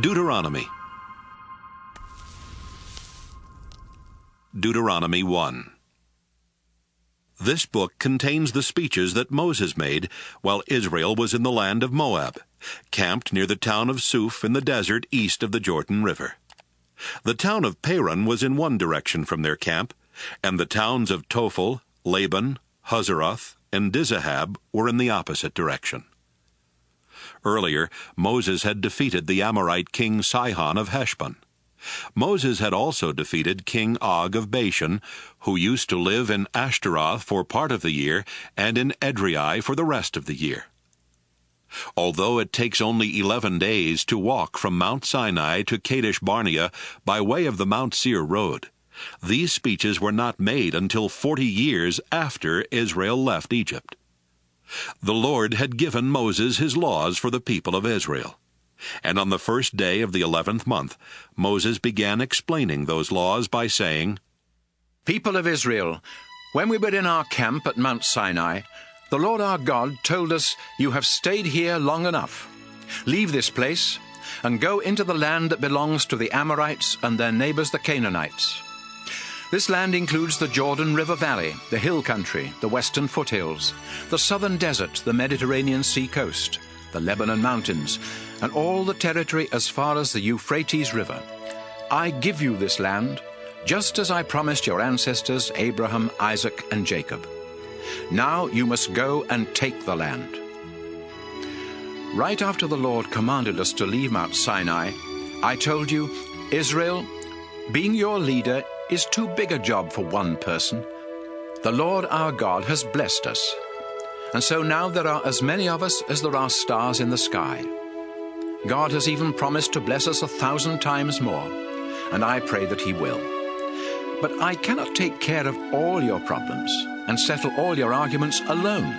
Deuteronomy. Deuteronomy 1. This book contains the speeches that Moses made while Israel was in the land of Moab, camped near the town of Suf in the desert east of the Jordan River. The town of Paran was in one direction from their camp, and the towns of Tophel, Laban, Hazeroth, and Dizahab were in the opposite direction. Earlier, Moses had defeated the Amorite king Sihon of Heshbon. Moses had also defeated King Og of Bashan, who used to live in Ashtaroth for part of the year and in Edrei for the rest of the year. Although it takes only 11 days to walk from Mount Sinai to Kadesh Barnea by way of the Mount Seir road, these speeches were not made until 40 years after Israel left Egypt. The Lord had given Moses his laws for the people of Israel. And on the first day of the 11th month, Moses began explaining those laws by saying, People of Israel, when we were in our camp at Mount Sinai, the Lord our God told us, You have stayed here long enough. Leave this place and go into the land that belongs to the Amorites and their neighbors the Canaanites. This land includes the Jordan River Valley, the hill country, the western foothills, the southern desert, the Mediterranean sea coast, the Lebanon mountains, and all the territory as far as the Euphrates River. I give you this land, just as I promised your ancestors Abraham, Isaac, and Jacob. Now you must go and take the land. Right after the Lord commanded us to leave Mount Sinai, I told you, Israel, being your leader is too big a job for one person. The Lord our God has blessed us, and so now there are as many of us as there are stars in the sky. God has even promised to bless us 1,000 times more, and I pray that He will. But I cannot take care of all your problems and settle all your arguments alone.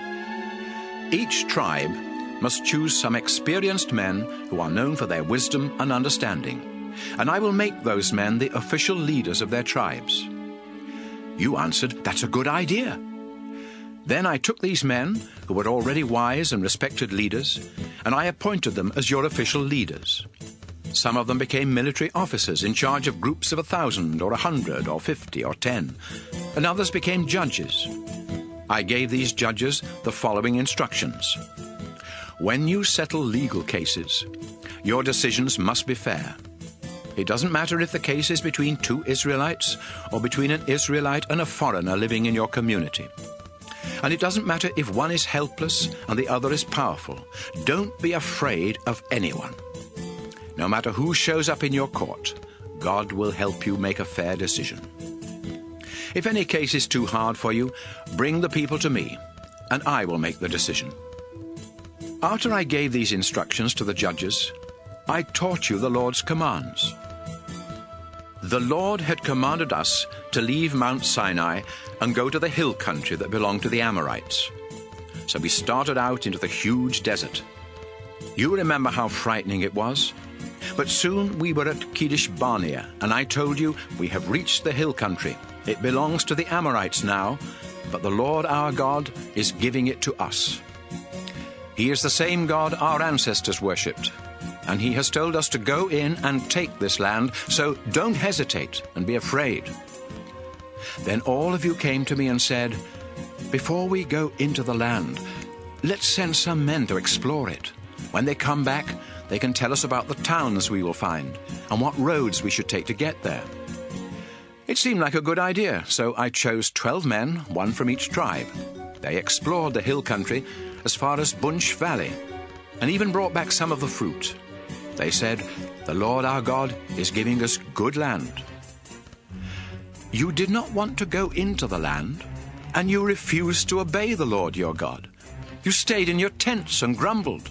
Each tribe must choose some experienced men who are known for their wisdom and understanding, and I will make those men the official leaders of their tribes. You answered, That's a good idea. Then I took these men, who were already wise and respected leaders, and I appointed them as your official leaders. Some of them became military officers in charge of groups of 1,000 or 100 or 50 or 10, and others became judges. I gave these judges the following instructions. When you settle legal cases, your decisions must be fair. It doesn't matter if the case is between two Israelites or between an Israelite and a foreigner living in your community. And it doesn't matter if one is helpless and the other is powerful. Don't be afraid of anyone. No matter who shows up in your court, God will help you make a fair decision. If any case is too hard for you, bring the people to me, and I will make the decision. After I gave these instructions to the judges, I taught you the Lord's commands. The Lord had commanded us to leave Mount Sinai and go to the hill country that belonged to the Amorites. So we started out into the huge desert. You remember how frightening it was? But soon we were at Kadesh Barnea, and I told you, we have reached the hill country. It belongs to the Amorites now, but the Lord our God is giving it to us. He is the same God our ancestors worshipped, and He has told us to go in and take this land, so don't hesitate and be afraid. Then all of you came to me and said, Before we go into the land, let's send some men to explore it. When they come back, they can tell us about the towns we will find and what roads we should take to get there. It seemed like a good idea, so I chose 12 men, one from each tribe. They explored the hill country as far as Bunch Valley, and even brought back some of the fruit. They said, The Lord our God is giving us good land. You did not want to go into the land, and you refused to obey the Lord your God. You stayed in your tents and grumbled.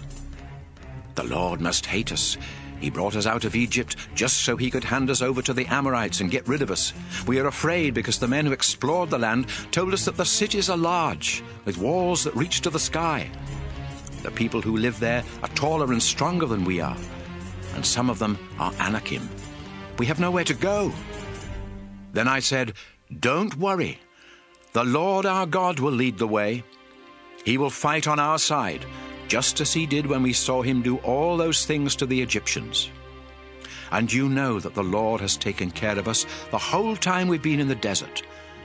The Lord must hate us. He brought us out of Egypt just so He could hand us over to the Amorites and get rid of us. We are afraid because the men who explored the land told us that the cities are large, with walls that reach to the sky. The people who live there are taller and stronger than we are, and some of them are Anakim. We have nowhere to go. Then I said, Don't worry. The Lord our God will lead the way. He will fight on our side, just as He did when we saw Him do all those things to the Egyptians. And you know that the Lord has taken care of us the whole time we've been in the desert,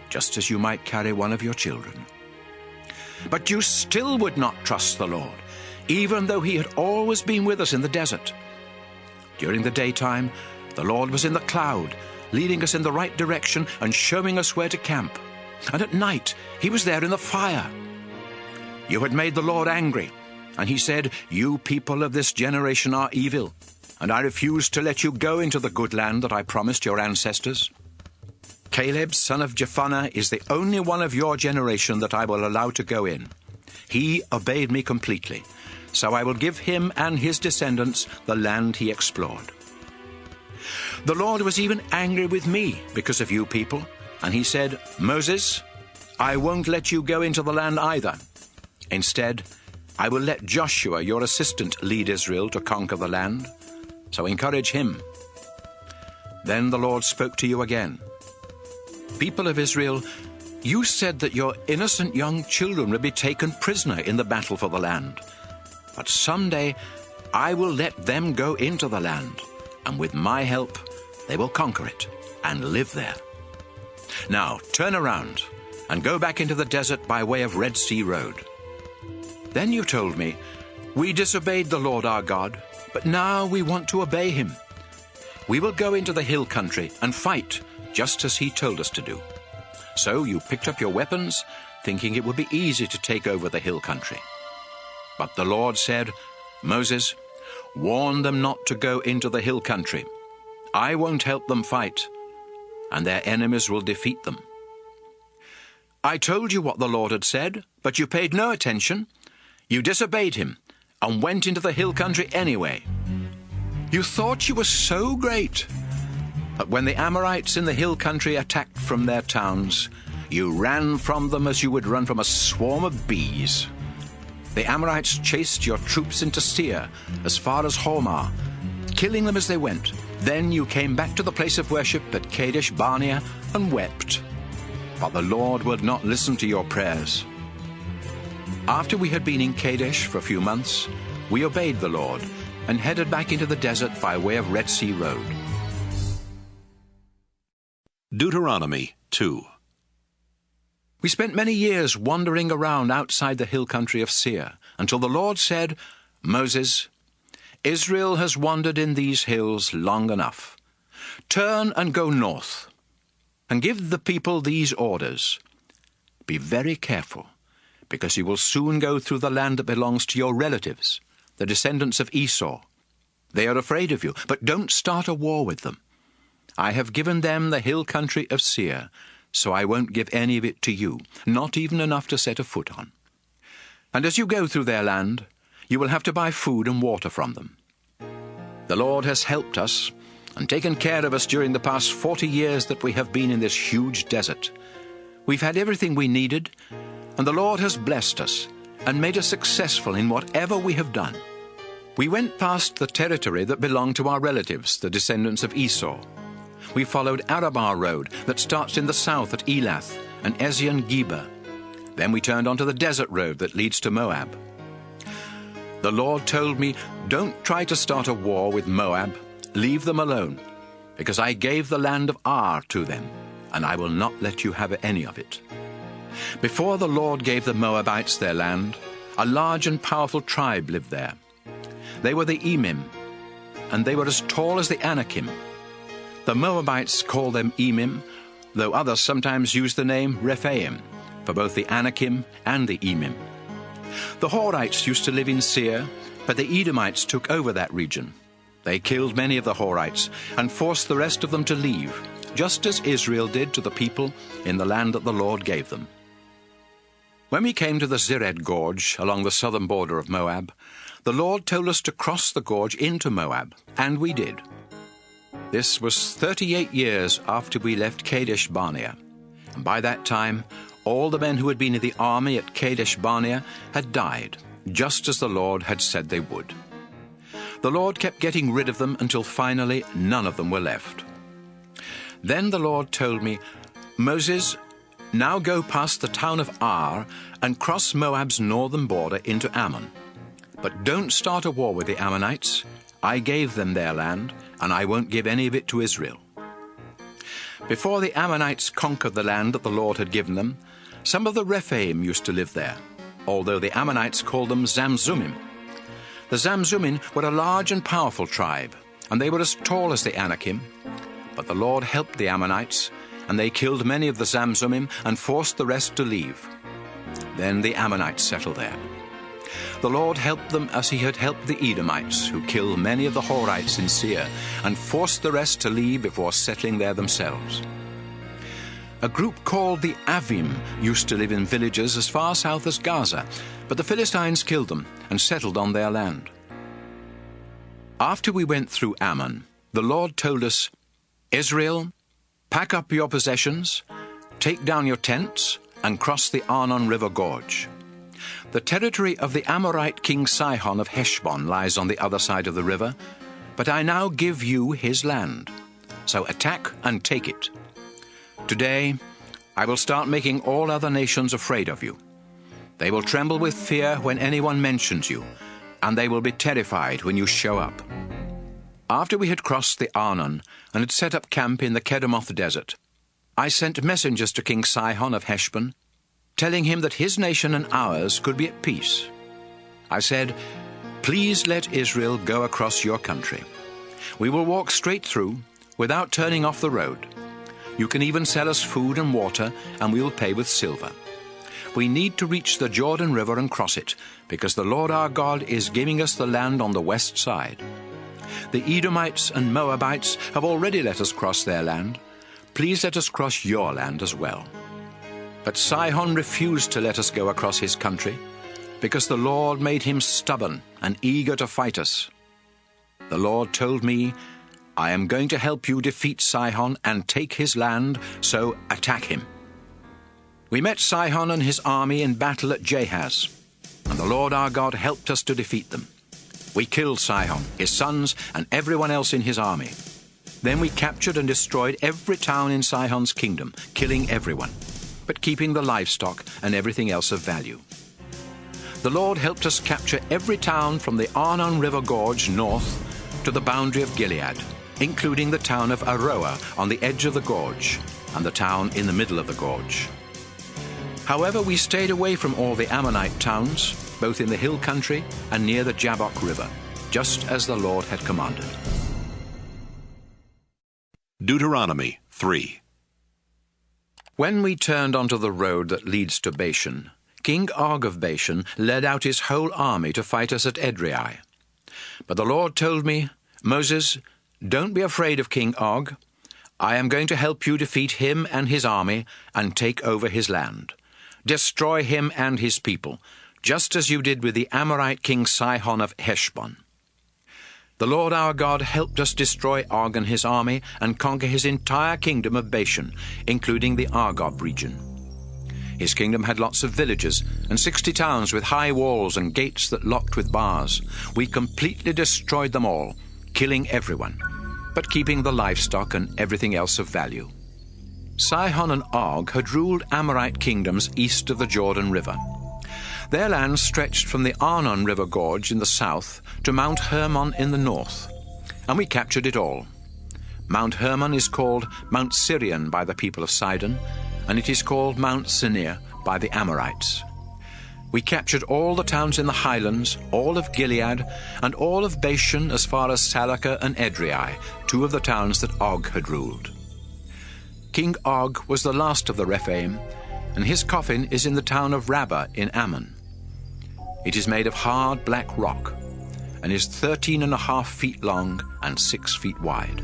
just as you might carry one of your children. But you still would not trust the Lord, even though he had always been with us in the desert. During the daytime, the Lord was in the cloud, leading us in the right direction and showing us where to camp. And at night, he was there in the fire. You had made the Lord angry, and he said, "You people of this generation are evil, and I refuse to let you go into the good land that I promised your ancestors. Caleb, son of Jephunneh, is the only one of your generation that I will allow to go in. He obeyed me completely, so I will give him and his descendants the land he explored." The Lord was even angry with me because of you people, and he said, "Moses, I won't let you go into the land either. Instead, I will let Joshua, your assistant, lead Israel to conquer the land, so encourage him." Then the Lord spoke to you again. "People of Israel, you said that your innocent young children would be taken prisoner in the battle for the land. But someday I will let them go into the land, and with my help they will conquer it and live there. Now turn around and go back into the desert by way of Red Sea Road." Then you told me, "We disobeyed the Lord our God, but now we want to obey him. We will go into the hill country and fight, just as he told us to do." So you picked up your weapons, thinking it would be easy to take over the hill country. But the Lord said, "Moses, warn them not to go into the hill country. I won't help them fight, and their enemies will defeat them." I told you what the Lord had said, but you paid no attention. You disobeyed him and went into the hill country anyway. You thought you were so great. But when the Amorites in the hill country attacked from their towns, you ran from them as you would run from a swarm of bees. The Amorites chased your troops into Seir, as far as Hormah, killing them as they went. Then you came back to the place of worship at Kadesh Barnea and wept. But the Lord would not listen to your prayers. After we had been in Kadesh for a few months, we obeyed the Lord and headed back into the desert by way of Red Sea Road. Deuteronomy 2. We spent many years wandering around outside the hill country of Seir, until the Lord said, "Moses, Israel has wandered in these hills long enough. Turn and go north, and give the people these orders. Be very careful, because you will soon go through the land that belongs to your relatives, the descendants of Esau. They are afraid of you, but don't start a war with them. I have given them the hill country of Seir, so I won't give any of it to you, not even enough to set a foot on. And as you go through their land, you will have to buy food and water from them. The Lord has helped us and taken care of us during the past 40 years that we have been in this huge desert. We've had everything we needed, and the Lord has blessed us and made us successful in whatever we have done. We went past the territory that belonged to our relatives, the descendants of Esau. We followed Arabah Road that starts in the south at Elath and Ezion-Geber. Then we turned onto the desert road that leads to Moab. The Lord told me, "Don't try to start a war with Moab. Leave them alone, because I gave the land of Ar to them, and I will not let you have any of it." Before the Lord gave the Moabites their land, a large and powerful tribe lived there. They were the Emim, and they were as tall as the Anakim. The Moabites call them Emim, though others sometimes use the name Rephaim for both the Anakim and the Emim. The Horites used to live in Seir, but the Edomites took over that region. They killed many of the Horites and forced the rest of them to leave, just as Israel did to the people in the land that the Lord gave them. When we came to the Zered Gorge along the southern border of Moab, the Lord told us to cross the gorge into Moab, and we did. This was 38 years after we left Kadesh Barnea, and by that time all the men who had been in the army at Kadesh Barnea had died, just as the Lord had said they would. The Lord kept getting rid of them until finally none of them were left. Then the Lord told me, "Moses, now go past the town of Ar and cross Moab's northern border into Ammon. But don't start a war with the Ammonites. I gave them their land, and I won't give any of it to Israel." Before the Ammonites conquered the land that the Lord had given them, some of the Rephaim used to live there, although the Ammonites called them Zamzummim. The Zamzummim were a large and powerful tribe, and they were as tall as the Anakim. But the Lord helped the Ammonites, and they killed many of the Zamzummim and forced the rest to leave. Then the Ammonites settled there. The Lord helped them as he had helped the Edomites, who killed many of the Horites in Seir, and forced the rest to leave before settling there themselves. A group called the Avim used to live in villages as far south as Gaza, but the Philistines killed them and settled on their land. After we went through Ammon, the Lord told us, "Israel, pack up your possessions, take down your tents, and cross the Arnon River Gorge. The territory of the Amorite king Sihon of Heshbon lies on the other side of the river, but I now give you his land. So attack and take it. Today, I will start making all other nations afraid of you. They will tremble with fear when anyone mentions you, and they will be terrified when you show up." After we had crossed the Arnon and had set up camp in the Kedemoth desert, I sent messengers to King Sihon of Heshbon, telling him that his nation and ours could be at peace. I said, "Please let Israel go across your country. We will walk straight through without turning off the road. You can even sell us food and water, and we will pay with silver. We need to reach the Jordan River and cross it, because the Lord our God is giving us the land on the west side. The Edomites and Moabites have already let us cross their land. Please let us cross your land as well." But Sihon refused to let us go across his country, because the Lord made him stubborn and eager to fight us. The Lord told me, "I am going to help you defeat Sihon and take his land, so attack him." We met Sihon and his army in battle at Jahaz, and the Lord our God helped us to defeat them. We killed Sihon, his sons, and everyone else in his army. Then we captured and destroyed every town in Sihon's kingdom, killing everyone, but keeping the livestock and everything else of value. The Lord helped us capture every town from the Arnon River Gorge north to the boundary of Gilead, including the town of Aroah on the edge of the gorge, and the town in the middle of the gorge. However, we stayed away from all the Ammonite towns, both in the hill country and near the Jabbok River, just as the Lord had commanded. Deuteronomy 3. When we turned onto the road that leads to Bashan, King Og of Bashan led out his whole army to fight us at Edrei. But the Lord told me, "Moses, don't be afraid of King Og. I am going to help you defeat him and his army and take over his land. Destroy him and his people, just as you did with the Amorite king Sihon of Heshbon." The Lord our God helped us destroy Og and his army and conquer his entire kingdom of Bashan, including the Argob region. His kingdom had lots of villages and 60 towns with high walls and gates that locked with bars. We completely destroyed them all, killing everyone, but keeping the livestock and everything else of value. Sihon and Og had ruled Amorite kingdoms east of the Jordan River. Their land stretched from the Arnon River Gorge in the south to Mount Hermon in the north, and we captured it all. Mount Hermon is called Mount Sirion by the people of Sidon, and it is called Mount Sinir by the Amorites. We captured all the towns in the highlands, all of Gilead, and all of Bashan as far as Salakah and Edrei, 2 of the towns that Og had ruled. King Og was the last of the Rephaim, and his coffin is in the town of Rabbah in Ammon. It is made of hard black rock, and is 13.5 feet long and 6 feet wide.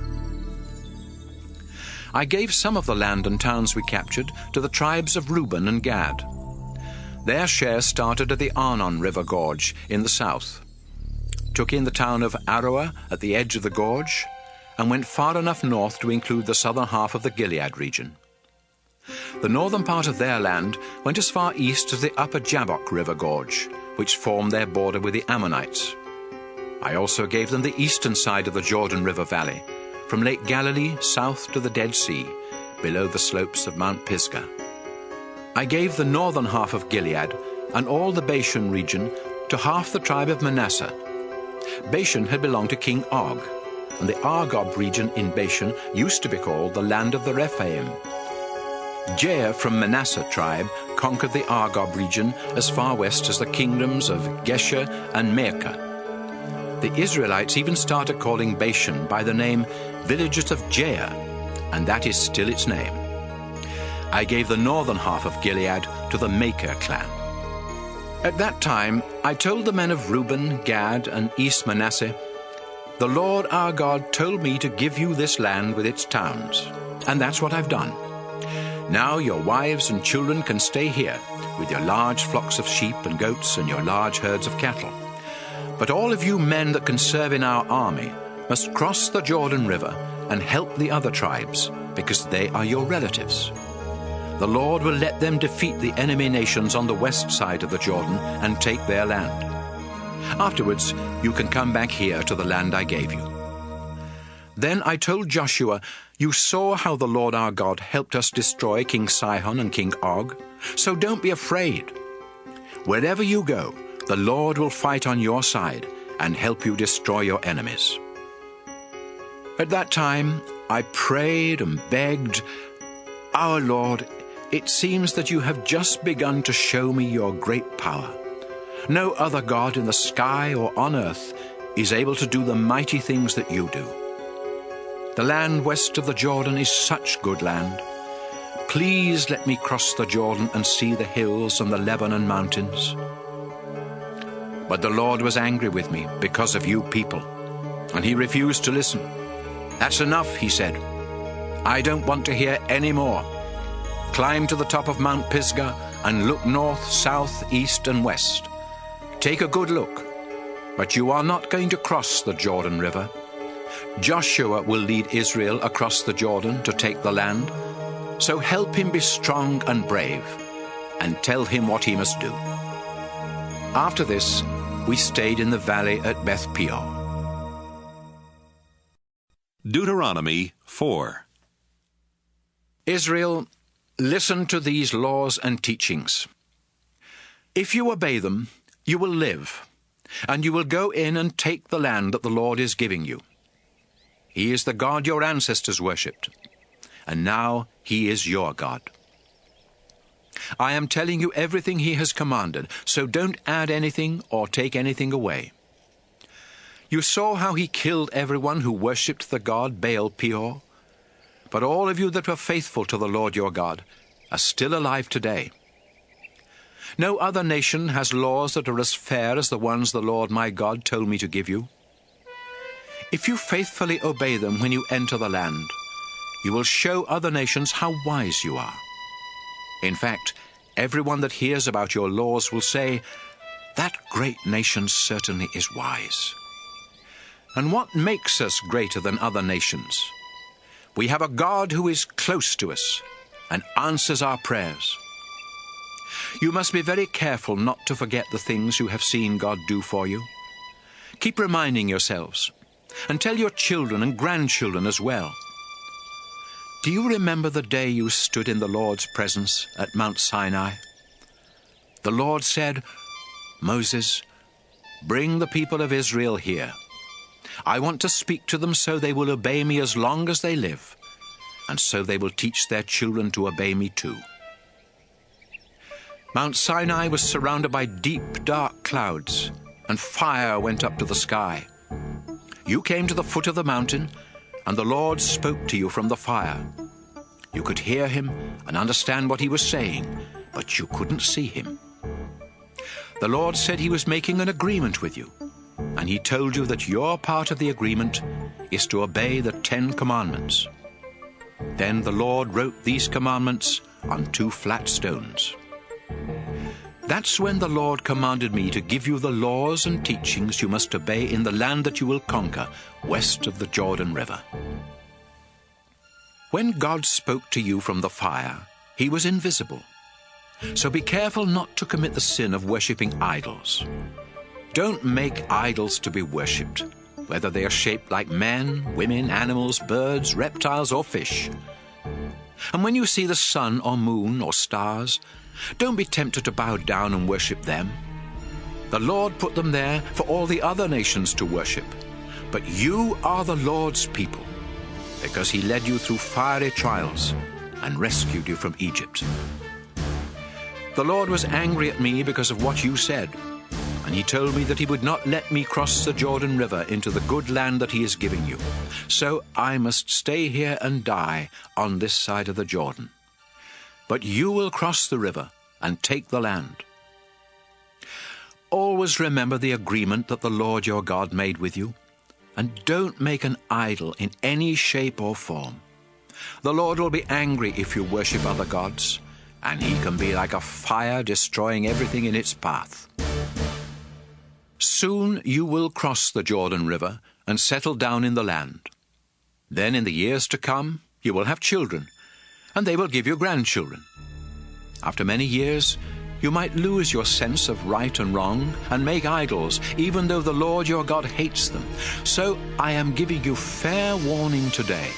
I gave some of the land and towns we captured to the tribes of Reuben and Gad. Their share started at the Arnon River Gorge in the south, took in the town of Aroah at the edge of the gorge, and went far enough north to include the southern half of the Gilead region. The northern part of their land went as far east as the upper Jabbok River Gorge, which formed their border with the Ammonites. I also gave them the eastern side of the Jordan River Valley, from Lake Galilee south to the Dead Sea, below the slopes of Mount Pisgah. I gave the northern half of Gilead and all the Bashan region to half the tribe of Manasseh. Bashan had belonged to King Og, and the Argob region in Bashan used to be called the land of the Rephaim. Jair from Manasseh tribe conquered the Argob region as far west as the kingdoms of Geshur and Maacah. The Israelites even started calling Bashan by the name Villages of Jair, and that is still its name. I gave the northern half of Gilead to the Maacah clan. At that time I told the men of Reuben, Gad, and East Manasseh, "The Lord our God told me to give you this land with its towns, and that's what I've done. Now your wives and children can stay here with your large flocks of sheep and goats and your large herds of cattle. But all of you men that can serve in our army must cross the Jordan River and help the other tribes, because they are your relatives. The Lord will let them defeat the enemy nations on the west side of the Jordan and take their land. Afterwards, you can come back here to the land I gave you." Then I told Joshua, "You saw how the Lord our God helped us destroy King Sihon and King Og, so don't be afraid. Wherever you go, the Lord will fight on your side and help you destroy your enemies." At that time, I prayed and begged, "Our Lord, it seems that you have just begun to show me your great power. No other God in the sky or on earth is able to do the mighty things that you do. The land west of the Jordan is such good land. Please let me cross the Jordan and see the hills and the Lebanon mountains." But the Lord was angry with me because of you people, and he refused to listen. "That's enough," he said. "I don't want to hear any more. Climb to the top of Mount Pisgah and look north, south, east, and west. Take a good look, but you are not going to cross the Jordan River. Joshua will lead Israel across the Jordan to take the land, so help him be strong and brave, and tell him what he must do." After this, we stayed in the valley at Beth Peor. Deuteronomy 4. Israel, listen to these laws and teachings. If you obey them, you will live, and you will go in and take the land that the Lord is giving you. He is the God your ancestors worshipped, and now he is your God. I am telling you everything he has commanded, so don't add anything or take anything away. You saw how he killed everyone who worshipped the god Baal Peor, but all of you that were faithful to the Lord your God are still alive today. No other nation has laws that are as fair as the ones the Lord my God told me to give you. If you faithfully obey them when you enter the land, you will show other nations how wise you are. In fact, everyone that hears about your laws will say, "That great nation certainly is wise." And what makes us greater than other nations? We have a God who is close to us and answers our prayers. You must be very careful not to forget the things you have seen God do for you. Keep reminding yourselves, and tell your children and grandchildren as well. Do you remember the day you stood in the Lord's presence at Mount Sinai? The Lord said, "Moses, bring the people of Israel here. I want to speak to them so they will obey me as long as they live, and so they will teach their children to obey me too." Mount Sinai was surrounded by deep, dark clouds, and fire went up to the sky. You came to the foot of the mountain, and the Lord spoke to you from the fire. You could hear him and understand what he was saying, but you couldn't see him. The Lord said he was making an agreement with you, and he told you that your part of the agreement is to obey the 10 Commandments. Then the Lord wrote these commandments on 2 flat stones. That's when the Lord commanded me to give you the laws and teachings you must obey in the land that you will conquer west of the Jordan River. When God spoke to you from the fire, he was invisible. So be careful not to commit the sin of worshipping idols. Don't make idols to be worshipped, whether they are shaped like men, women, animals, birds, reptiles, or fish. And when you see the sun or moon or stars, don't be tempted to bow down and worship them. The Lord put them there for all the other nations to worship, But you are the Lord's people, because he led you through fiery trials and rescued you from Egypt. The Lord was angry at me because of what you said, and he told me that he would not let me cross the Jordan River into the good land that he is giving you. So I must stay here and die on this side of the Jordan. But you will cross the river and take the land. Always remember the agreement that the Lord your God made with you, and don't make an idol in any shape or form. The Lord will be angry if you worship other gods, and he can be like a fire destroying everything in its path. Soon you will cross the Jordan River and settle down in the land. Then in the years to come you will have children, and they will give you grandchildren. After many years you might lose your sense of right and wrong and make idols, even though the Lord your God hates them. So I am giving you fair warning today,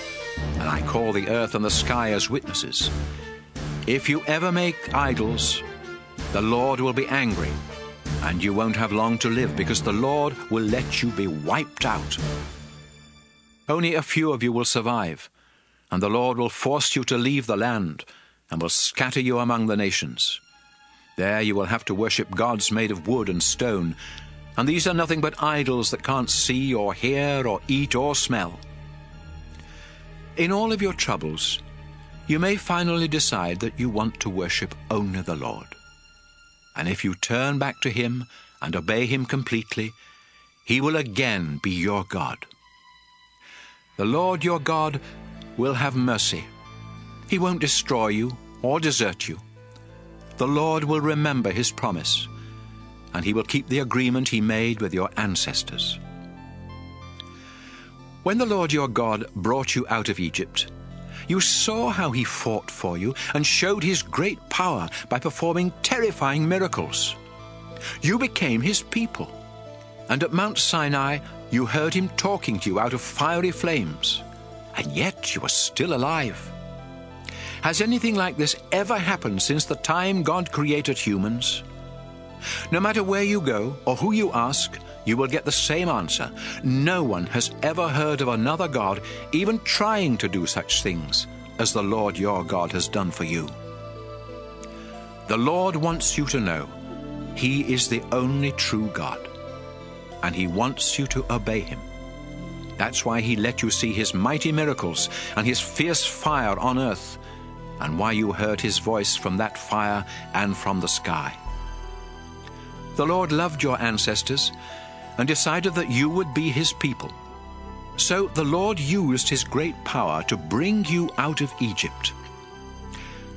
and I call the earth and the sky as witnesses. If you ever make idols, the Lord will be angry, and you won't have long to live, because the Lord will let you be wiped out. Only a few of you will survive, and the Lord will force you to leave the land and will scatter you among the nations. There you will have to worship gods made of wood and stone, and these are nothing but idols that can't see or hear or eat or smell. In all of your troubles, you may finally decide that you want to worship only the Lord. And if you turn back to him and obey him completely, he will again be your God. The Lord your God will have mercy. He won't destroy you or desert you. The Lord will remember his promise, and he will keep the agreement he made with your ancestors. When the Lord your God brought you out of Egypt, you saw how he fought for you and showed his great power by performing terrifying miracles. You became his people, and at Mount Sinai you heard him talking to you out of fiery flames, and yet you were still alive. Has anything like this ever happened since the time God created humans? No matter where you go or who you ask, you will get the same answer. No one has ever heard of another God even trying to do such things as the Lord your God has done for you. The Lord wants you to know he is the only true God, and he wants you to obey him. That's why he let you see his mighty miracles and his fierce fire on earth, and why you heard his voice from that fire and from the sky. The Lord loved your ancestors and decided that you would be his people. So the Lord used his great power to bring you out of Egypt.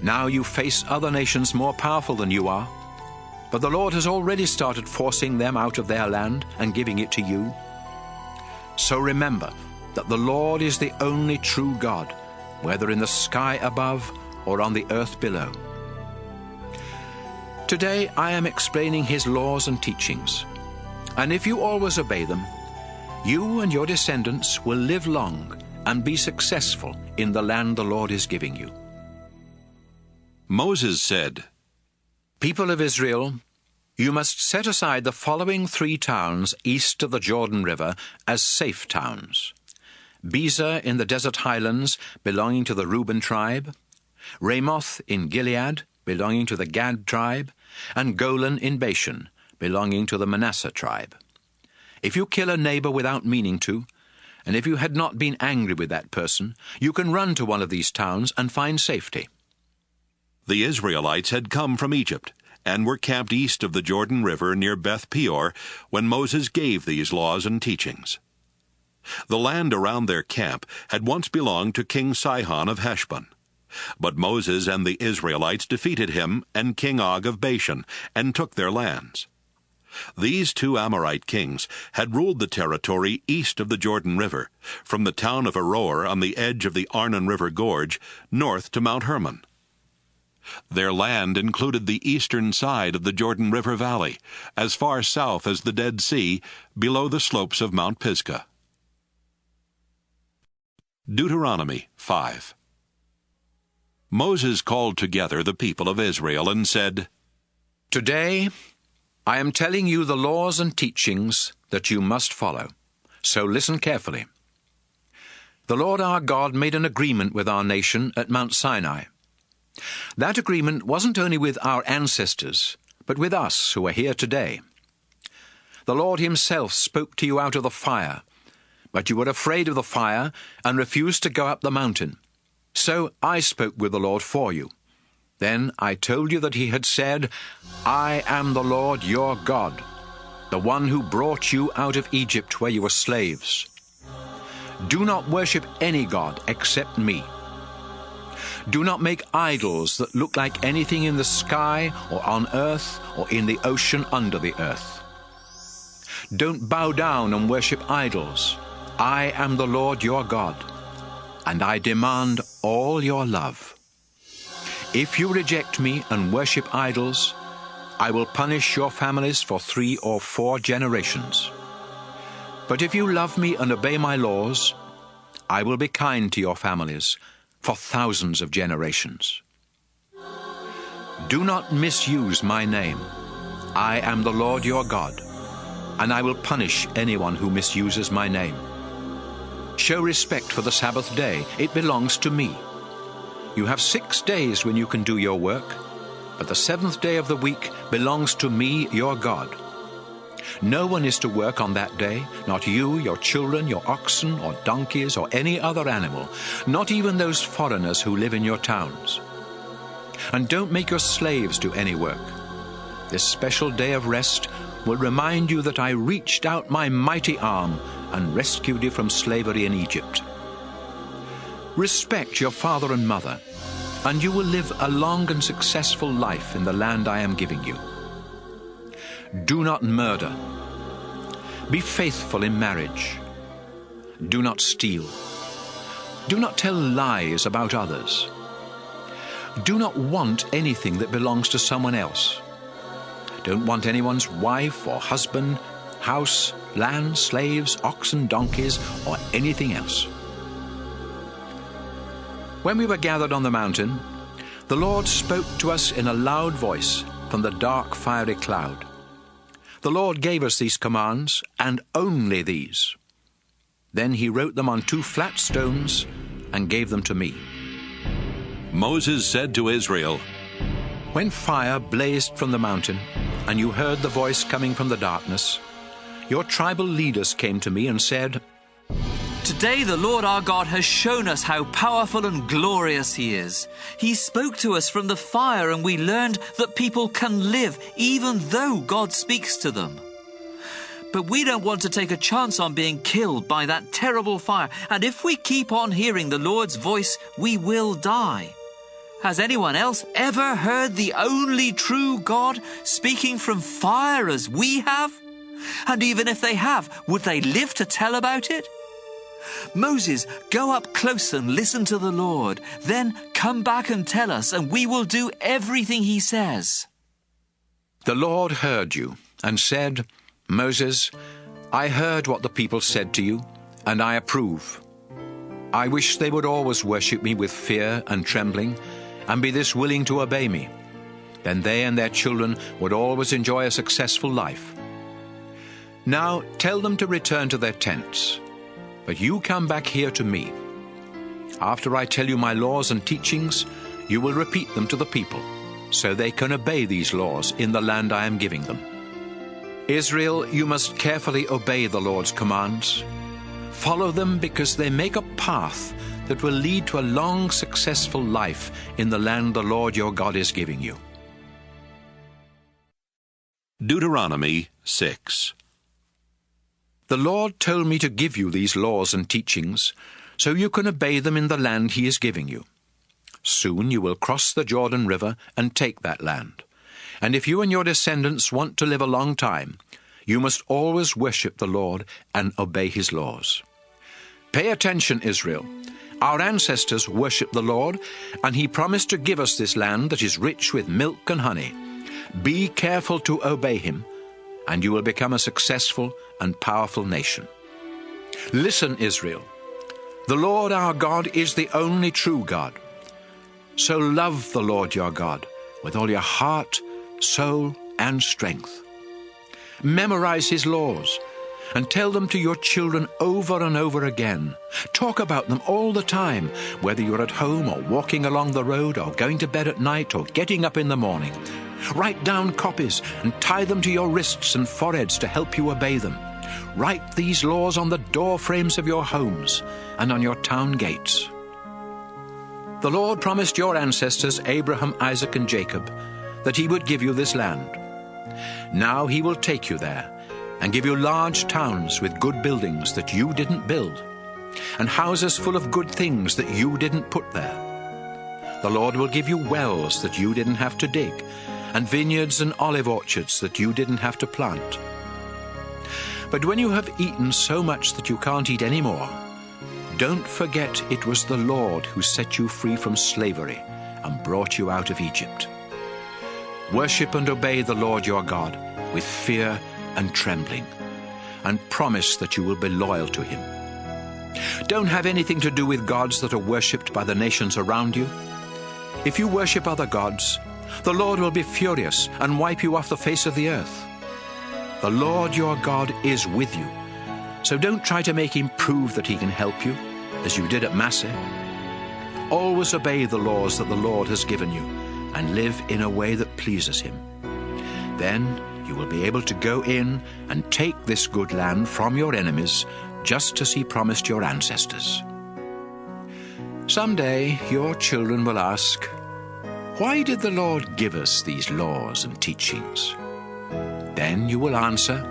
Now you face other nations more powerful than you are, but the Lord has already started forcing them out of their land and giving it to you. So remember that the Lord is the only true God, whether in the sky above or on the earth below. Today I am explaining his laws and teachings, and if you always obey them, you and your descendants will live long and be successful in the land the Lord is giving you. Moses said, People of Israel, you must set aside the following 3 towns east of the Jordan River as safe towns: Bezer in the desert highlands, belonging to the Reuben tribe; Ramoth in Gilead, belonging to the Gad tribe; and Golan in Bashan, belonging to the Manasseh tribe. If you kill a neighbor without meaning to, and if you had not been angry with that person, you can run to one of these towns and find safety. The Israelites had come from Egypt and were camped east of the Jordan River near Beth Peor when Moses gave these laws and teachings. The land around their camp had once belonged to King Sihon of Heshbon. But Moses and the Israelites defeated him and King Og of Bashan and took their lands. These 2 Amorite kings had ruled the territory east of the Jordan River, from the town of Aroer on the edge of the Arnon River Gorge, north to Mount Hermon. Their land included the eastern side of the Jordan River Valley, as far south as the Dead Sea, below the slopes of Mount Pisgah. Deuteronomy 5. Moses called together the people of Israel and said, Today I am telling you the laws and teachings that you must follow, So listen carefully. The Lord our God made an agreement with our nation at Mount Sinai. That agreement wasn't only with our ancestors, but with us who are here today. The Lord himself spoke to you out of the fire, but you were afraid of the fire and refused to go up the mountain. So I spoke with the Lord for you. Then I told you that he had said, I am the Lord your God, the one who brought you out of Egypt where you were slaves. Do not worship any god except me. Do not make idols that look like anything in the sky or on earth or in the ocean under the earth. Don't bow down and worship idols. I am the Lord your God, and I demand all your love. If you reject me and worship idols, I will punish your families for 3 or 4 generations. But if you love me and obey my laws, I will be kind to your families for thousands of generations. Do not misuse my name. I am the Lord your God, and I will punish anyone who misuses my name. Show respect for the Sabbath day. It belongs to me. You have 6 days when you can do your work, but the 7th day of the week belongs to me, your God. No one is to work on that day, not you, your children, your oxen, or donkeys, or any other animal, not even those foreigners who live in your towns. And don't make your slaves do any work. This special day of rest will remind you that I reached out my mighty arm and rescued you from slavery in Egypt. Respect your father and mother, and you will live a long and successful life in the land I am giving you. Do not murder. Be faithful in marriage. Do not steal. Do not tell lies about others. Do not want anything that belongs to someone else. Don't want anyone's wife or husband, house, land, slaves, oxen, donkeys, or anything else. When we were gathered on the mountain, the Lord spoke to us in a loud voice from the dark fiery cloud. The Lord gave us these commands, and only these. Then he wrote them on 2 flat stones and gave them to me. Moses said to Israel, When fire blazed from the mountain, and you heard the voice coming from the darkness, your tribal leaders came to me and said, Today the Lord our God has shown us how powerful and glorious he is. He spoke to us from the fire, and we learned that people can live even though God speaks to them. But we don't want to take a chance on being killed by that terrible fire, and if we keep on hearing the Lord's voice, we will die. Has anyone else ever heard the only true God speaking from fire as we have? And even if they have, would they live to tell about it? Moses, go up close and listen to the Lord. Then come back and tell us, and we will do everything he says. The Lord heard you and said, Moses, I heard what the people said to you, and I approve. I wish they would always worship me with fear and trembling, and be this willing to obey me. Then they and their children would always enjoy a successful life. Now tell them to return to their tents, but you come back here to me. After I tell you my laws and teachings, you will repeat them to the people, so they can obey these laws in the land I am giving them. Israel, you must carefully obey the Lord's commands. Follow them because they make a path that will lead to a long, successful life in the land the Lord your God is giving you. Deuteronomy 6. The Lord told me to give you these laws and teachings so you can obey them in the land he is giving you. Soon you will cross the Jordan River and take that land. And if you and your descendants want to live a long time, you must always worship the Lord and obey his laws. Pay attention, Israel. Our ancestors worshiped the Lord, and he promised to give us this land that is rich with milk and honey. Be careful to obey him, and you will become a successful and powerful nation. Listen, Israel. The Lord our God is the only true God. So love the Lord your God with all your heart, soul, and strength. Memorize his laws and tell them to your children over and over again. Talk about them all the time, whether you're at home or walking along the road or going to bed at night or getting up in the morning. Write down copies and tie them to your wrists and foreheads to help you obey them. Write these laws on the door frames of your homes and on your town gates. The Lord promised your ancestors, Abraham, Isaac, and Jacob, that he would give you this land. Now he will take you there and give you large towns with good buildings that you didn't build, and houses full of good things that you didn't put there. The Lord will give you wells that you didn't have to dig, and vineyards and olive orchards that you didn't have to plant. But when you have eaten so much that you can't eat any more, don't forget it was the Lord who set you free from slavery and brought you out of Egypt. Worship and obey the Lord your God with fear and trembling, and promise that you will be loyal to him. Don't have anything to do with gods that are worshipped by the nations around you. If you worship other gods, the Lord will be furious and wipe you off the face of the earth. The Lord your God is with you, so don't try to make him prove that he can help you, as you did at Massah. Always obey the laws that the Lord has given you, and live in a way that pleases him. Then you will be able to go in and take this good land from your enemies, just as he promised your ancestors. Someday your children will ask, "Why did the Lord give us these laws and teachings?" Then you will answer,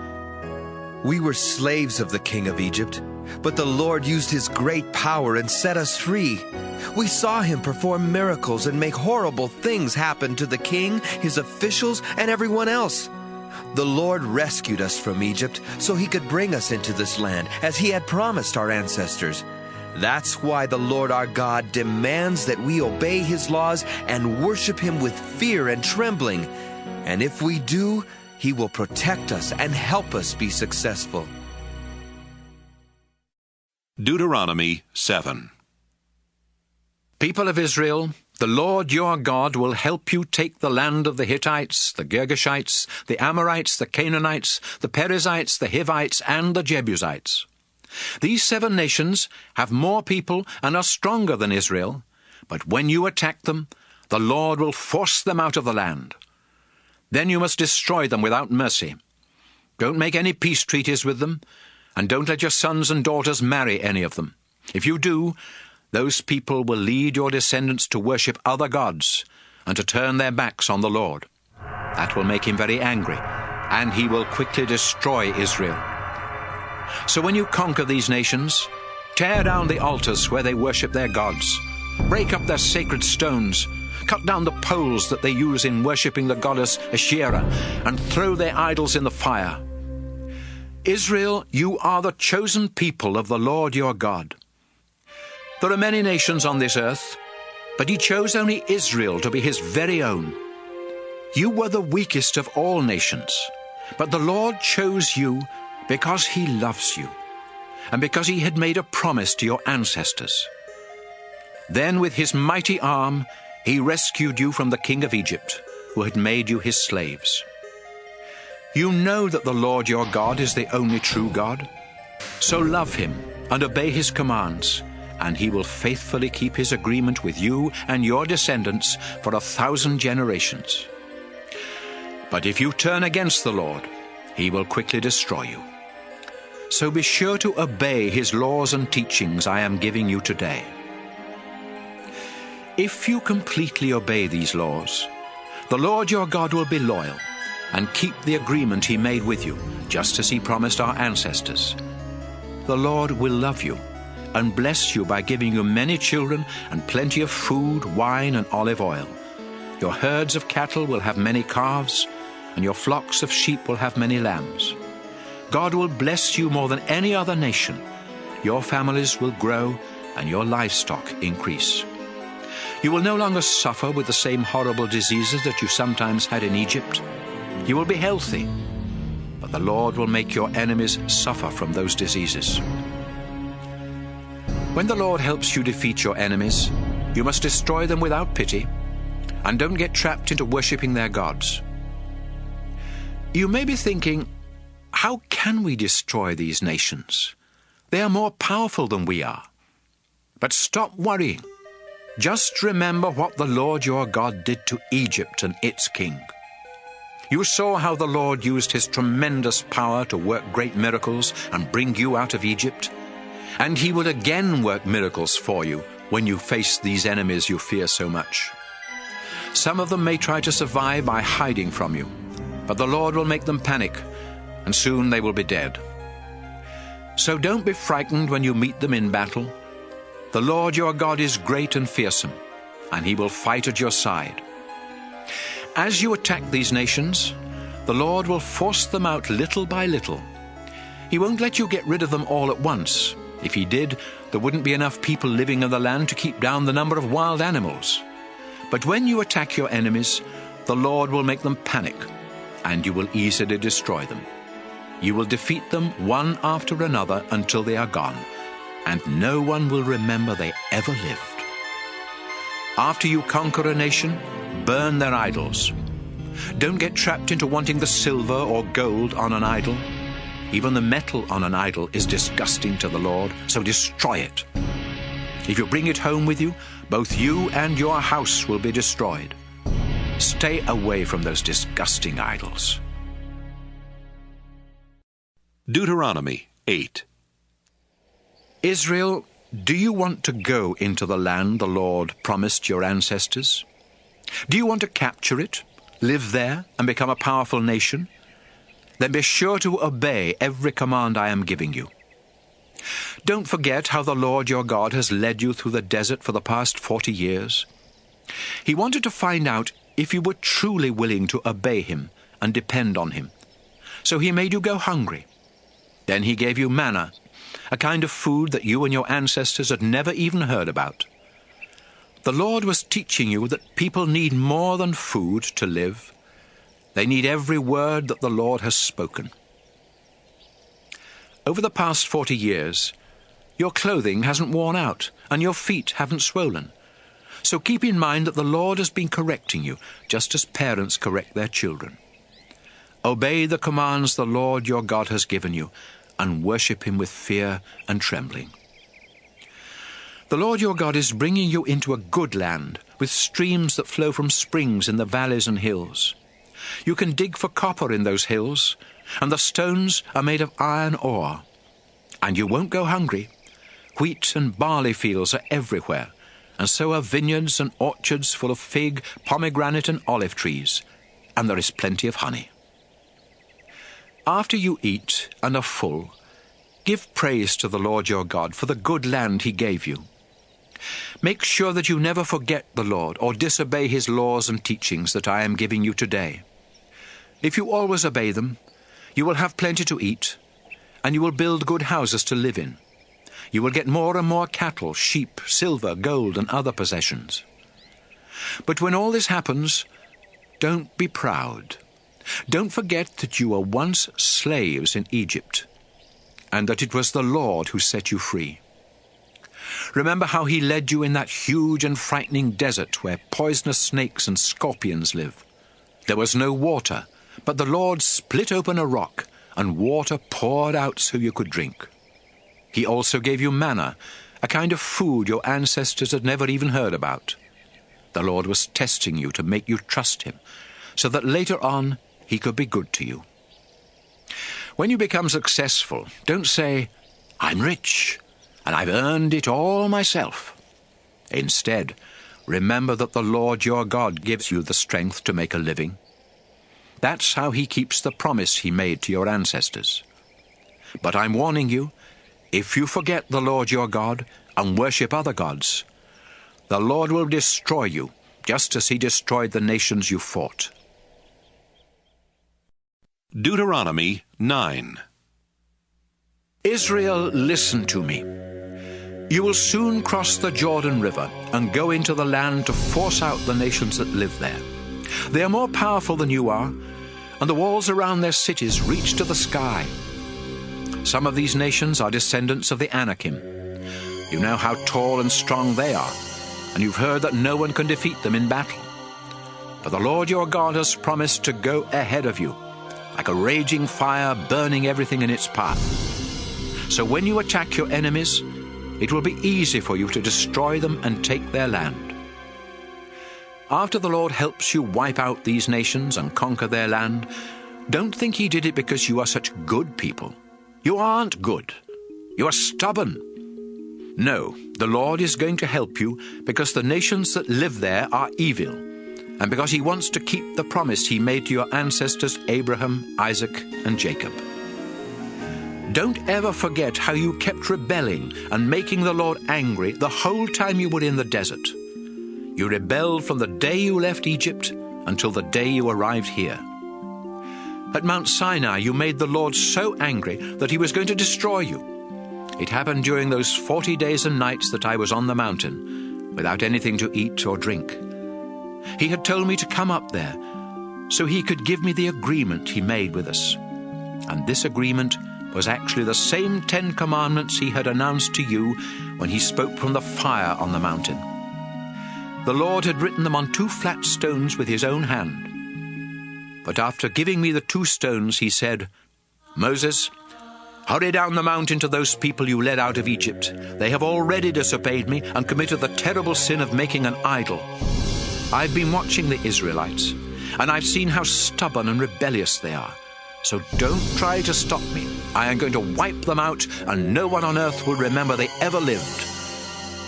"We were slaves of the king of Egypt, but the Lord used his great power and set us free. We saw him perform miracles and make horrible things happen to the king, his officials, and everyone else. The Lord rescued us from Egypt so he could bring us into this land, as he had promised our ancestors. That's why the Lord our God demands that we obey his laws and worship him with fear and trembling. And if we do, he will protect us and help us be successful." Deuteronomy 7. People of Israel, the Lord your God will help you take the land of the Hittites, the Girgashites, the Amorites, the Canaanites, the Perizzites, the Hivites, and the Jebusites. These 7 nations have more people and are stronger than Israel, but when you attack them, the Lord will force them out of the land. Then you must destroy them without mercy. Don't make any peace treaties with them, and don't let your sons and daughters marry any of them. If you do, those people will lead your descendants to worship other gods and to turn their backs on the Lord. That will make him very angry, and he will quickly destroy Israel. So when you conquer these nations, tear down the altars where they worship their gods, break up their sacred stones, cut down the poles that they use in worshipping the goddess Asherah, and throw their idols in the fire. Israel, you are the chosen people of the Lord your God. There are many nations on this earth, but he chose only Israel to be his very own. You were the weakest of all nations, but the Lord chose you because he loves you, and because he had made a promise to your ancestors. Then with his mighty arm, he rescued you from the king of Egypt, who had made you his slaves. You know that the Lord your God is the only true God. So love him and obey his commands, and he will faithfully keep his agreement with you and your descendants for 1,000 generations. But if you turn against the Lord, he will quickly destroy you. So be sure to obey his laws and teachings I am giving you today. If you completely obey these laws, the Lord your God will be loyal and keep the agreement he made with you, just as he promised our ancestors. The Lord will love you and bless you by giving you many children and plenty of food, wine, and olive oil. Your herds of cattle will have many calves, and your flocks of sheep will have many lambs. God will bless you more than any other nation. Your families will grow, and your livestock increase. You will no longer suffer with the same horrible diseases that you sometimes had in Egypt. You will be healthy, but the Lord will make your enemies suffer from those diseases. When the Lord helps you defeat your enemies, you must destroy them without pity, and don't get trapped into worshipping their gods. You may be thinking, how can we destroy these nations? They are more powerful than we are. But stop worrying. Just remember what the Lord your God did to Egypt and its king. You saw how the Lord used his tremendous power to work great miracles and bring you out of Egypt. And he will again work miracles for you when you face these enemies you fear so much. Some of them may try to survive by hiding from you, but the Lord will make them panic, and soon they will be dead. So don't be frightened when you meet them in battle. The Lord your God is great and fearsome, and he will fight at your side. As you attack these nations, the Lord will force them out little by little. He won't let you get rid of them all at once. If he did, there wouldn't be enough people living in the land to keep down the number of wild animals. But when you attack your enemies, the Lord will make them panic, and you will easily destroy them. You will defeat them one after another until they are gone, and no one will remember they ever lived. After you conquer a nation, burn their idols. Don't get trapped into wanting the silver or gold on an idol. Even the metal on an idol is disgusting to the Lord, so destroy it. If you bring it home with you, both you and your house will be destroyed. Stay away from those disgusting idols. Deuteronomy 8. Israel, do you want to go into the land the Lord promised your ancestors? Do you want to capture it, live there, and become a powerful nation? Then be sure to obey every command I am giving you. Don't forget how the Lord your God has led you through the desert for the past 40 years. He wanted to find out if you were truly willing to obey him and depend on him. So he made you go hungry. Then he gave you manna, a kind of food that you and your ancestors had never even heard about. The Lord was teaching you that people need more than food to live. They need every word that the Lord has spoken. Over the past 40 years, your clothing hasn't worn out and your feet haven't swollen. So keep in mind that the Lord has been correcting you, just as parents correct their children. Obey the commands the Lord your God has given you, and worship him with fear and trembling. The Lord your God is bringing you into a good land, with streams that flow from springs in the valleys and hills. You can dig for copper in those hills, and the stones are made of iron ore. And you won't go hungry. Wheat and barley fields are everywhere, and so are vineyards and orchards full of fig, pomegranate and olive trees, and there is plenty of honey. After you eat and are full, give praise to the Lord your God for the good land he gave you. Make sure that you never forget the Lord or disobey his laws and teachings that I am giving you today. If you always obey them, you will have plenty to eat, and you will build good houses to live in. You will get more and more cattle, sheep, silver, gold, and other possessions. But when all this happens, don't be proud. Don't forget that you were once slaves in Egypt, and that it was the Lord who set you free. Remember how he led you in that huge and frightening desert where poisonous snakes and scorpions live. There was no water, but the Lord split open a rock, and water poured out so you could drink. He also gave you manna, a kind of food your ancestors had never even heard about. The Lord was testing you to make you trust him, so that later on he could be good to you. When you become successful, don't say, "I'm rich, and I've earned it all myself." Instead, remember that the Lord your God gives you the strength to make a living. That's how he keeps the promise he made to your ancestors. But I'm warning you, if you forget the Lord your God and worship other gods, the Lord will destroy you, just as he destroyed the nations you fought. Deuteronomy 9. Israel, listen to me. You will soon cross the Jordan River and go into the land to force out the nations that live there. They are more powerful than you are, and the walls around their cities reach to the sky. Some of these nations are descendants of the Anakim. You know how tall and strong they are, and you've heard that no one can defeat them in battle. But the Lord your God has promised to go ahead of you, like a raging fire burning everything in its path. So when you attack your enemies, it will be easy for you to destroy them and take their land. After the Lord helps you wipe out these nations and conquer their land, don't think he did it because you are such good people. You aren't good. You are stubborn. No, the Lord is going to help you because the nations that live there are evil, and because he wants to keep the promise he made to your ancestors Abraham, Isaac, and Jacob. Don't ever forget how you kept rebelling and making the Lord angry the whole time you were in the desert. You rebelled from the day you left Egypt until the day you arrived here. At Mount Sinai, you made the Lord so angry that he was going to destroy you. It happened during those 40 days and nights that I was on the mountain, without anything to eat or drink. He had told me to come up there, so he could give me the agreement he made with us. And this agreement was actually the same 10 commandments he had announced to you when he spoke from the fire on the mountain. The Lord had written them on 2 flat stones with his own hand. But after giving me the 2 stones, he said, "Moses, hurry down the mountain to those people you led out of Egypt. They have already disobeyed me and committed the terrible sin of making an idol. I've been watching the Israelites, and I've seen how stubborn and rebellious they are. So don't try to stop me. I am going to wipe them out, and no one on earth will remember they ever lived.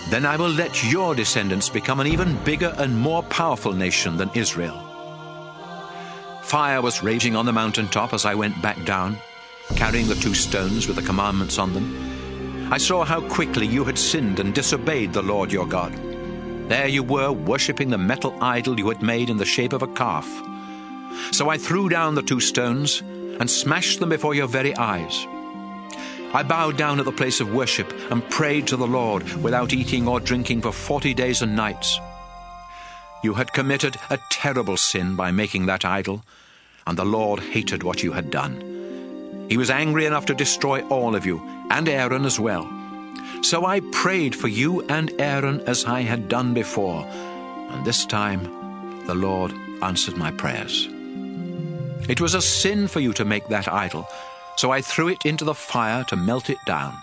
Then I will let your descendants become an even bigger and more powerful nation than Israel." Fire was raging on the mountaintop as I went back down, carrying the 2 stones with the commandments on them. I saw how quickly you had sinned and disobeyed the Lord your God. There you were, worshipping the metal idol you had made in the shape of a calf. So I threw down the 2 stones and smashed them before your very eyes. I bowed down at the place of worship and prayed to the Lord without eating or drinking for 40 days and nights. You had committed a terrible sin by making that idol, and the Lord hated what you had done. He was angry enough to destroy all of you, and Aaron as well. So I prayed for you and Aaron as I had done before, and this time the Lord answered my prayers. It was a sin for you to make that idol, so I threw it into the fire to melt it down.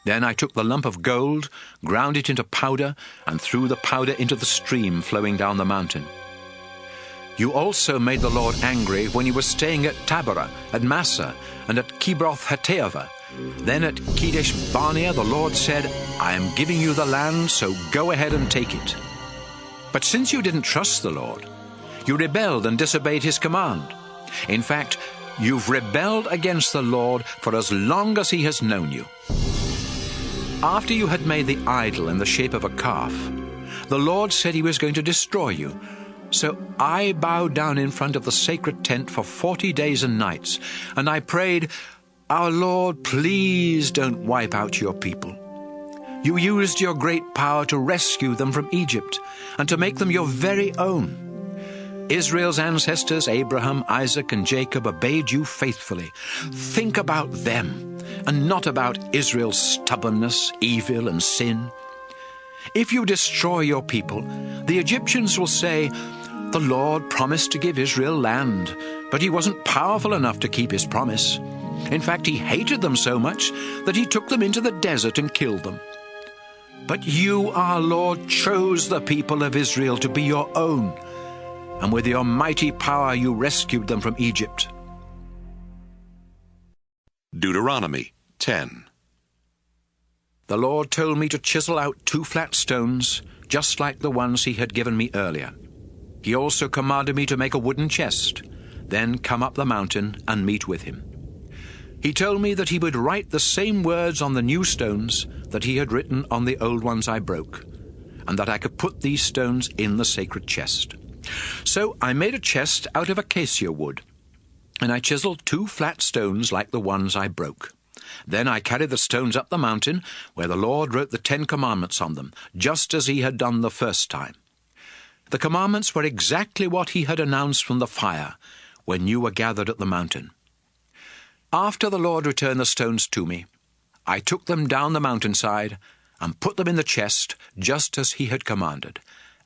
Then I took the lump of gold, ground it into powder, and threw the powder into the stream flowing down the mountain. You also made the Lord angry when you were staying at Taberah, at Massa, and at Kibroth-Hattaavah. Then at Kadesh Barnea the Lord said, "I am giving you the land, so go ahead and take it." But since you didn't trust the Lord, you rebelled and disobeyed his command. In fact, you've rebelled against the Lord for as long as he has known you. After you had made the idol in the shape of a calf, the Lord said he was going to destroy you. So I bowed down in front of the sacred tent for 40 days and nights, and I prayed, "Our Lord, please don't wipe out your people." You used your great power to rescue them from Egypt and to make them your very own. Israel's ancestors, Abraham, Isaac, and Jacob, obeyed you faithfully. Think about them and not about Israel's stubbornness, evil, and sin. If you destroy your people, the Egyptians will say, "The Lord promised to give Israel land, but he wasn't powerful enough to keep his promise. In fact, he hated them so much that he took them into the desert and killed them." But you, our Lord, chose the people of Israel to be your own, and with your mighty power you rescued them from Egypt. Deuteronomy 10. The Lord told me to chisel out 2 flat stones, just like the ones he had given me earlier. He also commanded me to make a wooden chest, then come up the mountain and meet with him. He told me that he would write the same words on the new stones that he had written on the old ones I broke, and that I could put these stones in the sacred chest. So I made a chest out of acacia wood, and I chiseled 2 flat stones like the ones I broke. Then I carried the stones up the mountain, where the Lord wrote the 10 commandments on them, just as he had done the first time. The commandments were exactly what he had announced from the fire when you were gathered at the mountain. After the Lord returned the stones to me, I took them down the mountainside and put them in the chest just as he had commanded,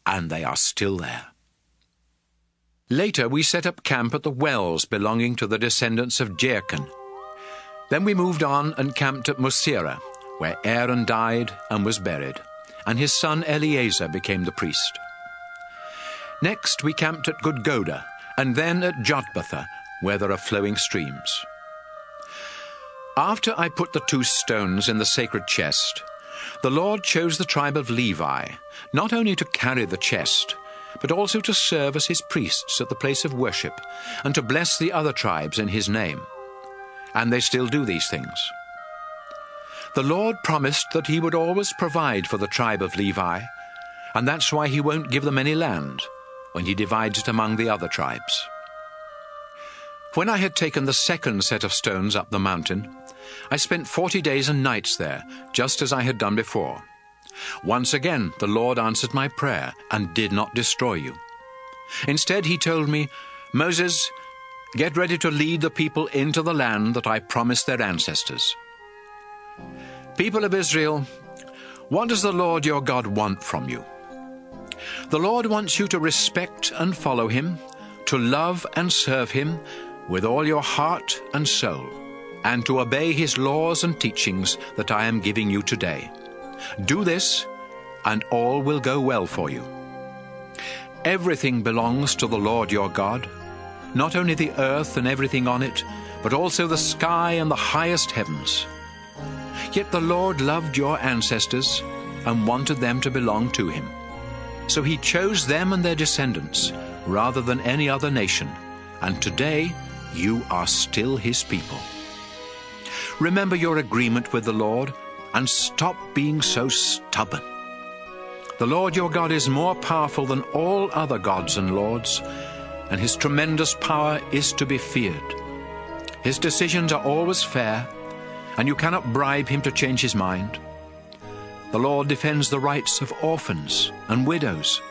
and they are still there. Later we set up camp at the wells belonging to the descendants of Jachin. Then we moved on and camped at Mosera, where Aaron died and was buried, and his son Eleazar became the priest. Next we camped at Gudgoda, and then at Jotbatha, where there are flowing streams. After I put the 2 stones in the sacred chest, the Lord chose the tribe of Levi, not only to carry the chest, but also to serve as his priests at the place of worship, and to bless the other tribes in his name. And they still do these things. The Lord promised that he would always provide for the tribe of Levi, and that's why he won't give them any land when he divides it among the other tribes. When I had taken the second set of stones up the mountain, I spent 40 days and nights there, just as I had done before. Once again the Lord answered my prayer and did not destroy you. Instead he told me, "Moses, get ready to lead the people into the land that I promised their ancestors." People of Israel, what does the Lord your God want from you? The Lord wants you to respect and follow him, to love and serve him with all your heart and soul, and to obey his laws and teachings that I am giving you today. Do this, and all will go well for you. Everything belongs to the Lord your God, not only the earth and everything on it, but also the sky and the highest heavens. Yet the Lord loved your ancestors and wanted them to belong to him. So he chose them and their descendants rather than any other nation, and today you are still his people. Remember your agreement with the Lord and stop being so stubborn. The Lord your God is more powerful than all other gods and lords, and his tremendous power is to be feared. His decisions are always fair, and you cannot bribe him to change his mind. The Lord defends the rights of orphans and widows.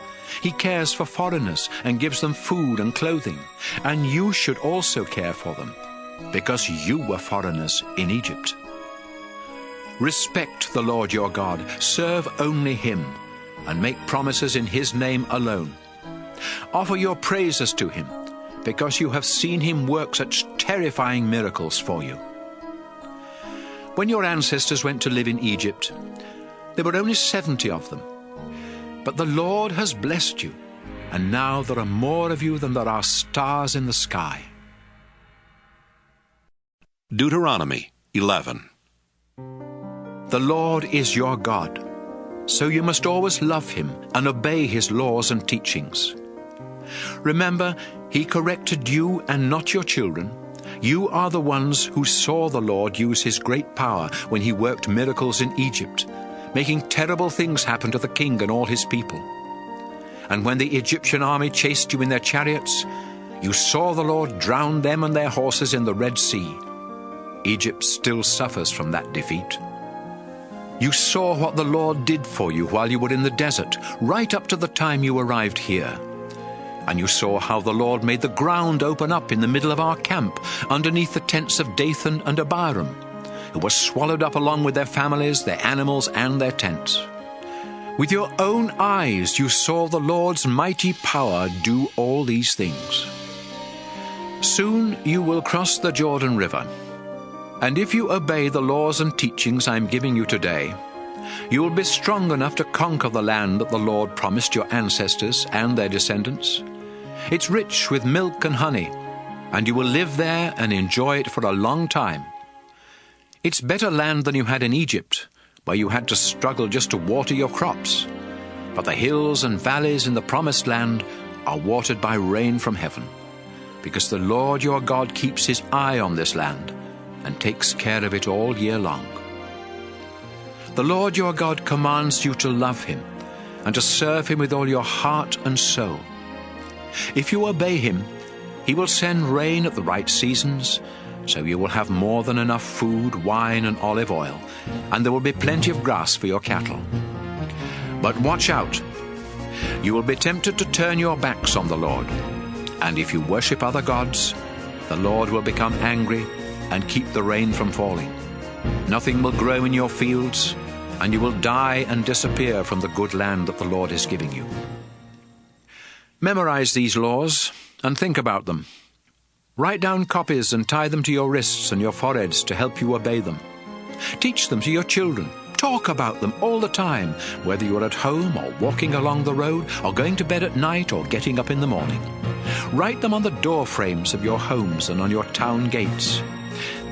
He cares for foreigners and gives them food and clothing, and you should also care for them, because you were foreigners in Egypt. Respect the Lord your God, serve only him, and make promises in his name alone. Offer your praises to him, because you have seen him work such terrifying miracles for you. When your ancestors went to live in Egypt, there were only 70 of them. But the Lord has blessed you, and now there are more of you than there are stars in the sky. Deuteronomy 11. The Lord is your God, so you must always love him and obey his laws and teachings. Remember, he corrected you and not your children. You are the ones who saw the Lord use his great power when he worked miracles in Egypt, making terrible things happen to the king and all his people. And when the Egyptian army chased you in their chariots, you saw the Lord drown them and their horses in the Red Sea. Egypt still suffers from that defeat. You saw what the Lord did for you while you were in the desert, right up to the time you arrived here. And you saw how the Lord made the ground open up in the middle of our camp, underneath the tents of Dathan and Abiram, who were swallowed up along with their families, their animals, and their tents. With your own eyes you saw the Lord's mighty power do all these things. Soon you will cross the Jordan River, and if you obey the laws and teachings I'm giving you today, you will be strong enough to conquer the land that the Lord promised your ancestors and their descendants. It's rich with milk and honey, and you will live there and enjoy it for a long time. It's better land than you had in Egypt, where you had to struggle just to water your crops. But the hills and valleys in the promised land are watered by rain from heaven, because the Lord your God keeps his eye on this land and takes care of it all year long. The Lord your God commands you to love him and to serve him with all your heart and soul. If you obey him, he will send rain at the right seasons, so you will have more than enough food, wine, and olive oil, and there will be plenty of grass for your cattle. But watch out! You will be tempted to turn your backs on the Lord, and if you worship other gods, the Lord will become angry and keep the rain from falling. Nothing will grow in your fields, and you will die and disappear from the good land that the Lord is giving you. Memorize these laws and think about them. Write down copies and tie them to your wrists and your foreheads to help you obey them. Teach them to your children. Talk about them all the time, whether you're at home or walking along the road or going to bed at night or getting up in the morning. Write them on the door frames of your homes and on your town gates.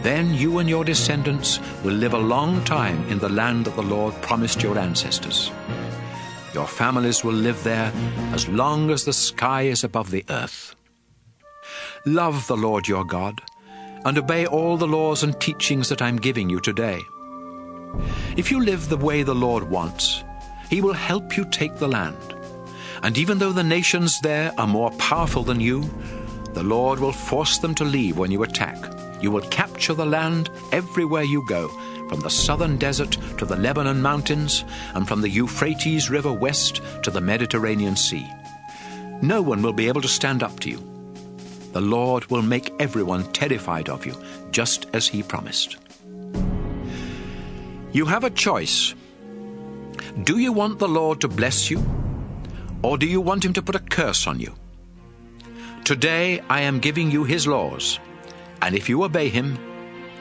Then you and your descendants will live a long time in the land that the Lord promised your ancestors. Your families will live there as long as the sky is above the earth. Love the Lord your God, and obey all the laws and teachings that I'm giving you today. If you live the way the Lord wants, He will help you take the land. And even though the nations there are more powerful than you, the Lord will force them to leave when you attack. You will capture the land everywhere you go, from the southern desert to the Lebanon mountains, and from the Euphrates River west to the Mediterranean Sea. No one will be able to stand up to you. The Lord will make everyone terrified of you, just as He promised. You have a choice. Do you want the Lord to bless you, or do you want Him to put a curse on you? Today I am giving you His laws, and if you obey Him,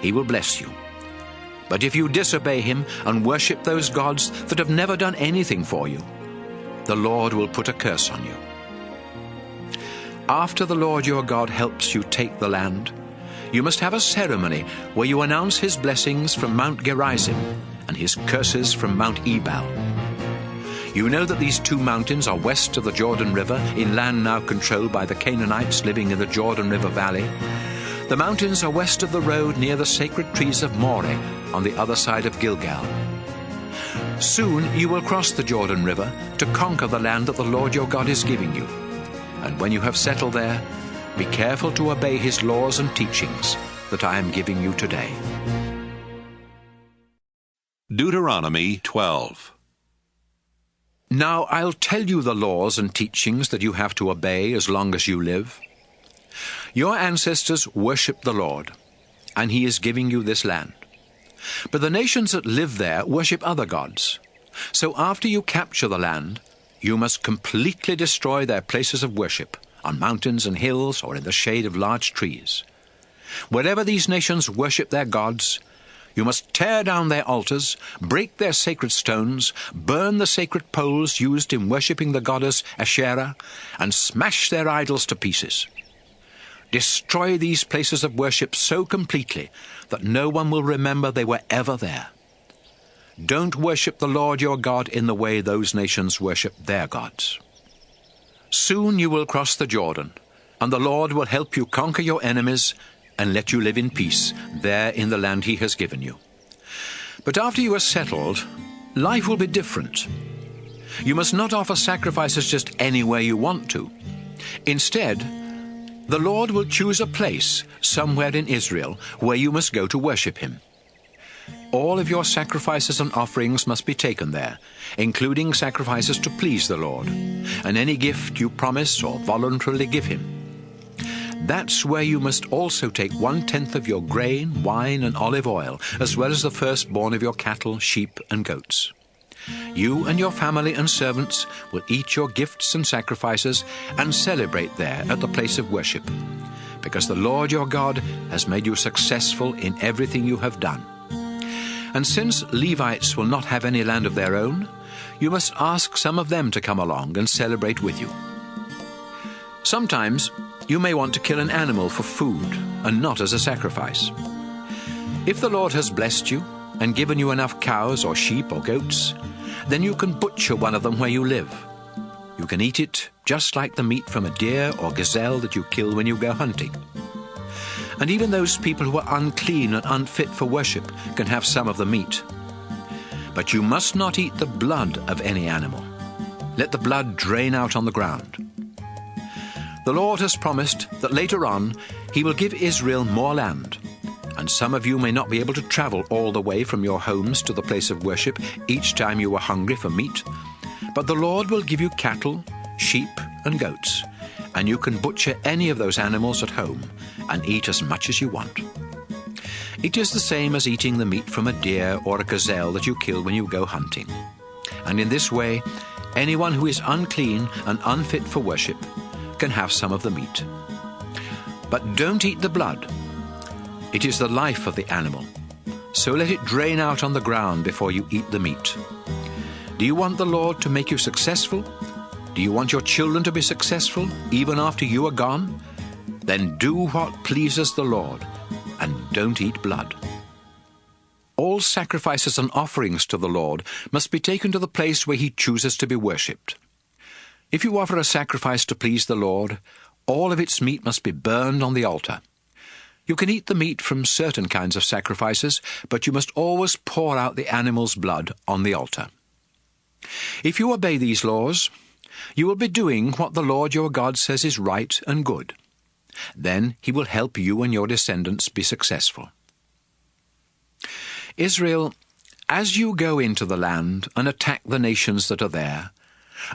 He will bless you. But if you disobey Him and worship those gods that have never done anything for you, the Lord will put a curse on you. After the Lord your God helps you take the land, you must have a ceremony where you announce His blessings from Mount Gerizim and His curses from Mount Ebal. You know that these two mountains are west of the Jordan River, in land now controlled by the Canaanites living in the Jordan River Valley. The mountains are west of the road near the sacred trees of Moreh on the other side of Gilgal. Soon you will cross the Jordan River to conquer the land that the Lord your God is giving you. And when you have settled there, be careful to obey His laws and teachings that I am giving you today. Deuteronomy 12. Now I'll tell you the laws and teachings that you have to obey as long as you live. Your ancestors worshipped the Lord, and He is giving you this land. But the nations that live there worship other gods. So after you capture the land, you must completely destroy their places of worship, on mountains and hills or in the shade of large trees. Wherever these nations worship their gods, you must tear down their altars, break their sacred stones, burn the sacred poles used in worshipping the goddess Asherah, and smash their idols to pieces. Destroy these places of worship so completely that no one will remember they were ever there. Don't worship the Lord your God in the way those nations worship their gods. Soon you will cross the Jordan, and the Lord will help you conquer your enemies and let you live in peace there in the land He has given you. But after you are settled, life will be different. You must not offer sacrifices just anywhere you want to. Instead, the Lord will choose a place somewhere in Israel where you must go to worship Him. All of your sacrifices and offerings must be taken there, including sacrifices to please the Lord, and any gift you promise or voluntarily give Him. That's where you must also take 1/10 of your grain, wine, and olive oil, as well as the firstborn of your cattle, sheep, and goats. You and your family and servants will eat your gifts and sacrifices and celebrate there at the place of worship, because the Lord your God has made you successful in everything you have done. And since Levites will not have any land of their own, you must ask some of them to come along and celebrate with you. Sometimes you may want to kill an animal for food and not as a sacrifice. If the Lord has blessed you and given you enough cows or sheep or goats, then you can butcher one of them where you live. You can eat it just like the meat from a deer or gazelle that you kill when you go hunting. And even those people who are unclean and unfit for worship can have some of the meat. But you must not eat the blood of any animal. Let the blood drain out on the ground. The Lord has promised that later on He will give Israel more land, and some of you may not be able to travel all the way from your homes to the place of worship each time you are hungry for meat, but the Lord will give you cattle, sheep, and goats, and you can butcher any of those animals at home and eat as much as you want. It is the same as eating the meat from a deer or a gazelle that you kill when you go hunting. And in this way, anyone who is unclean and unfit for worship can have some of the meat. But don't eat the blood. It is the life of the animal, so let it drain out on the ground before you eat the meat. Do you want the Lord to make you successful? Do you want your children to be successful, even after you are gone? Then do what pleases the Lord, and don't eat blood. All sacrifices and offerings to the Lord must be taken to the place where he chooses to be worshipped. If you offer a sacrifice to please the Lord, all of its meat must be burned on the altar. You can eat the meat from certain kinds of sacrifices, but you must always pour out the animal's blood on the altar. If you obey these laws, you will be doing what the Lord your God says is right and good. Then he will help you and your descendants be successful. Israel, as you go into the land and attack the nations that are there,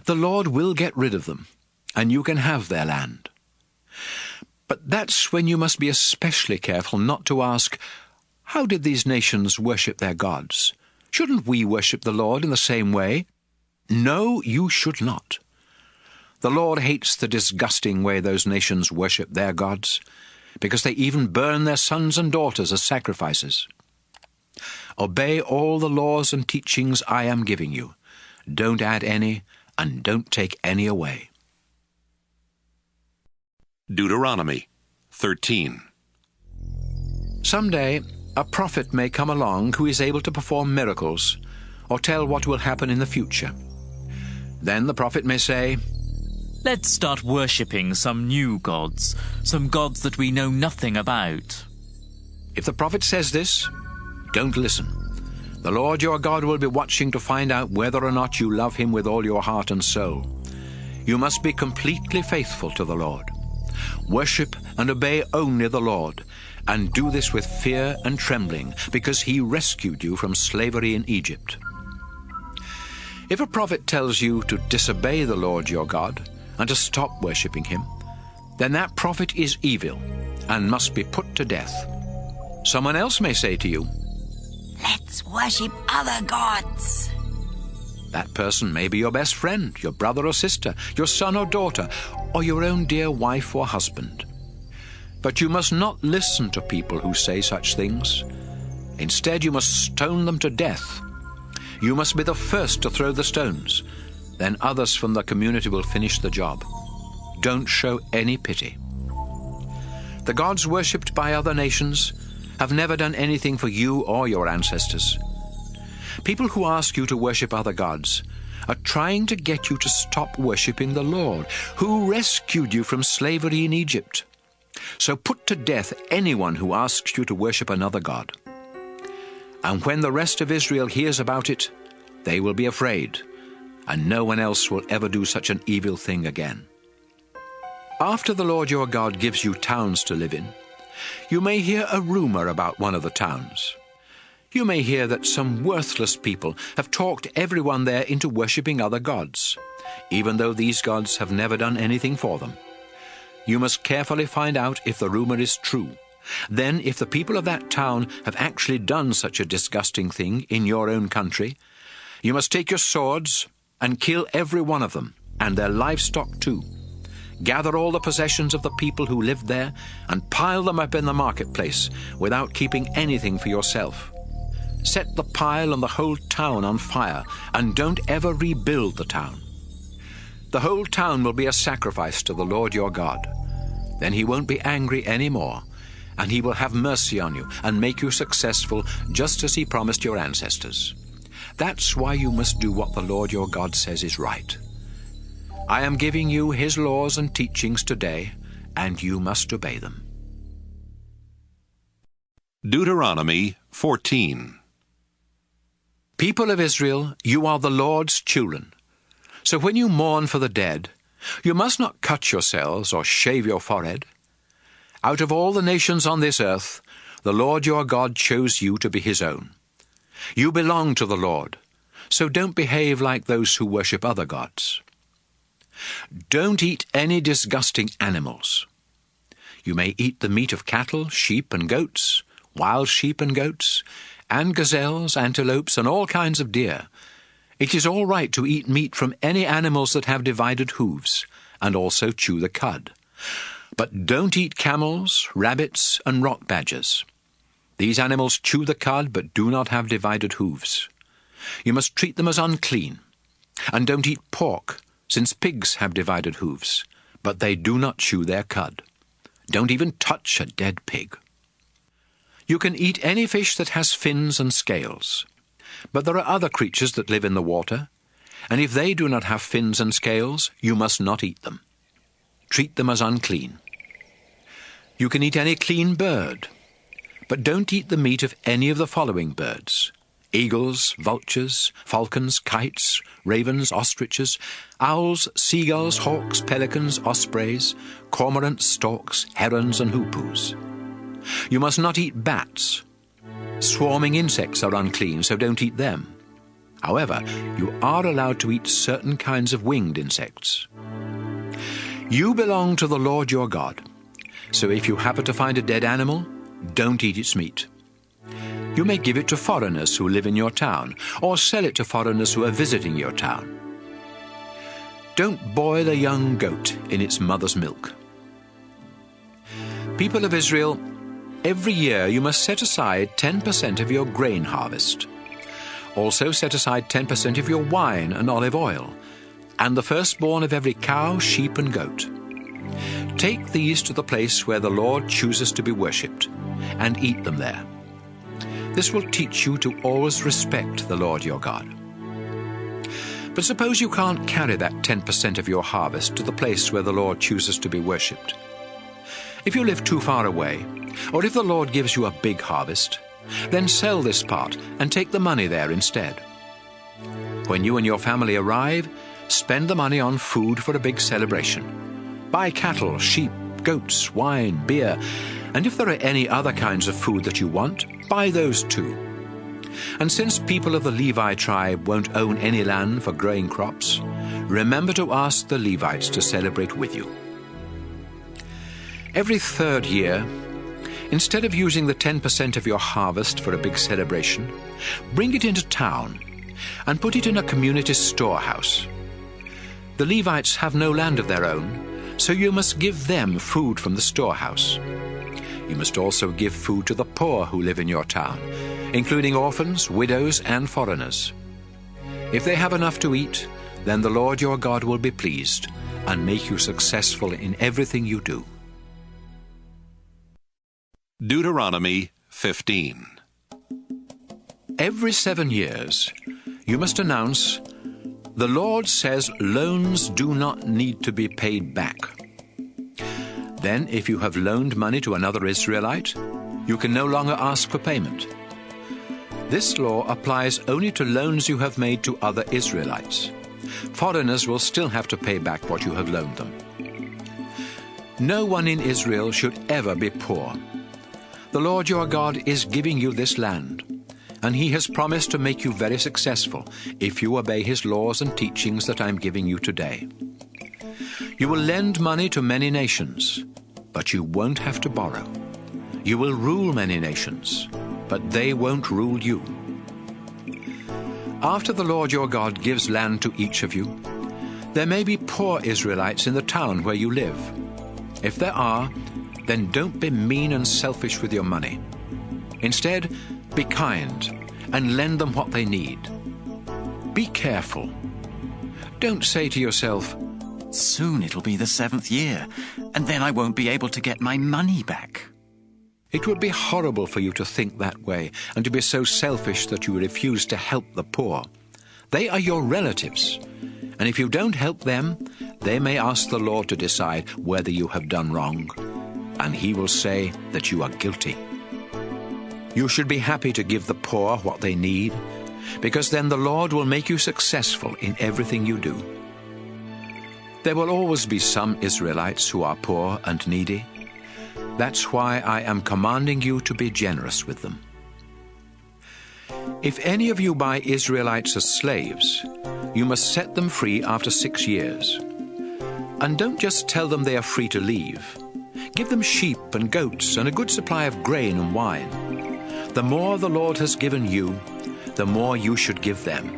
the Lord will get rid of them, and you can have their land. But that's when you must be especially careful not to ask, how did these nations worship their gods? Shouldn't we worship the Lord in the same way? No, you should not. The Lord hates the disgusting way those nations worship their gods, because they even burn their sons and daughters as sacrifices. Obey all the laws and teachings I am giving you. Don't add any, and don't take any away. Deuteronomy 13. Someday, a prophet may come along who is able to perform miracles or tell what will happen in the future. Then the prophet may say, Let's start worshipping some new gods, some gods that we know nothing about. If the prophet says this, don't listen. The Lord your God will be watching to find out whether or not you love him with all your heart and soul. You must be completely faithful to the Lord. Worship and obey only the Lord, and do this with fear and trembling, because he rescued you from slavery in Egypt. If a prophet tells you to disobey the Lord your God and to stop worshipping him, then that prophet is evil and must be put to death. Someone else may say to you, Let's worship other gods. That person may be your best friend, your brother or sister, your son or daughter, or your own dear wife or husband. But you must not listen to people who say such things. Instead, you must stone them to death. You must be the first to throw the stones. Then others from the community will finish the job. Don't show any pity. The gods worshipped by other nations have never done anything for you or your ancestors. People who ask you to worship other gods are trying to get you to stop worshipping the Lord, who rescued you from slavery in Egypt. So put to death anyone who asks you to worship another god. And when the rest of Israel hears about it, they will be afraid, and no one else will ever do such an evil thing again. After the Lord your God gives you towns to live in, you may hear a rumor about one of the towns. You may hear that some worthless people have talked everyone there into worshipping other gods, even though these gods have never done anything for them. You must carefully find out if the rumor is true. Then, if the people of that town have actually done such a disgusting thing in your own country, you must take your swords and kill every one of them, and their livestock too. Gather all the possessions of the people who lived there and pile them up in the marketplace without keeping anything for yourself. Set the pile and the whole town on fire, and don't ever rebuild the town. The whole town will be a sacrifice to the Lord your God. Then he won't be angry anymore, and he will have mercy on you and make you successful, just as he promised your ancestors. That's why you must do what the Lord your God says is right. I am giving you his laws and teachings today, and you must obey them. Deuteronomy 14. People of Israel, you are the Lord's children. So when you mourn for the dead, you must not cut yourselves or shave your forehead. Out of all the nations on this earth, the Lord your God chose you to be his own. You belong to the Lord, so don't behave like those who worship other gods. Don't eat any disgusting animals. You may eat the meat of cattle, sheep and goats, wild sheep and goats, and gazelles, antelopes, and all kinds of deer. It is all right to eat meat from any animals that have divided hooves, and also chew the cud. But don't eat camels, rabbits, and rock badgers. These animals chew the cud but do not have divided hooves. You must treat them as unclean. And don't eat pork, since pigs have divided hooves, but they do not chew their cud. Don't even touch a dead pig. You can eat any fish that has fins and scales. But there are other creatures that live in the water, and if they do not have fins and scales, you must not eat them. Treat them as unclean. You can eat any clean bird, but don't eat the meat of any of the following birds: eagles, vultures, falcons, kites, ravens, ostriches, owls, seagulls, hawks, pelicans, ospreys, cormorants, storks, herons, and hoopoes. You must not eat bats. Swarming insects are unclean, so don't eat them. However, you are allowed to eat certain kinds of winged insects. You belong to the Lord your God, so if you happen to find a dead animal, don't eat its meat. You may give it to foreigners who live in your town, or sell it to foreigners who are visiting your town. Don't boil a young goat in its mother's milk. People of Israel, every year you must set aside 10% of your grain harvest. Also set aside 10% of your wine and olive oil, and the firstborn of every cow, sheep, and goat. Take these to the place where the Lord chooses to be worshipped, and eat them there. This will teach you to always respect the Lord your God. But suppose you can't carry that 10% of your harvest to the place where the Lord chooses to be worshipped. If you live too far away, or if the Lord gives you a big harvest, then sell this part and take the money there instead. When you and your family arrive, spend the money on food for a big celebration. Buy cattle, sheep, goats, wine, beer, and if there are any other kinds of food that you want, buy those too. And since people of the Levi tribe won't own any land for growing crops, remember to ask the Levites to celebrate with you. Every third year, instead of using the 10% of your harvest for a big celebration, bring it into town and put it in a community storehouse. The Levites have no land of their own, so you must give them food from the storehouse. You must also give food to the poor who live in your town, including orphans, widows, and foreigners. If they have enough to eat, then the Lord your God will be pleased and make you successful in everything you do. Deuteronomy 15. Every 7 years, you must announce, "The Lord says loans do not need to be paid back." Then, if you have loaned money to another Israelite, you can no longer ask for payment. This law applies only to loans you have made to other Israelites. Foreigners will still have to pay back what you have loaned them. No one in Israel should ever be poor. The Lord your God is giving you this land, and He has promised to make you very successful if you obey His laws and teachings that I am giving you today. You will lend money to many nations, but you won't have to borrow. You will rule many nations, but they won't rule you. After the Lord your God gives land to each of you, there may be poor Israelites in the town where you live. If there are, then don't be mean and selfish with your money. Instead, be kind and lend them what they need. Be careful. Don't say to yourself, "Soon it'll be the 7th year, and then I won't be able to get my money back." It would be horrible for you to think that way and to be so selfish that you refuse to help the poor. They are your relatives, and if you don't help them, they may ask the Lord to decide whether you have done wrong, and He will say that you are guilty. You should be happy to give the poor what they need, because then the Lord will make you successful in everything you do. There will always be some Israelites who are poor and needy. That's why I am commanding you to be generous with them. If any of you buy Israelites as slaves, you must set them free after 6 years. And don't just tell them they are free to leave. Give them sheep and goats and a good supply of grain and wine. The more the Lord has given you, the more you should give them.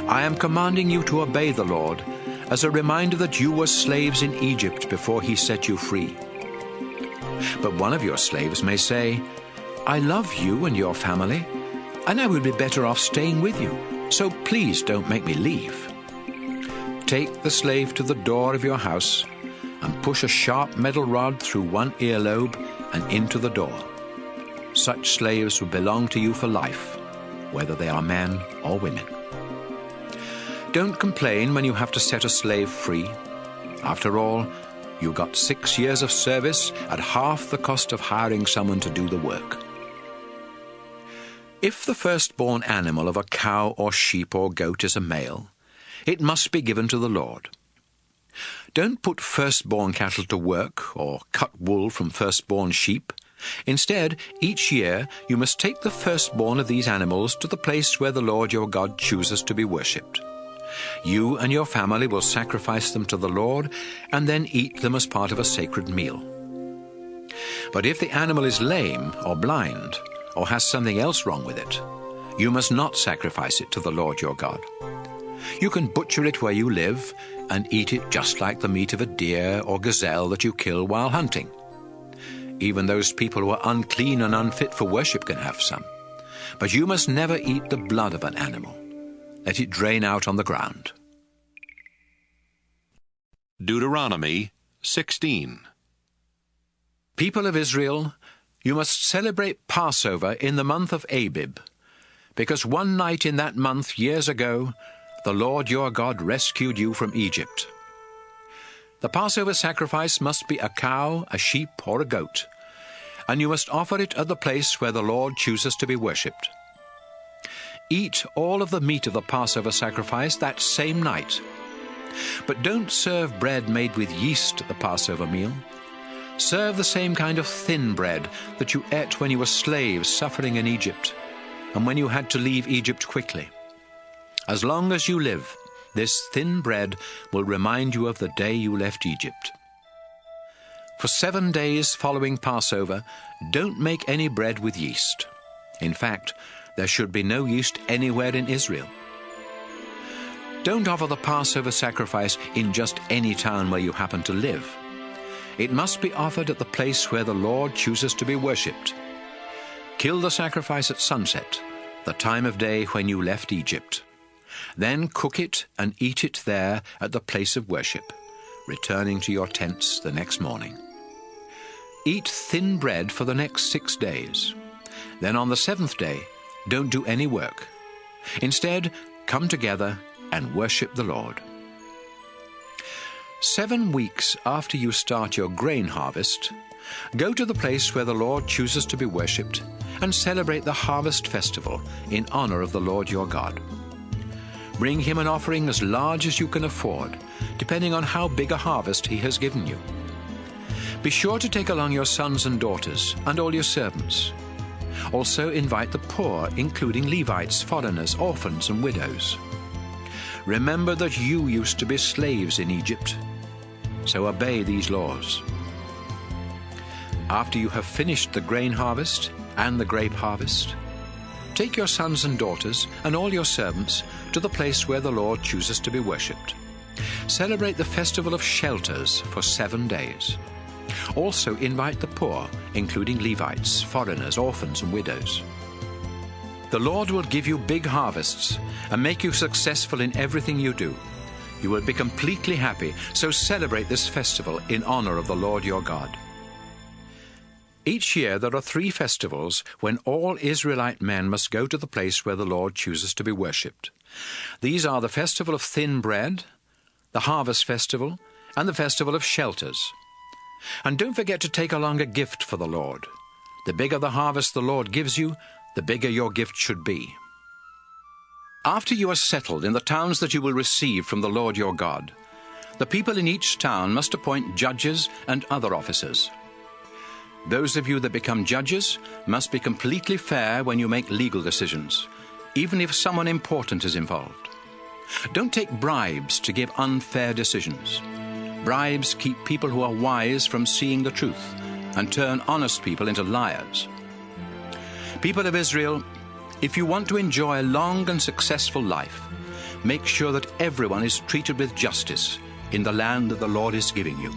I am commanding you to obey the Lord as a reminder that you were slaves in Egypt before he set you free. But one of your slaves may say, I love you and your family, and I would be better off staying with you, so please don't make me leave. Take the slave to the door of your house and push a sharp metal rod through one earlobe and into the door. Such slaves will belong to you for life, whether they are men or women. Don't complain when you have to set a slave free. After all, you got 6 years of service at half the cost of hiring someone to do the work. If the firstborn animal of a cow or sheep or goat is a male, it must be given to the Lord. Don't put firstborn cattle to work or cut wool from firstborn sheep. Instead, each year you must take the firstborn of these animals to the place where the Lord your God chooses to be worshipped. You and your family will sacrifice them to the Lord and then eat them as part of a sacred meal. But if the animal is lame or blind or has something else wrong with it, you must not sacrifice it to the Lord your God. You can butcher it where you live and eat it just like the meat of a deer or gazelle that you kill while hunting. Even those people who are unclean and unfit for worship can have some. But you must never eat the blood of an animal. Let it drain out on the ground. Deuteronomy 16. People of Israel, you must celebrate Passover in the month of Abib, because one night in that month years ago, the Lord your God rescued you from Egypt. The Passover sacrifice must be a cow, a sheep, or a goat, and you must offer it at the place where the Lord chooses to be worshipped. Eat all of the meat of the Passover sacrifice that same night. But don't serve bread made with yeast at the Passover meal. Serve the same kind of thin bread that you ate when you were slaves suffering in Egypt, and when you had to leave Egypt quickly. As long as you live, this thin bread will remind you of the day you left Egypt. For 7 days following Passover, don't make any bread with yeast. In fact, there should be no yeast anywhere in Israel. Don't offer the Passover sacrifice in just any town where you happen to live. It must be offered at the place where the Lord chooses to be worshipped. Kill the sacrifice at sunset, the time of day when you left Egypt. Then cook it and eat it there at the place of worship, returning to your tents the next morning. Eat thin bread for the next 6 days. Then on the 7th day, don't do any work. Instead, come together and worship the Lord. 7 weeks after you start your grain harvest, go to the place where the Lord chooses to be worshipped and celebrate the harvest festival in honor of the Lord your God. Bring him an offering as large as you can afford, depending on how big a harvest he has given you. Be sure to take along your sons and daughters and all your servants. Also invite the poor, including Levites, foreigners, orphans, and widows. Remember that you used to be slaves in Egypt, so obey these laws. After you have finished the grain harvest and the grape harvest, take your sons and daughters and all your servants to the place where the Lord chooses to be worshipped. Celebrate the festival of shelters for 7 days. Also invite the poor, including Levites, foreigners, orphans, and widows. The Lord will give you big harvests and make you successful in everything you do. You will be completely happy, so celebrate this festival in honor of the Lord your God. Each year there are 3 festivals when all Israelite men must go to the place where the Lord chooses to be worshipped. These are the festival of thin bread, the harvest festival, and the festival of shelters. And don't forget to take along a gift for the Lord. The bigger the harvest the Lord gives you, the bigger your gift should be. After you are settled in the towns that you will receive from the Lord your God, the people in each town must appoint judges and other officers. Those of you that become judges must be completely fair when you make legal decisions, even if someone important is involved. Don't take bribes to give unfair decisions. Bribes keep people who are wise from seeing the truth and turn honest people into liars. People of Israel, if you want to enjoy a long and successful life, make sure that everyone is treated with justice in the land that the Lord is giving you.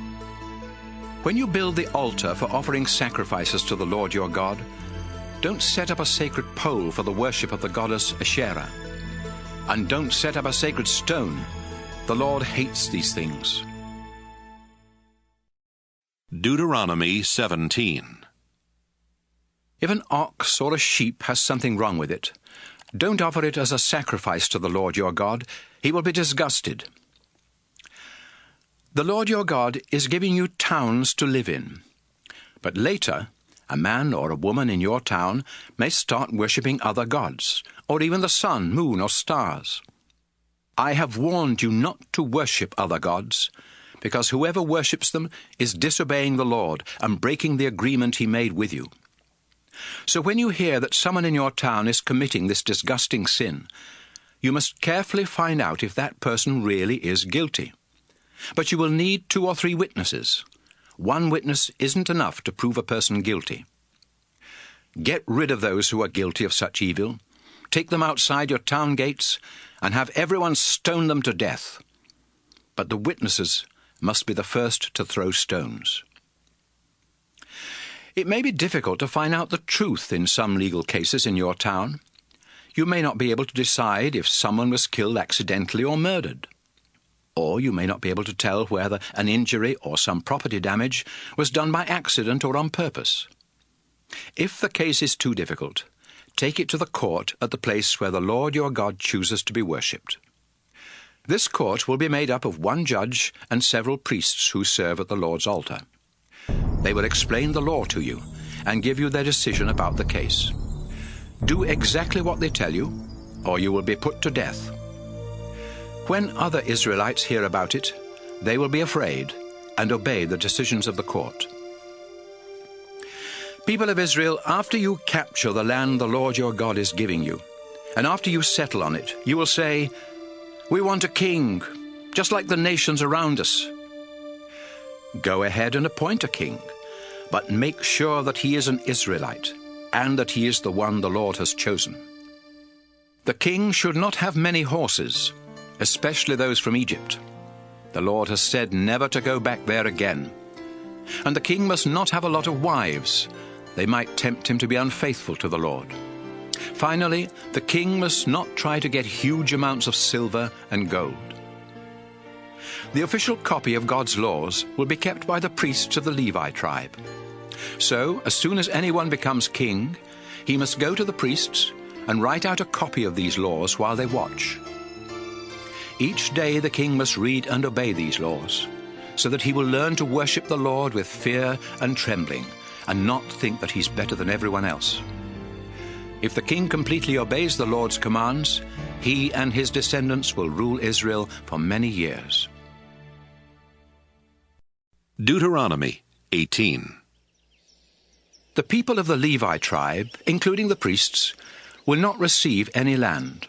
When you build the altar for offering sacrifices to the Lord your God, don't set up a sacred pole for the worship of the goddess Asherah. And don't set up a sacred stone. The Lord hates these things. Deuteronomy 17. If an ox or a sheep has something wrong with it, don't offer it as a sacrifice to the Lord your God. He will be disgusted. The Lord your God is giving you towns to live in. But later, a man or a woman in your town may start worshipping other gods, or even the sun, moon, or stars. I have warned you not to worship other gods, because whoever worships them is disobeying the Lord and breaking the agreement he made with you. So when you hear that someone in your town is committing this disgusting sin, you must carefully find out if that person really is guilty. But you will need 2 or 3 witnesses. One witness isn't enough to prove a person guilty. Get rid of those who are guilty of such evil. Take them outside your town gates and have everyone stone them to death. But the witnesses must be the first to throw stones. It may be difficult to find out the truth in some legal cases in your town. You may not be able to decide if someone was killed accidentally or murdered. Or you may not be able to tell whether an injury or some property damage was done by accident or on purpose. If the case is too difficult, take it to the court at the place where the Lord your God chooses to be worshipped. This court will be made up of 1 judge and several priests who serve at the Lord's altar. They will explain the law to you and give you their decision about the case. Do exactly what they tell you, or you will be put to death. When other Israelites hear about it, they will be afraid and obey the decisions of the court. People of Israel, after you capture the land the Lord your God is giving you, and after you settle on it, you will say, "We want a king, just like the nations around us." Go ahead and appoint a king, but make sure that he is an Israelite, and that he is the one the Lord has chosen. The king should not have many horses, especially those from Egypt. The Lord has said never to go back there again. And the king must not have a lot of wives. They might tempt him to be unfaithful to the Lord. Finally, the king must not try to get huge amounts of silver and gold. The official copy of God's laws will be kept by the priests of the Levi tribe. So, as soon as anyone becomes king, he must go to the priests and write out a copy of these laws while they watch. Each day the king must read and obey these laws, so that he will learn to worship the Lord with fear and trembling, and not think that he's better than everyone else. If the king completely obeys the Lord's commands, he and his descendants will rule Israel for many years. Deuteronomy 18. The people of the Levi tribe, including the priests, will not receive any land.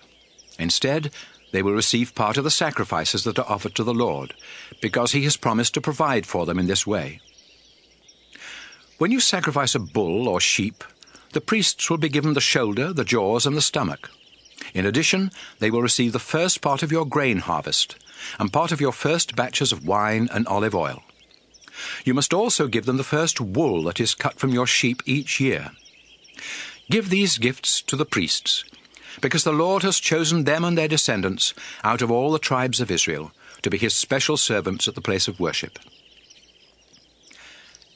Instead, they will receive part of the sacrifices that are offered to the Lord, because he has promised to provide for them in this way. When you sacrifice a bull or sheep, the priests will be given the shoulder, the jaws, and the stomach. In addition, they will receive the first part of your grain harvest, and part of your first batches of wine and olive oil. You must also give them the first wool that is cut from your sheep each year. Give these gifts to the priests, because the Lord has chosen them and their descendants out of all the tribes of Israel to be his special servants at the place of worship.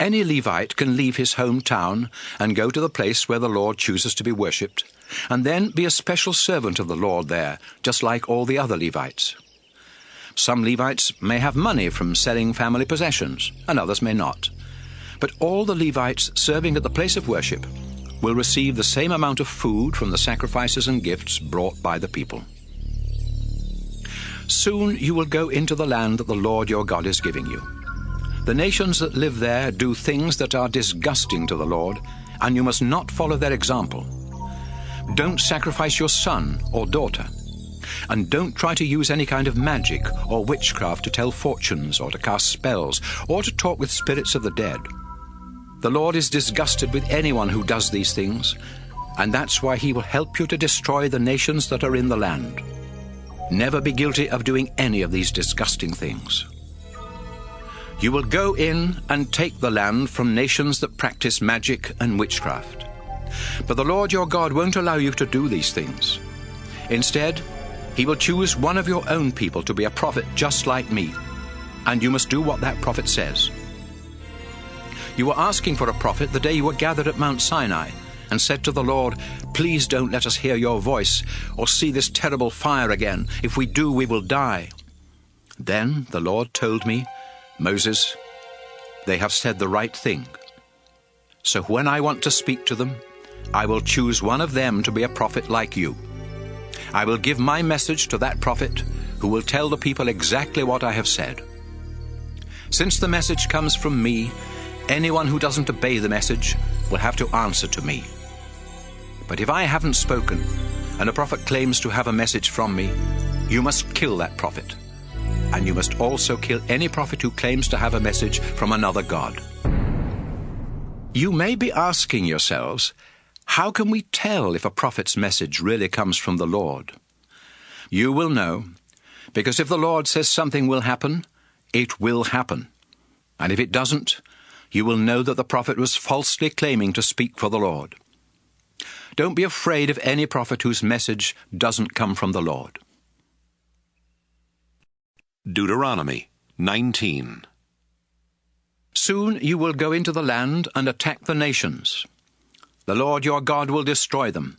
Any Levite can leave his hometown and go to the place where the Lord chooses to be worshipped, and then be a special servant of the Lord there, just like all the other Levites. Some Levites may have money from selling family possessions, and others may not. But all the Levites serving at the place of worship will receive the same amount of food from the sacrifices and gifts brought by the people. Soon you will go into the land that the Lord your God is giving you. The nations that live there do things that are disgusting to the Lord, and you must not follow their example. Don't sacrifice your son or daughter, and don't try to use any kind of magic or witchcraft to tell fortunes or to cast spells or to talk with spirits of the dead. The Lord is disgusted with anyone who does these things, and that's why he will help you to destroy the nations that are in the land. Never be guilty of doing any of these disgusting things. You will go in and take the land from nations that practice magic and witchcraft. But the Lord your God won't allow you to do these things. Instead, he will choose one of your own people to be a prophet just like me, and you must do what that prophet says. You were asking for a prophet the day you were gathered at Mount Sinai, and said to the Lord, "Please don't let us hear your voice or see this terrible fire again. If we do, we will die." Then the Lord told me, "Moses, they have said the right thing. So when I want to speak to them, I will choose one of them to be a prophet like you. I will give my message to that prophet, who will tell the people exactly what I have said. Since the message comes from me, anyone who doesn't obey the message will have to answer to me. But if I haven't spoken, and a prophet claims to have a message from me, you must kill that prophet. And you must also kill any prophet who claims to have a message from another god." You may be asking yourselves, how can we tell if a prophet's message really comes from the Lord? You will know, because if the Lord says something will happen, it will happen. And if it doesn't, you will know that the prophet was falsely claiming to speak for the Lord. Don't be afraid of any prophet whose message doesn't come from the Lord. Deuteronomy 19. Soon you will go into the land and attack the nations. The Lord your God will destroy them,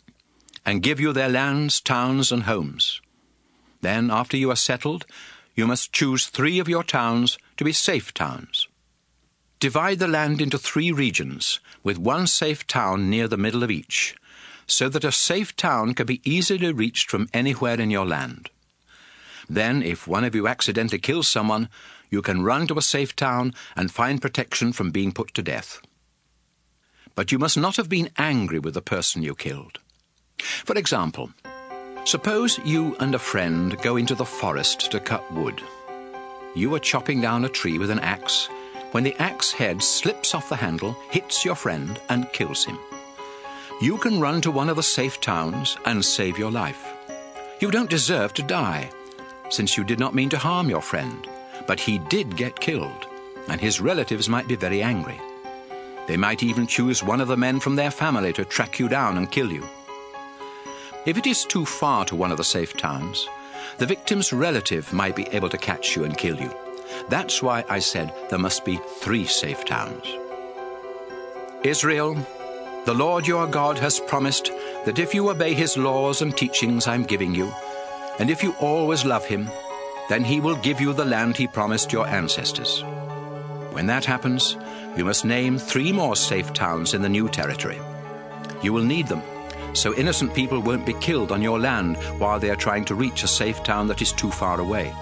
and give you their lands, towns, and homes. Then, after you are settled, you must choose 3 of your towns to be safe towns. Divide the land into 3 regions, with 1 safe town near the middle of each, so that a safe town can be easily reached from anywhere in your land. Then, if one of you accidentally kills someone, you can run to a safe town and find protection from being put to death. But you must not have been angry with the person you killed. For example, suppose you and a friend go into the forest to cut wood. You are chopping down a tree with an axe when the axe head slips off the handle, hits your friend, and kills him. You can run to one of the safe towns and save your life. You don't deserve to die, since you did not mean to harm your friend, but he did get killed, and his relatives might be very angry. They might even choose one of the men from their family to track you down and kill you. If it is too far to one of the safe towns, the victim's relative might be able to catch you and kill you. That's why I said there must be 3 safe towns. Israel, the Lord your God has promised that if you obey his laws and teachings I'm giving you, and if you always love him, then he will give you the land he promised your ancestors. When that happens, you must name 3 more safe towns in the new territory. You will need them, so innocent people won't be killed on your land while they are trying to reach a safe town that is too far away.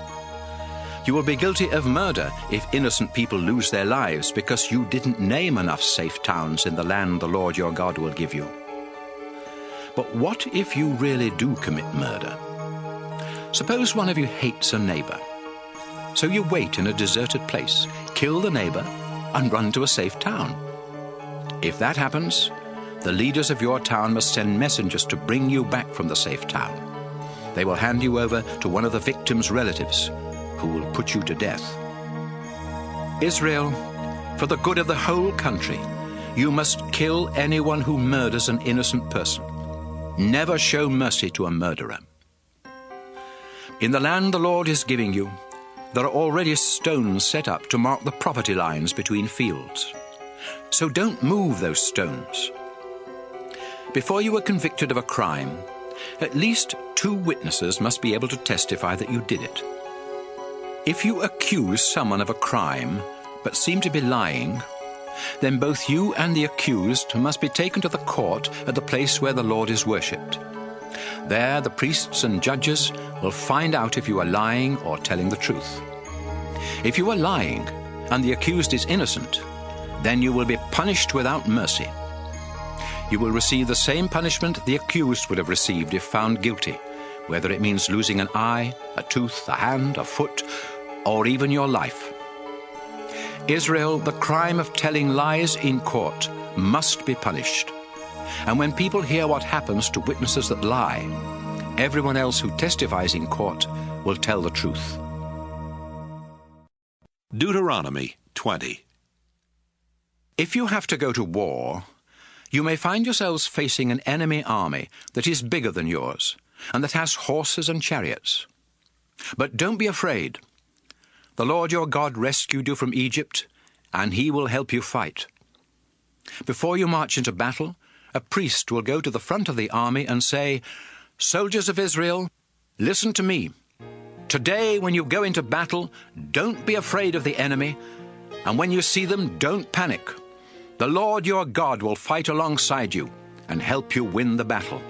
You will be guilty of murder if innocent people lose their lives because you didn't name enough safe towns in the land the Lord your God will give you. But what if you really do commit murder? Suppose one of you hates a neighbor. So you wait in a deserted place, kill the neighbor, and run to a safe town. If that happens, the leaders of your town must send messengers to bring you back from the safe town. They will hand you over to one of the victim's relatives, who will put you to death. Israel, for the good of the whole country, you must kill anyone who murders an innocent person. Never show mercy to a murderer. In the land the Lord is giving you, there are already stones set up to mark the property lines between fields. So don't move those stones. Before you are convicted of a crime, at least 2 witnesses must be able to testify that you did it. If you accuse someone of a crime, but seem to be lying, then both you and the accused must be taken to the court at the place where the Lord is worshipped. There, the priests and judges will find out if you are lying or telling the truth. If you are lying, and the accused is innocent, then you will be punished without mercy. You will receive the same punishment the accused would have received if found guilty, whether it means losing an eye, a tooth, a hand, a foot, or even your life. Israel, the crime of telling lies in court must be punished. And when people hear what happens to witnesses that lie, everyone else who testifies in court will tell the truth. Deuteronomy 20. If you have to go to war, you may find yourselves facing an enemy army that is bigger than yours and that has horses and chariots. But don't be afraid. The Lord your God rescued you from Egypt, and he will help you fight. Before you march into battle, a priest will go to the front of the army and say, "Soldiers of Israel, listen to me. Today, when you go into battle, don't be afraid of the enemy, and when you see them, don't panic. The Lord your God will fight alongside you and help you win the battle."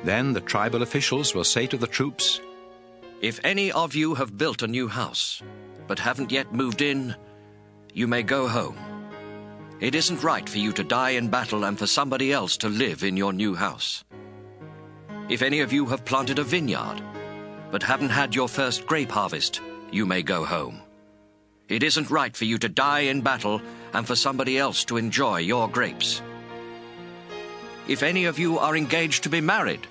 Then the tribal officials will say to the troops, "If any of you have built a new house, but haven't yet moved in, you may go home. It isn't right for you to die in battle and for somebody else to live in your new house. If any of you have planted a vineyard, but haven't had your first grape harvest, you may go home. It isn't right for you to die in battle and for somebody else to enjoy your grapes. If any of you are engaged to be married,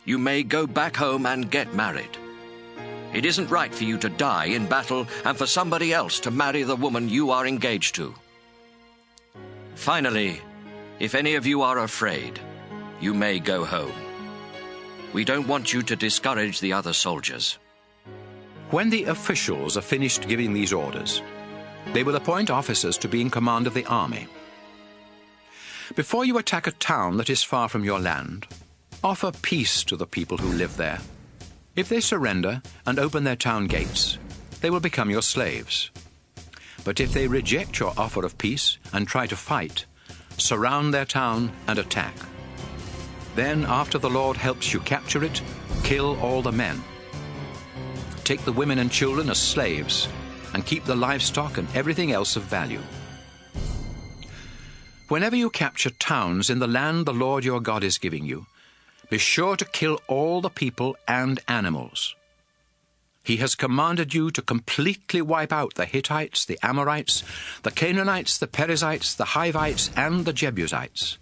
you may go back home and get married. It isn't right for you to die in battle and for somebody else to marry the woman you are engaged to. Finally, if any of you are afraid, you may go home. We don't want you to discourage the other soldiers." When the officials are finished giving these orders, they will appoint officers to be in command of the army. Before you attack a town that is far from your land, offer peace to the people who live there. If they surrender and open their town gates, they will become your slaves. But if they reject your offer of peace and try to fight, surround their town and attack. Then, after the Lord helps you capture it, kill all the men. Take the women and children as slaves, and keep the livestock and everything else of value. Whenever you capture towns in the land the Lord your God is giving you, be sure to kill all the people and animals. He has commanded you to completely wipe out the Hittites, the Amorites, the Canaanites, the Perizzites, the Hivites, and the Jebusites.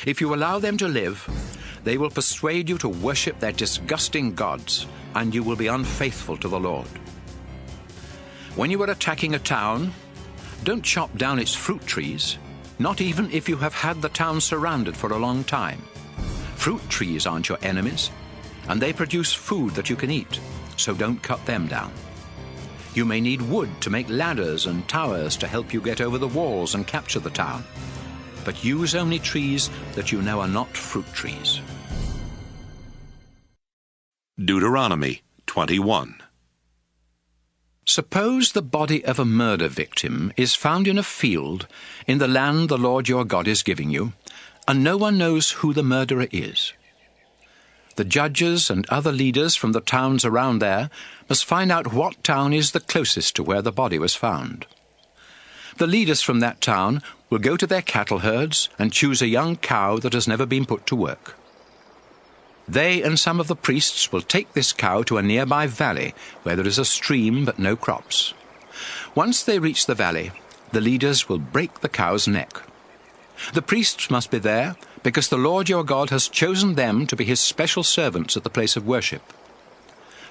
If you allow them to live, they will persuade you to worship their disgusting gods, and you will be unfaithful to the Lord. When you are attacking a town, don't chop down its fruit trees, not even if you have had the town surrounded for a long time. Fruit trees aren't your enemies, and they produce food that you can eat, so don't cut them down. You may need wood to make ladders and towers to help you get over the walls and capture the town, but use only trees that you know are not fruit trees. Deuteronomy 21. Suppose the body of a murder victim is found in a field in the land the Lord your God is giving you, and no one knows who the murderer is. The judges and other leaders from the towns around there must find out what town is the closest to where the body was found. The leaders from that town will go to their cattle herds and choose a young cow that has never been put to work. They and some of the priests will take this cow to a nearby valley where there is a stream but no crops. Once they reach the valley, the leaders will break the cow's neck. The priests must be there because the Lord your God has chosen them to be his special servants at the place of worship.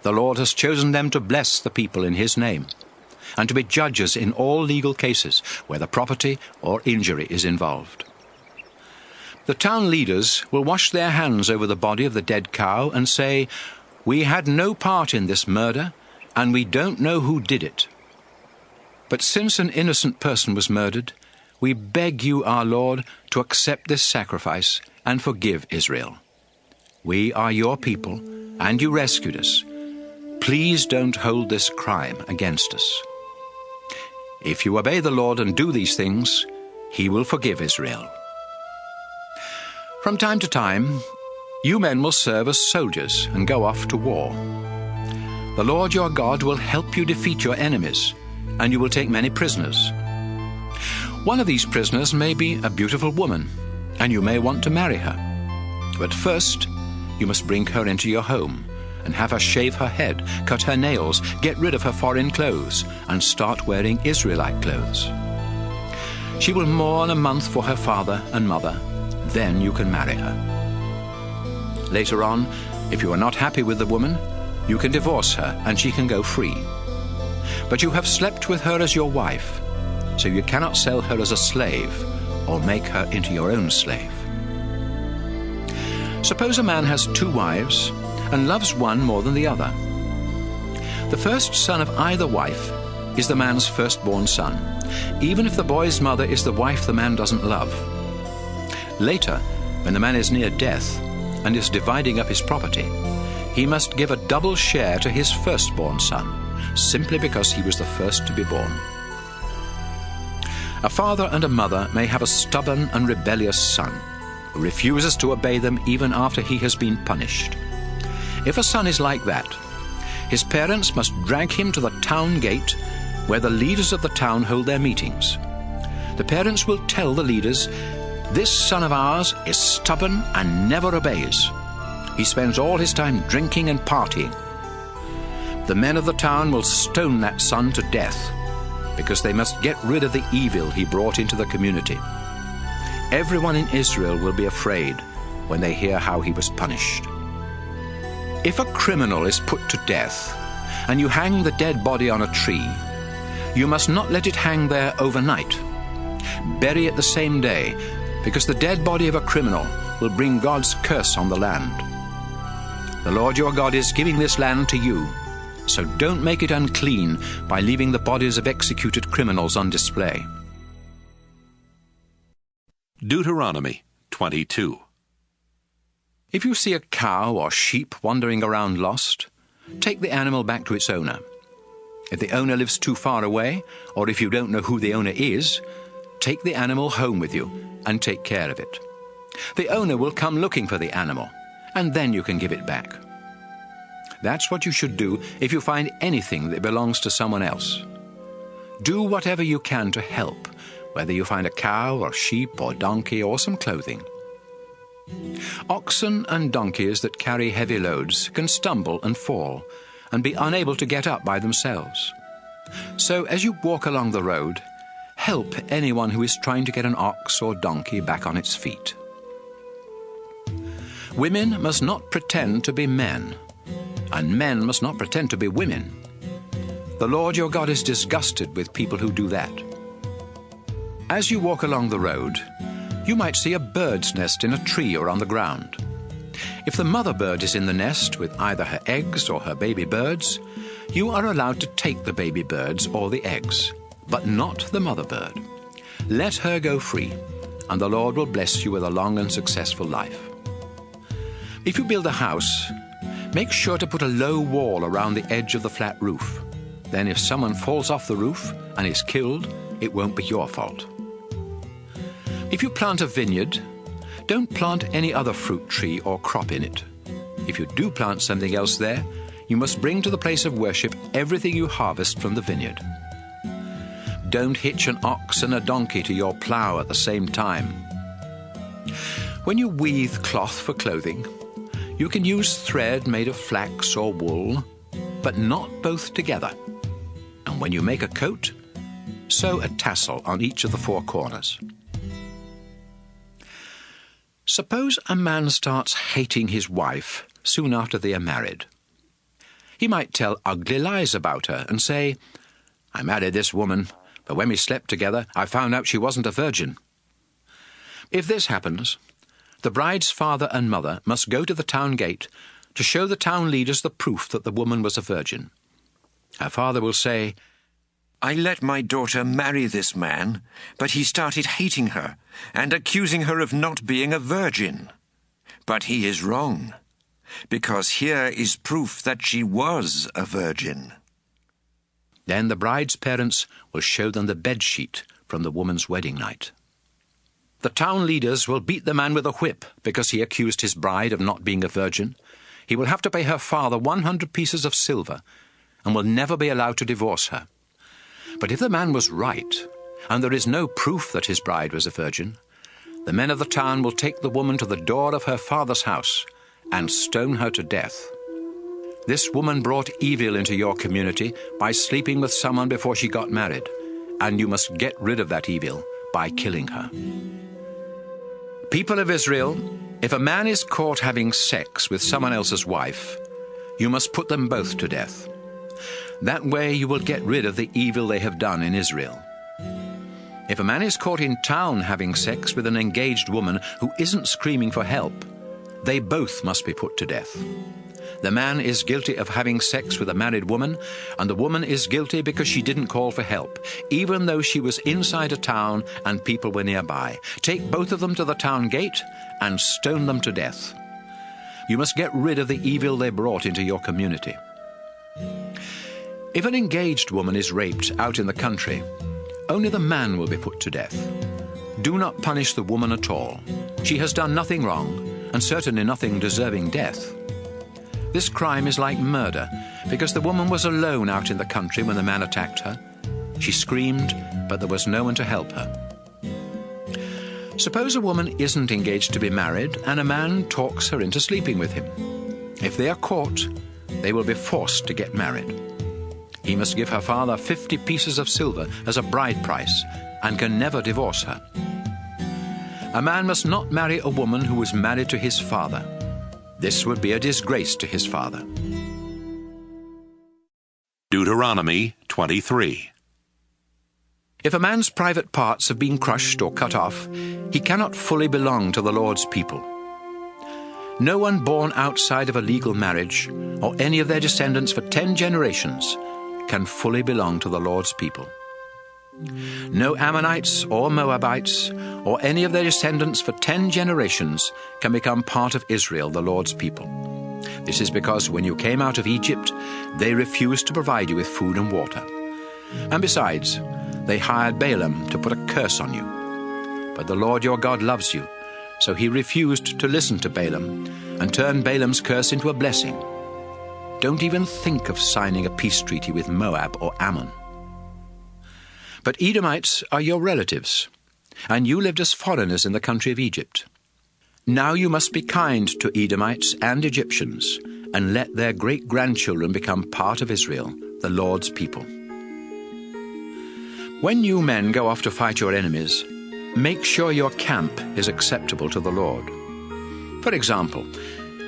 The Lord has chosen them to bless the people in his name and to be judges in all legal cases, whether property or injury is involved. The town leaders will wash their hands over the body of the dead cow and say, "We had no part in this murder, and we don't know who did it. But since an innocent person was murdered, we beg you, our Lord, to accept this sacrifice and forgive Israel. We are your people, and you rescued us. Please don't hold this crime against us." If you obey the Lord and do these things, he will forgive Israel. From time to time, you men will serve as soldiers and go off to war. The Lord your God will help you defeat your enemies, and you will take many prisoners. One of these prisoners may be a beautiful woman, and you may want to marry her. But first, you must bring her into your home and have her shave her head, cut her nails, get rid of her foreign clothes, and start wearing Israelite clothes. She will mourn a month for her father and mother. Then you can marry her. Later on, If you are not happy with the woman, you can divorce her and she can go free. But you have slept with her as your wife, so you cannot sell her as a slave or make her into your own slave. Suppose a man has 2 wives and loves one more than the other. The first son of either wife is the man's firstborn son, even if the boy's mother is the wife the man doesn't love. Later, when the man is near death and is dividing up his property, he must give a double share to his firstborn son, simply because he was the first to be born. A father and a mother may have a stubborn and rebellious son who refuses to obey them even after he has been punished. If a son is like that, his parents must drag him to the town gate where the leaders of the town hold their meetings. The parents will tell the leaders, "This son of ours is stubborn and never obeys. He spends all his time drinking and partying." The men of the town will stone that son to death, because they must get rid of the evil he brought into the community. Everyone in Israel will be afraid when they hear how he was punished. If a criminal is put to death, and you hang the dead body on a tree, you must not let it hang there overnight. Bury it the same day, because the dead body of a criminal will bring God's curse on the land. The Lord your God is giving this land to you, so don't make it unclean by leaving the bodies of executed criminals on display. Deuteronomy 22. If you see a cow or sheep wandering around lost, take the animal back to its owner. If the owner lives too far away, or if you don't know who the owner is, take the animal home with you and take care of it. The owner will come looking for the animal, and then you can give it back. That's what you should do if you find anything that belongs to someone else. Do whatever you can to help, whether you find a cow or sheep or donkey or some clothing. Oxen and donkeys that carry heavy loads can stumble and fall and be unable to get up by themselves. So as you walk along the road, help anyone who is trying to get an ox or donkey back on its feet. Women must not pretend to be men, and men must not pretend to be women. The Lord your God is disgusted with people who do that. As you walk along the road, you might see a bird's nest in a tree or on the ground. If the mother bird is in the nest with either her eggs or her baby birds, you are allowed to take the baby birds or the eggs, but not the mother bird. Let her go free, and the Lord will bless you with a long and successful life. If you build a house, make sure to put a low wall around the edge of the flat roof. Then if someone falls off the roof and is killed, it won't be your fault. If you plant a vineyard, don't plant any other fruit tree or crop in it. If you do plant something else there, you must bring to the place of worship everything you harvest from the vineyard. Don't hitch an ox and a donkey to your plough at the same time. When you weave cloth for clothing, you can use thread made of flax or wool, but not both together. And when you make a coat, sew a tassel on each of the 4 corners. Suppose a man starts hating his wife soon after they are married. He might tell ugly lies about her and say, "I married this woman, but when we slept together, I found out she wasn't a virgin." If this happens, the bride's father and mother must go to the town gate to show the town leaders the proof that the woman was a virgin. Her father will say, "I let my daughter marry this man, but he started hating her and accusing her of not being a virgin. But he is wrong, because here is proof that she was a virgin." Then the bride's parents will show them the bedsheet from the woman's wedding night. The town leaders will beat the man with a whip because he accused his bride of not being a virgin. He will have to pay her father 100 pieces of silver and will never be allowed to divorce her. But if the man was right, and there is no proof that his bride was a virgin, the men of the town will take the woman to the door of her father's house and stone her to death. This woman brought evil into your community by sleeping with someone before she got married, and you must get rid of that evil by killing her. People of Israel, If a man is caught having sex with someone else's wife, you must put them both to death. That way you will get rid of the evil they have done in Israel. If a man is caught in town having sex with an engaged woman who isn't screaming for help, they both must be put to death. The man is guilty of having sex with a married woman, and the woman is guilty because she didn't call for help, even though she was inside a town and people were nearby. Take both of them to the town gate and stone them to death. You must get rid of the evil they brought into your community. If an engaged woman is raped out in the country, only the man will be put to death. Do not punish the woman at all. She has done nothing wrong, and certainly nothing deserving death. This crime is like murder, because the woman was alone out in the country when the man attacked her. She screamed, but there was no one to help her. Suppose a woman isn't engaged to be married, and a man talks her into sleeping with him. If they are caught, they will be forced to get married. He must give her father 50 pieces of silver as a bride price, and can never divorce her. A man must not marry a woman who was married to his father. This would be a disgrace to his father. Deuteronomy 23. If a man's private parts have been crushed or cut off, he cannot fully belong to the Lord's people. No one born outside of a legal marriage, or any of their descendants for 10 generations, can fully belong to the Lord's people. No Ammonites or Moabites, or any of their descendants for 10 generations, can become part of Israel, the Lord's people. This is because when you came out of Egypt, they refused to provide you with food and water. And besides, they hired Balaam to put a curse on you. But the Lord your God loves you, so he refused to listen to Balaam and turned Balaam's curse into a blessing. Don't even think of signing a peace treaty with Moab or Ammon. But Edomites are your relatives, and you lived as foreigners in the country of Egypt. Now you must be kind to Edomites and Egyptians, and let their great-grandchildren become part of Israel, the Lord's people. When you men go off to fight your enemies, make sure your camp is acceptable to the Lord. For example,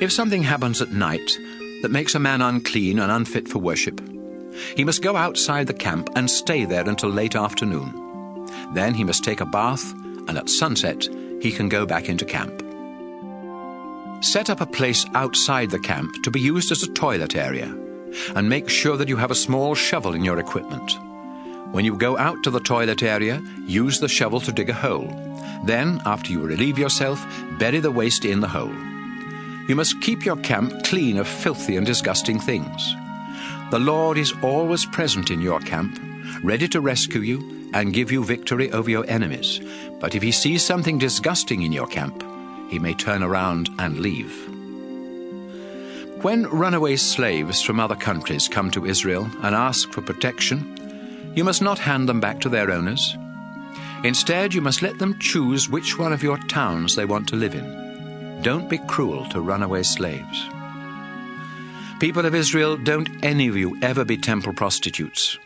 if something happens at night that makes a man unclean and unfit for worship, he must go outside the camp and stay there until late afternoon. Then he must take a bath, and at sunset he can go back into camp. Set up a place outside the camp to be used as a toilet area, and make sure that you have a small shovel in your equipment. When you go out to the toilet area, use the shovel to dig a hole. Then, after you relieve yourself, bury the waste in the hole. You must keep your camp clean of filthy and disgusting things. The Lord is always present in your camp, ready to rescue you and give you victory over your enemies. But if he sees something disgusting in your camp, he may turn around and leave. When runaway slaves from other countries come to Israel and ask for protection, you must not hand them back to their owners. Instead, you must let them choose which one of your towns they want to live in. Don't be cruel to runaway slaves. People of Israel, don't any of you ever be temple prostitutes.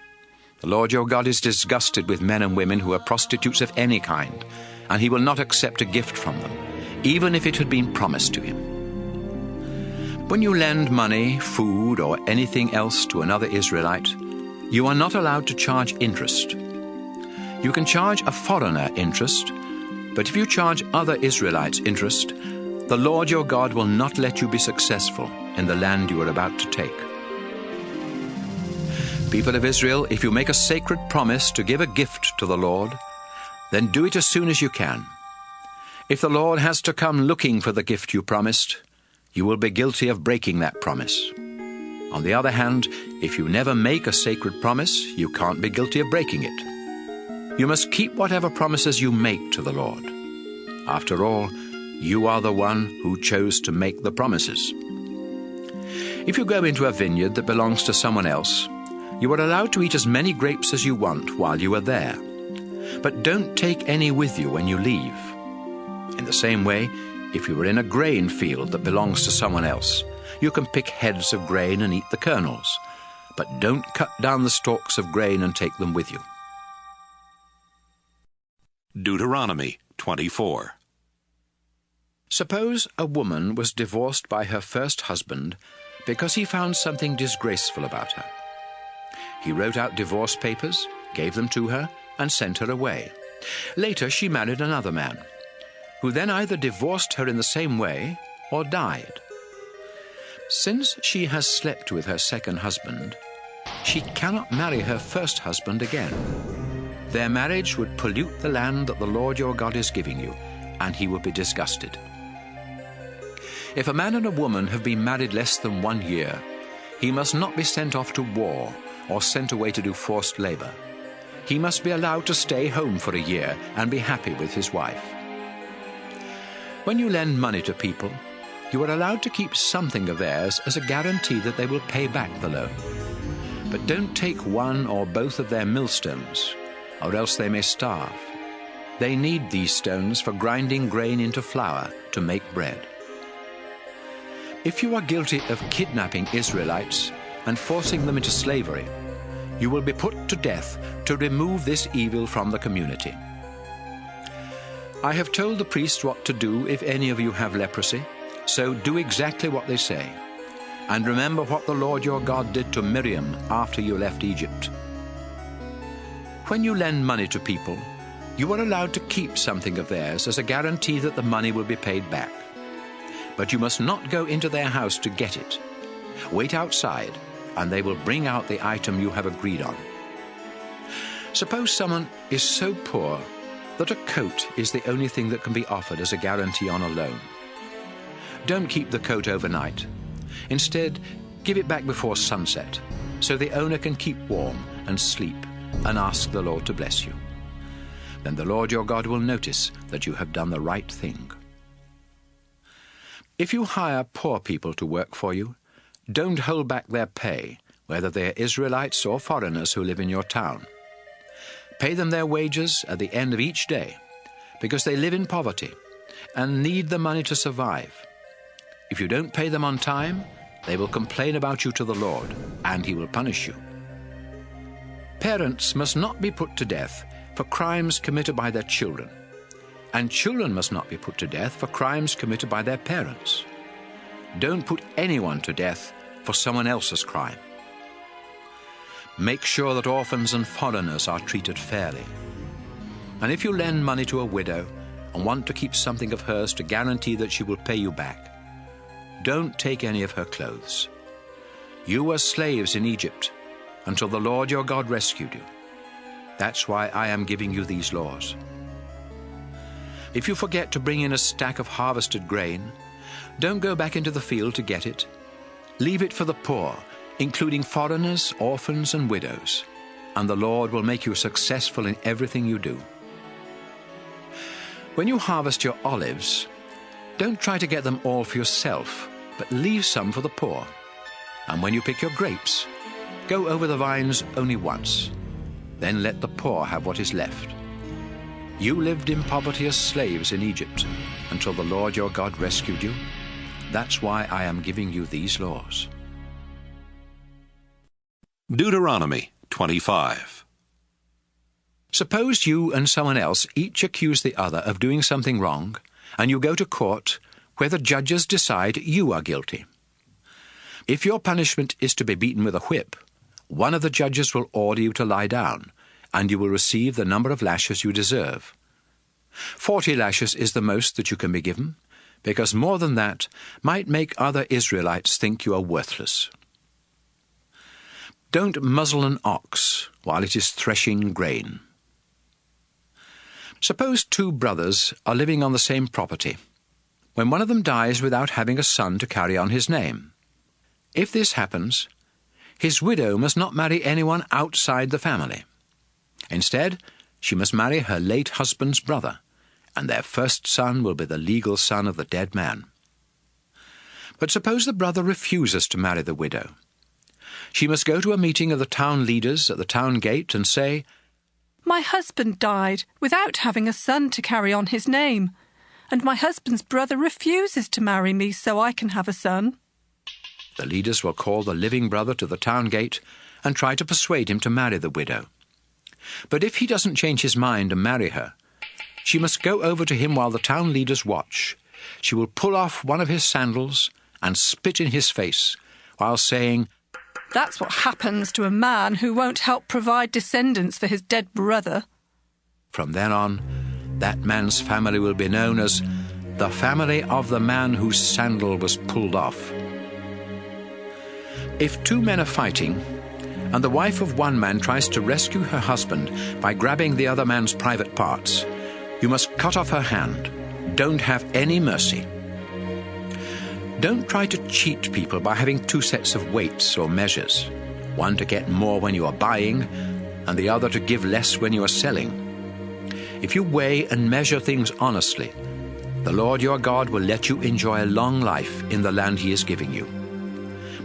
The Lord your God is disgusted with men and women who are prostitutes of any kind, and he will not accept a gift from them, even if it had been promised to him. When you lend money, food, or anything else to another Israelite, you are not allowed to charge interest. You can charge a foreigner interest, but if you charge other Israelites interest, the Lord your God will not let you be successful in the land you are about to take. People of Israel, if you make a sacred promise to give a gift to the Lord, then do it as soon as you can. If the Lord has to come looking for the gift you promised, you will be guilty of breaking that promise. On the other hand, if you never make a sacred promise, you can't be guilty of breaking it. You must keep whatever promises you make to the Lord. After all, you are the one who chose to make the promises. If you go into a vineyard that belongs to someone else, you are allowed to eat as many grapes as you want while you are there. But don't take any with you when you leave. In the same way, if you are in a grain field that belongs to someone else, you can pick heads of grain and eat the kernels, but don't cut down the stalks of grain and take them with you. Deuteronomy 24. Suppose a woman was divorced by her first husband because he found something disgraceful about her. He wrote out divorce papers, gave them to her, and sent her away. Later she married another man, who then either divorced her in the same way or died. Since she has slept with her second husband, she cannot marry her first husband again. Their marriage would pollute the land that the Lord your God is giving you, and he would be disgusted. If a man and a woman have been married less than 1 year, he must not be sent off to war or sent away to do forced labor. He must be allowed to stay home for a year and be happy with his wife. When you lend money to people, you are allowed to keep something of theirs as a guarantee that they will pay back the loan. But don't take one or both of their millstones, or else they may starve. They need these stones for grinding grain into flour to make bread. If you are guilty of kidnapping Israelites and forcing them into slavery, you will be put to death to remove this evil from the community. I have told the priests what to do if any of you have leprosy, so do exactly what they say. And remember what the Lord your God did to Miriam after you left Egypt. When you lend money to people, you are allowed to keep something of theirs as a guarantee that the money will be paid back. But you must not go into their house to get it. Wait outside, and they will bring out the item you have agreed on. Suppose someone is so poor that a coat is the only thing that can be offered as a guarantee on a loan. Don't keep the coat overnight. Instead, give it back before sunset, so the owner can keep warm and sleep and ask the Lord to bless you. Then the Lord your God will notice that you have done the right thing. If you hire poor people to work for you, don't hold back their pay, whether they are Israelites or foreigners who live in your town. Pay them their wages at the end of each day, because they live in poverty and need the money to survive. If you don't pay them on time, they will complain about you to the Lord, and he will punish you. Parents must not be put to death for crimes committed by their children, and children must not be put to death for crimes committed by their parents. Don't put anyone to death for someone else's crime. Make sure that orphans and foreigners are treated fairly. And if you lend money to a widow and want to keep something of hers to guarantee that she will pay you back, don't take any of her clothes. You were slaves in Egypt until the Lord your God rescued you. That's why I am giving you these laws. If you forget to bring in a stack of harvested grain, don't go back into the field to get it. Leave it for the poor, including foreigners, orphans, and widows, and the Lord will make you successful in everything you do. When you harvest your olives, don't try to get them all for yourself, but leave some for the poor. And when you pick your grapes, go over the vines only once. Then let the poor have what is left. You lived in poverty as slaves in Egypt until the Lord your God rescued you. That's why I am giving you these laws. Deuteronomy 25. Suppose you and someone else each accuse the other of doing something wrong, and you go to court where the judges decide you are guilty. If your punishment is to be beaten with a whip, one of the judges will order you to lie down, and you will receive the number of lashes you deserve. 40 lashes is the most that you can be given, because more than that might make other Israelites think you are worthless. Don't muzzle an ox while it is threshing grain. Suppose two brothers are living on the same property, when one of them dies without having a son to carry on his name. If this happens, his widow must not marry anyone outside the family. Instead, she must marry her late husband's brother, and their first son will be the legal son of the dead man. But suppose the brother refuses to marry the widow. She must go to a meeting of the town leaders at the town gate and say, "My husband died without having a son to carry on his name, and my husband's brother refuses to marry me so I can have a son." The leaders will call the living brother to the town gate and try to persuade him to marry the widow. But if he doesn't change his mind and marry her, she must go over to him while the town leaders watch, she will pull off one of his sandals and spit in his face, while saying, That's what happens to a man who won't help provide descendants for his dead brother. From then on, that man's family will be known as the family of the man whose sandal was pulled off. If two men are fighting, and the wife of one man tries to rescue her husband by grabbing the other man's private parts, you must cut off her hand. Don't have any mercy. Don't try to cheat people by having two sets of weights or measures, one to get more when you are buying, and the other to give less when you are selling. If you weigh and measure things honestly, the Lord your God will let you enjoy a long life in the land he is giving you.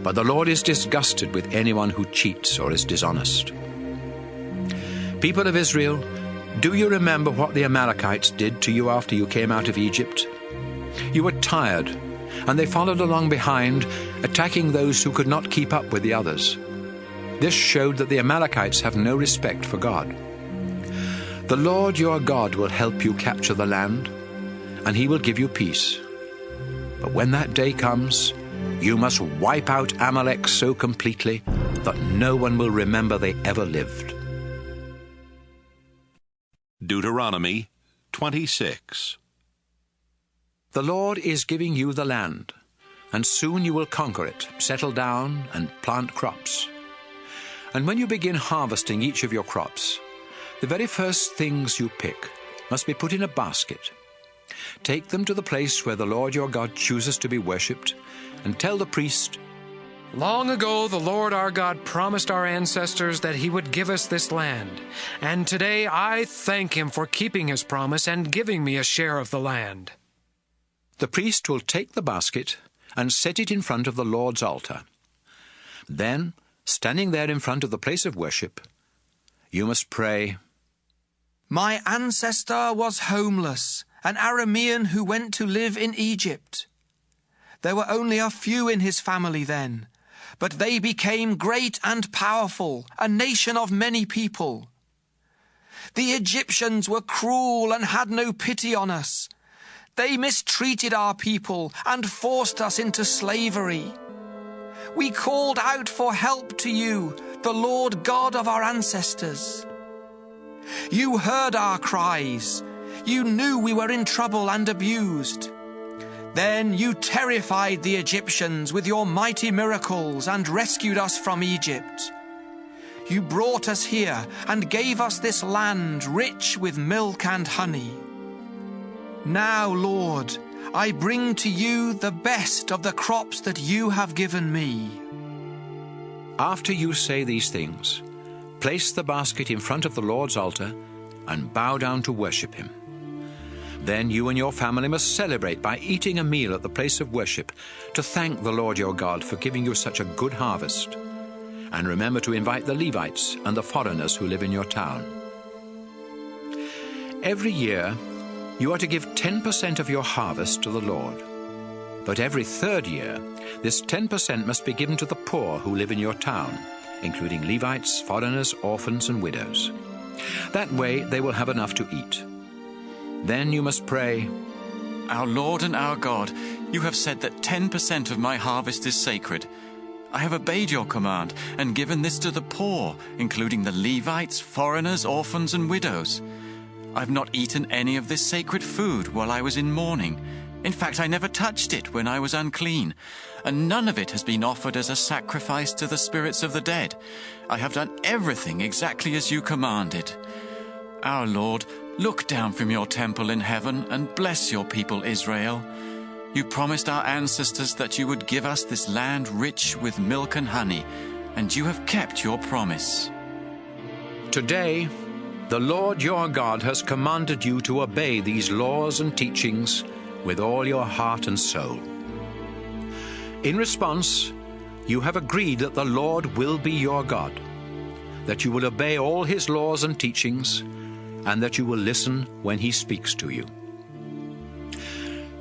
But the Lord is disgusted with anyone who cheats or is dishonest. People of Israel, do you remember what the Amalekites did to you after you came out of Egypt? You were tired, and they followed along behind, attacking those who could not keep up with the others. This showed that the Amalekites have no respect for God. The Lord your God will help you capture the land, and he will give you peace. But when that day comes, you must wipe out Amalek so completely that no one will remember they ever lived. Deuteronomy 26. The Lord is giving you the land, and soon you will conquer it, settle down, and plant crops. And when you begin harvesting each of your crops, the very first things you pick must be put in a basket. Take them to the place where the Lord your God chooses to be worshipped, and tell the priest, Long ago the Lord our God promised our ancestors that he would give us this land, and today I thank him for keeping his promise and giving me a share of the land. The priest will take the basket and set it in front of the Lord's altar. Then, standing there in front of the place of worship, you must pray, My ancestor was homeless, an Aramean who went to live in Egypt. There were only a few in his family then, but they became great and powerful, a nation of many people. The Egyptians were cruel and had no pity on us. They mistreated our people and forced us into slavery. We called out for help to you, the Lord God of our ancestors. You heard our cries. You knew we were in trouble and abused. Then you terrified the Egyptians with your mighty miracles and rescued us from Egypt. You brought us here and gave us this land rich with milk and honey. Now, Lord, I bring to you the best of the crops that you have given me. After you say these things, place the basket in front of the Lord's altar and bow down to worship him. Then you and your family must celebrate by eating a meal at the place of worship to thank the Lord your God for giving you such a good harvest. And remember to invite the Levites and the foreigners who live in your town. Every year, you are to give 10% of your harvest to the Lord. But every third year, this 10% must be given to the poor who live in your town, including Levites, foreigners, orphans, and widows. That way they will have enough to eat. Then you must pray, Our Lord and our God, you have said that 10% of my harvest is sacred. I have obeyed your command and given this to the poor, including the Levites, foreigners, orphans, and widows. I've not eaten any of this sacred food while I was in mourning. In fact, I never touched it when I was unclean, and none of it has been offered as a sacrifice to the spirits of the dead. I have done everything exactly as you commanded. Our Lord, look down from your temple in heaven and bless your people Israel. You promised our ancestors that you would give us this land rich with milk and honey, and you have kept your promise. Today, the Lord your God has commanded you to obey these laws and teachings with all your heart and soul. In response, you have agreed that the Lord will be your God, that you will obey all his laws and teachings, and that you will listen when he speaks to you.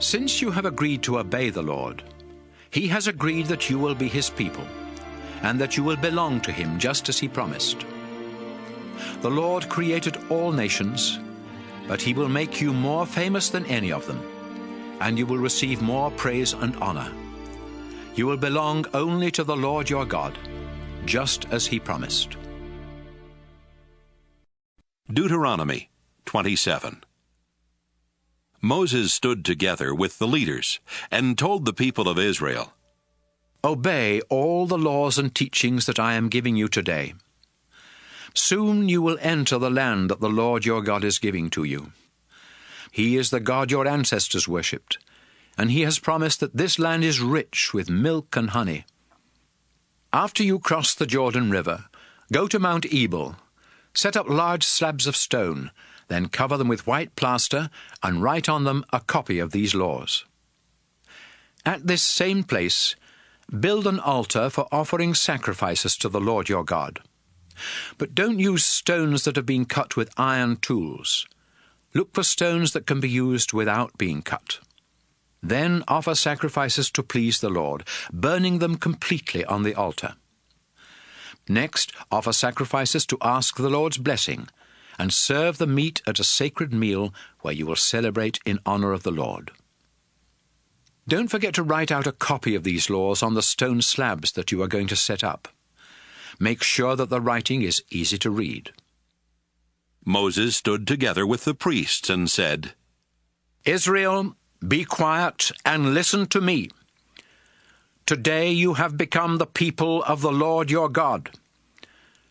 Since you have agreed to obey the Lord, he has agreed that you will be his people, and that you will belong to him just as he promised. The Lord created all nations, but he will make you more famous than any of them, and you will receive more praise and honor. You will belong only to the Lord your God, just as he promised. Deuteronomy 27. Moses stood together with the leaders and told the people of Israel, Obey all the laws and teachings that I am giving you today. Soon you will enter the land that the Lord your God is giving to you. He is the God your ancestors worshipped, and he has promised that this land is rich with milk and honey. After you cross the Jordan River, go to Mount Ebal, set up large slabs of stone, then cover them with white plaster and write on them a copy of these laws. At this same place, build an altar for offering sacrifices to the Lord your God. But don't use stones that have been cut with iron tools. Look for stones that can be used without being cut. Then offer sacrifices to please the Lord, burning them completely on the altar. Next, offer sacrifices to ask the Lord's blessing, and serve the meat at a sacred meal where you will celebrate in honor of the Lord. Don't forget to write out a copy of these laws on the stone slabs that you are going to set up. Make sure that the writing is easy to read. Moses stood together with the priests and said, Israel, be quiet and listen to me. Today you have become the people of the Lord your God.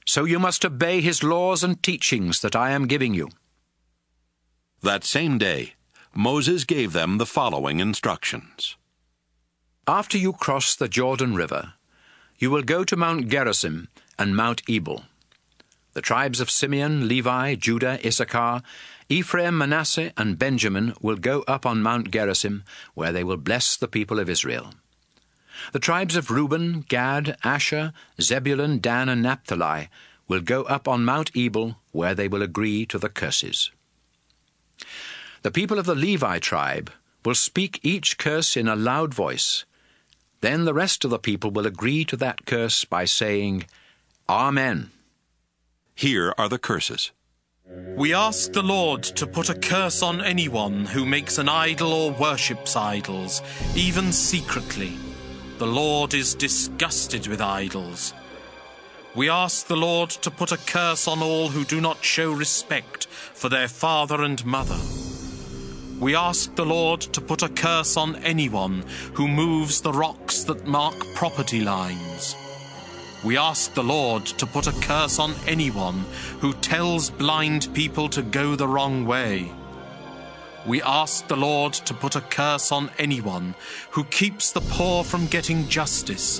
So you must obey his laws and teachings that I am giving you. That same day, Moses gave them the following instructions. After you cross the Jordan River, you will go to Mount Gerizim and Mount Ebal. The tribes of Simeon, Levi, Judah, Issachar, Ephraim, Manasseh, and Benjamin will go up on Mount Gerizim, where they will bless the people of Israel. The tribes of Reuben, Gad, Asher, Zebulun, Dan, and Naphtali will go up on Mount Ebal, where they will agree to the curses. The people of the Levi tribe will speak each curse in a loud voice. Then the rest of the people will agree to that curse by saying, Amen. Here are the curses. We ask the Lord to put a curse on anyone who makes an idol or worships idols, even secretly. The Lord is disgusted with idols. We ask the Lord to put a curse on all who do not show respect for their father and mother. We ask the Lord to put a curse on anyone who moves the rocks that mark property lines. We ask the Lord to put a curse on anyone who tells blind people to go the wrong way. We ask the Lord to put a curse on anyone who keeps the poor from getting justice,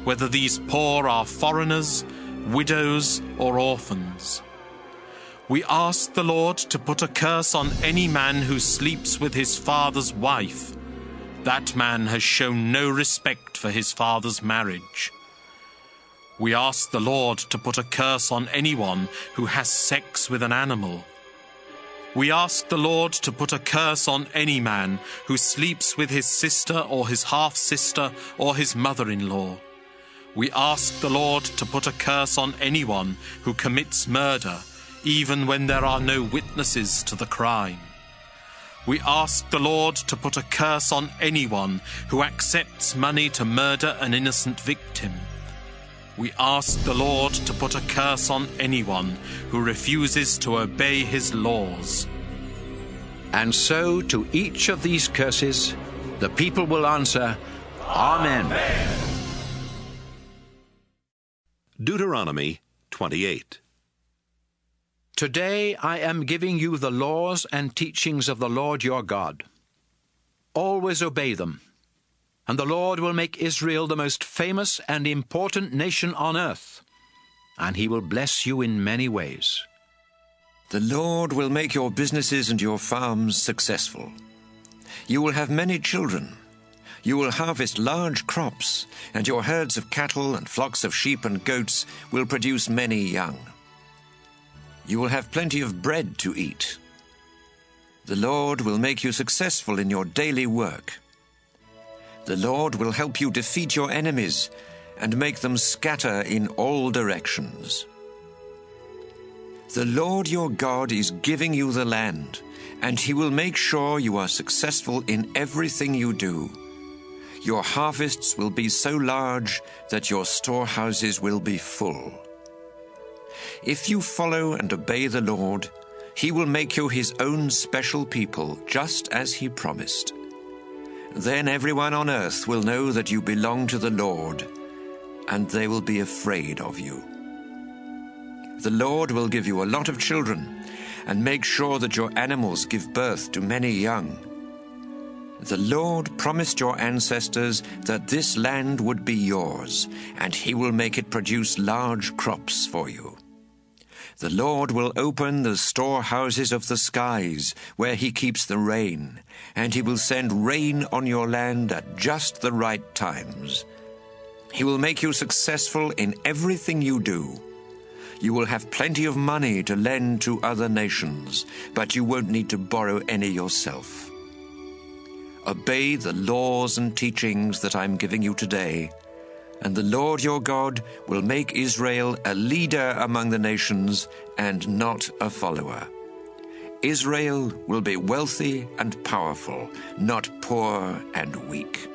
whether these poor are foreigners, widows, or orphans. We ask the Lord to put a curse on any man who sleeps with his father's wife. That man has shown no respect for his father's marriage. We ask the Lord to put a curse on anyone who has sex with an animal. We ask the Lord to put a curse on any man who sleeps with his sister or his half-sister or his mother-in-law. We ask the Lord to put a curse on anyone who commits murder, even when there are no witnesses to the crime. We ask the Lord to put a curse on anyone who accepts money to murder an innocent victim. We ask the Lord to put a curse on anyone who refuses to obey his laws. And so to each of these curses, the people will answer, Amen. Deuteronomy 28. Today I am giving you the laws and teachings of the Lord your God. Always obey them, and the Lord will make Israel the most famous and important nation on earth, and he will bless you in many ways. The Lord will make your businesses and your farms successful. You will have many children. You will harvest large crops, and your herds of cattle and flocks of sheep and goats will produce many young. You will have plenty of bread to eat. The Lord will make you successful in your daily work. The Lord will help you defeat your enemies and make them scatter in all directions. The Lord your God is giving you the land, and he will make sure you are successful in everything you do. Your harvests will be so large that your storehouses will be full. If you follow and obey the Lord, he will make you his own special people, just as he promised. Then everyone on earth will know that you belong to the Lord, and they will be afraid of you. The Lord will give you a lot of children, and make sure that your animals give birth to many young. The Lord promised your ancestors that this land would be yours, and he will make it produce large crops for you. The Lord will open the storehouses of the skies, where he keeps the rain, and he will send rain on your land at just the right times. He will make you successful in everything you do. You will have plenty of money to lend to other nations, but you won't need to borrow any yourself. Obey the laws and teachings that I'm giving you today, and the Lord your God will make Israel a leader among the nations and not a follower. Israel will be wealthy and powerful, not poor and weak.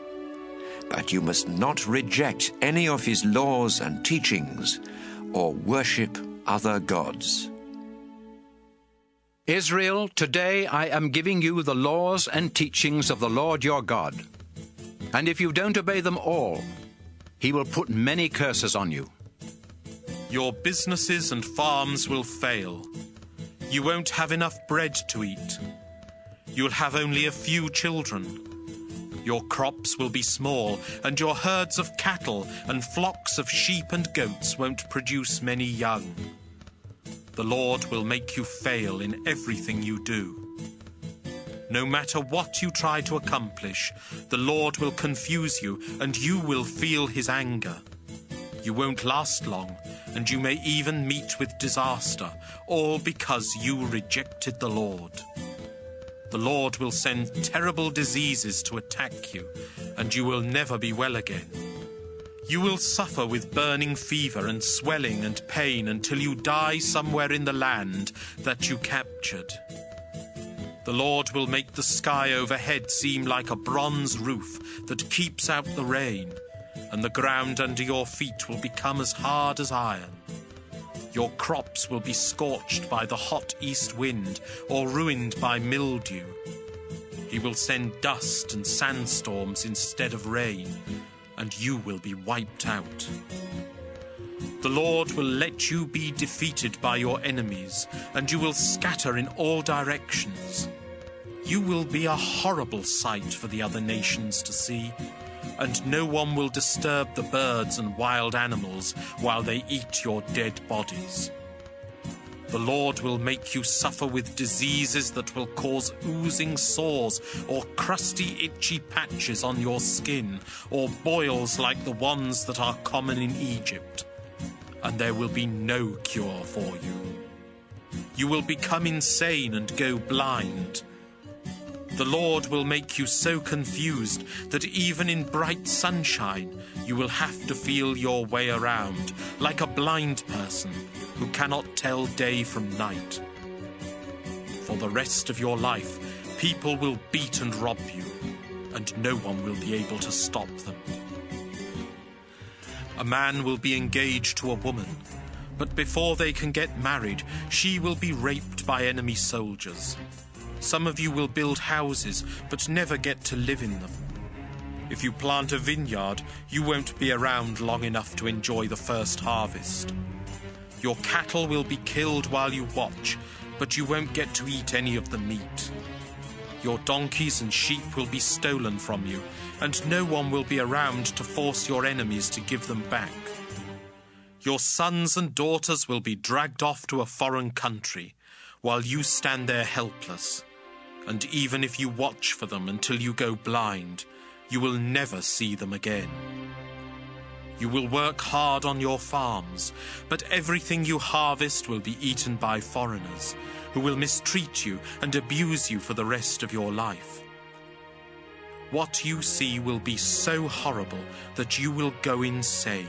But you must not reject any of his laws and teachings or worship other gods. Israel, today I am giving you the laws and teachings of the Lord your God. And if you don't obey them all, he will put many curses on you. Your businesses and farms will fail. You won't have enough bread to eat. You'll have only a few children. Your crops will be small, and your herds of cattle and flocks of sheep and goats won't produce many young. The Lord will make you fail in everything you do. No matter what you try to accomplish, the Lord will confuse you, and you will feel his anger. You won't last long, and you may even meet with disaster, all because you rejected the Lord. The Lord will send terrible diseases to attack you, and you will never be well again. You will suffer with burning fever and swelling and pain until you die somewhere in the land that you captured. The Lord will make the sky overhead seem like a bronze roof that keeps out the rain, and the ground under your feet will become as hard as iron. Your crops will be scorched by the hot east wind or ruined by mildew. He will send dust and sandstorms instead of rain, and you will be wiped out. The Lord will let you be defeated by your enemies, and you will scatter in all directions. You will be a horrible sight for the other nations to see, and no one will disturb the birds and wild animals while they eat your dead bodies. The Lord will make you suffer with diseases that will cause oozing sores or crusty, itchy patches on your skin, or boils like the ones that are common in Egypt. And there will be no cure for you. You will become insane and go blind. The Lord will make you so confused that even in bright sunshine you will have to feel your way around, like a blind person who cannot tell day from night. For the rest of your life, people will beat and rob you, and no one will be able to stop them. A man will be engaged to a woman, but before they can get married, she will be raped by enemy soldiers. Some of you will build houses, but never get to live in them. If you plant a vineyard, you won't be around long enough to enjoy the first harvest. Your cattle will be killed while you watch, but you won't get to eat any of the meat. Your donkeys and sheep will be stolen from you, and no one will be around to force your enemies to give them back. Your sons and daughters will be dragged off to a foreign country, while you stand there helpless. And even if you watch for them until you go blind, you will never see them again. You will work hard on your farms, but everything you harvest will be eaten by foreigners, who will mistreat you and abuse you for the rest of your life. What you see will be so horrible that you will go insane,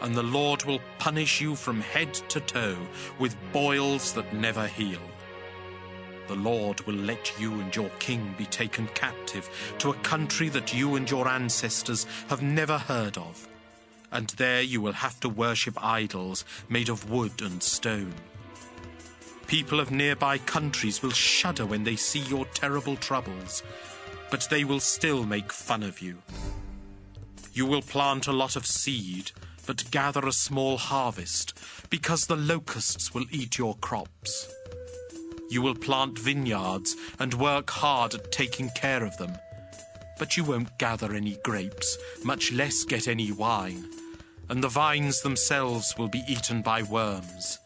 and the Lord will punish you from head to toe with boils that never heal. The Lord will let you and your king be taken captive to a country that you and your ancestors have never heard of, and there you will have to worship idols made of wood and stone. People of nearby countries will shudder when they see your terrible troubles, but they will still make fun of you. You will plant a lot of seed, but gather a small harvest, because the locusts will eat your crops. You will plant vineyards and work hard at taking care of them, but you won't gather any grapes, much less get any wine, and the vines themselves will be eaten by worms.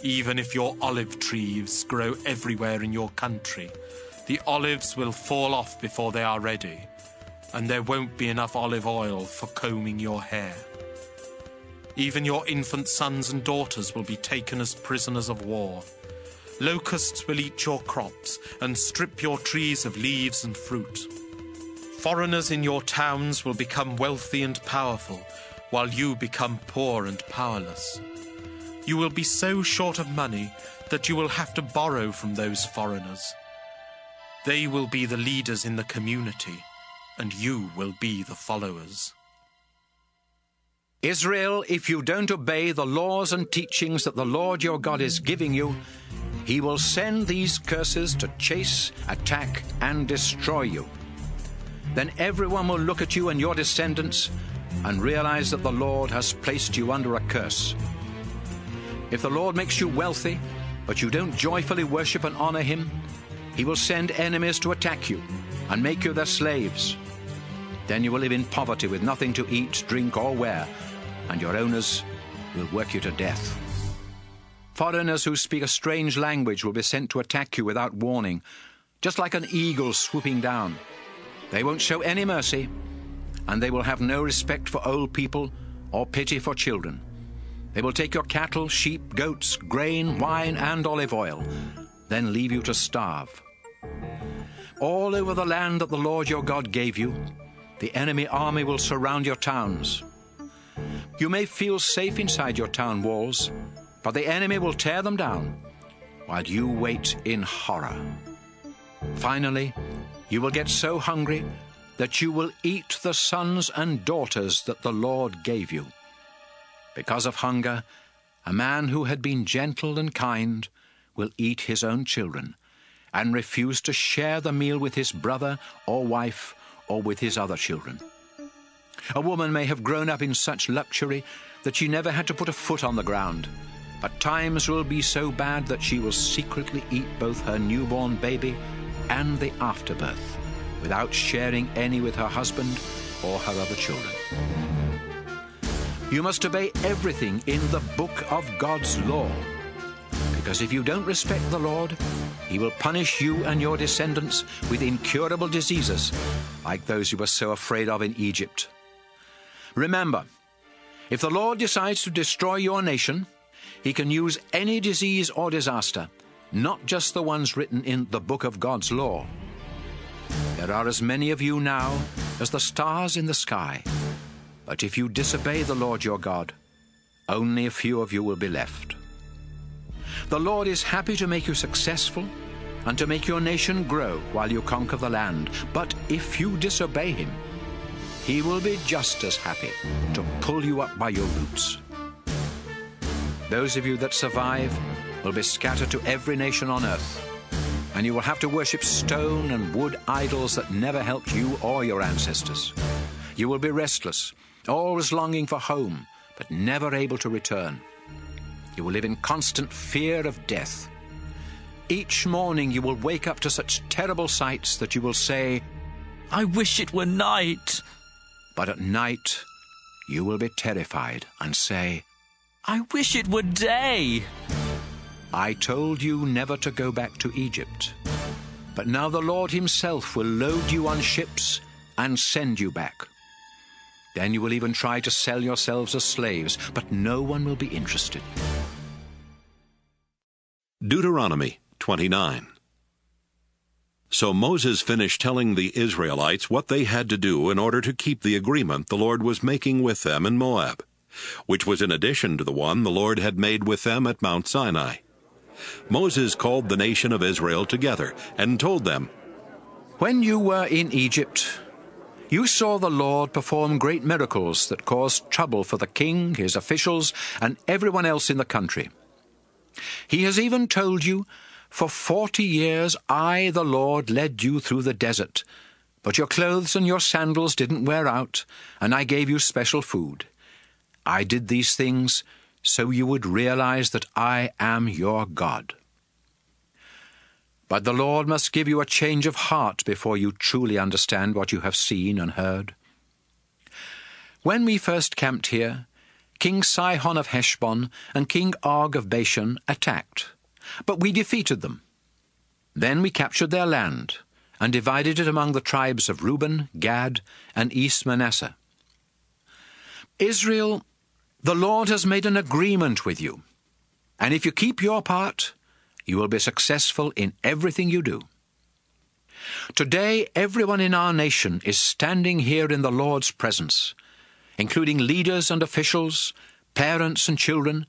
Even if your olive trees grow everywhere in your country, the olives will fall off before they are ready, and there won't be enough olive oil for combing your hair. Even your infant sons and daughters will be taken as prisoners of war. Locusts will eat your crops and strip your trees of leaves and fruit. Foreigners in your towns will become wealthy and powerful, while you become poor and powerless. You will be so short of money that you will have to borrow from those foreigners. They will be the leaders in the community, and you will be the followers. Israel, if you don't obey the laws and teachings that the Lord your God is giving you, he will send these curses to chase, attack, and destroy you. Then everyone will look at you and your descendants and realize that the Lord has placed you under a curse. If the Lord makes you wealthy, but you don't joyfully worship and honor him, he will send enemies to attack you and make you their slaves. Then you will live in poverty with nothing to eat, drink, or wear, and your owners will work you to death. Foreigners who speak a strange language will be sent to attack you without warning, just like an eagle swooping down. They won't show any mercy, and they will have no respect for old people or pity for children. They will take your cattle, sheep, goats, grain, wine, and olive oil, then leave you to starve. All over the land that the Lord your God gave you, the enemy army will surround your towns. You may feel safe inside your town walls, but the enemy will tear them down while you wait in horror. Finally, you will get so hungry that you will eat the sons and daughters that the Lord gave you. Because of hunger, a man who had been gentle and kind will eat his own children and refuse to share the meal with his brother or wife or with his other children. A woman may have grown up in such luxury that she never had to put a foot on the ground, but times will be so bad that she will secretly eat both her newborn baby and the afterbirth without sharing any with her husband or her other children. You must obey everything in the Book of God's law, because if you don't respect the Lord, he will punish you and your descendants with incurable diseases like those you were so afraid of in Egypt. Remember, if the Lord decides to destroy your nation, he can use any disease or disaster, not just the ones written in the Book of God's law. There are as many of you now as the stars in the sky. But if you disobey the Lord your God, only a few of you will be left. The Lord is happy to make you successful and to make your nation grow while you conquer the land. But if you disobey him, he will be just as happy to pull you up by your roots. Those of you that survive will be scattered to every nation on earth, and you will have to worship stone and wood idols that never helped you or your ancestors. You will be restless, always longing for home, but never able to return. You will live in constant fear of death. Each morning you will wake up to such terrible sights that you will say, I wish it were night. But at night you will be terrified and say, I wish it were day. I told you never to go back to Egypt, but now the Lord himself will load you on ships and send you back. Then you will even try to sell yourselves as slaves, but no one will be interested. Deuteronomy 29. So Moses finished telling the Israelites what they had to do in order to keep the agreement the Lord was making with them in Moab. which was in addition to the one the Lord had made with them at Mount Sinai. Moses called the nation of Israel together and told them, When you were in Egypt, you saw the Lord perform great miracles that caused trouble for the king, his officials, and everyone else in the country. He has even told you, for 40 years I, the Lord, led you through the desert, but your clothes and your sandals didn't wear out, and I gave you special food. I did these things so you would realize that I am your God. But the Lord must give you a change of heart before you truly understand what you have seen and heard. When we first camped here, King Sihon of Heshbon and King Og of Bashan attacked, but we defeated them. Then we captured their land and divided it among the tribes of Reuben, Gad, and East Manasseh. Israel, the Lord has made an agreement with you, and if you keep your part, you will be successful in everything you do. Today, everyone in our nation is standing here in the Lord's presence, including leaders and officials, parents and children,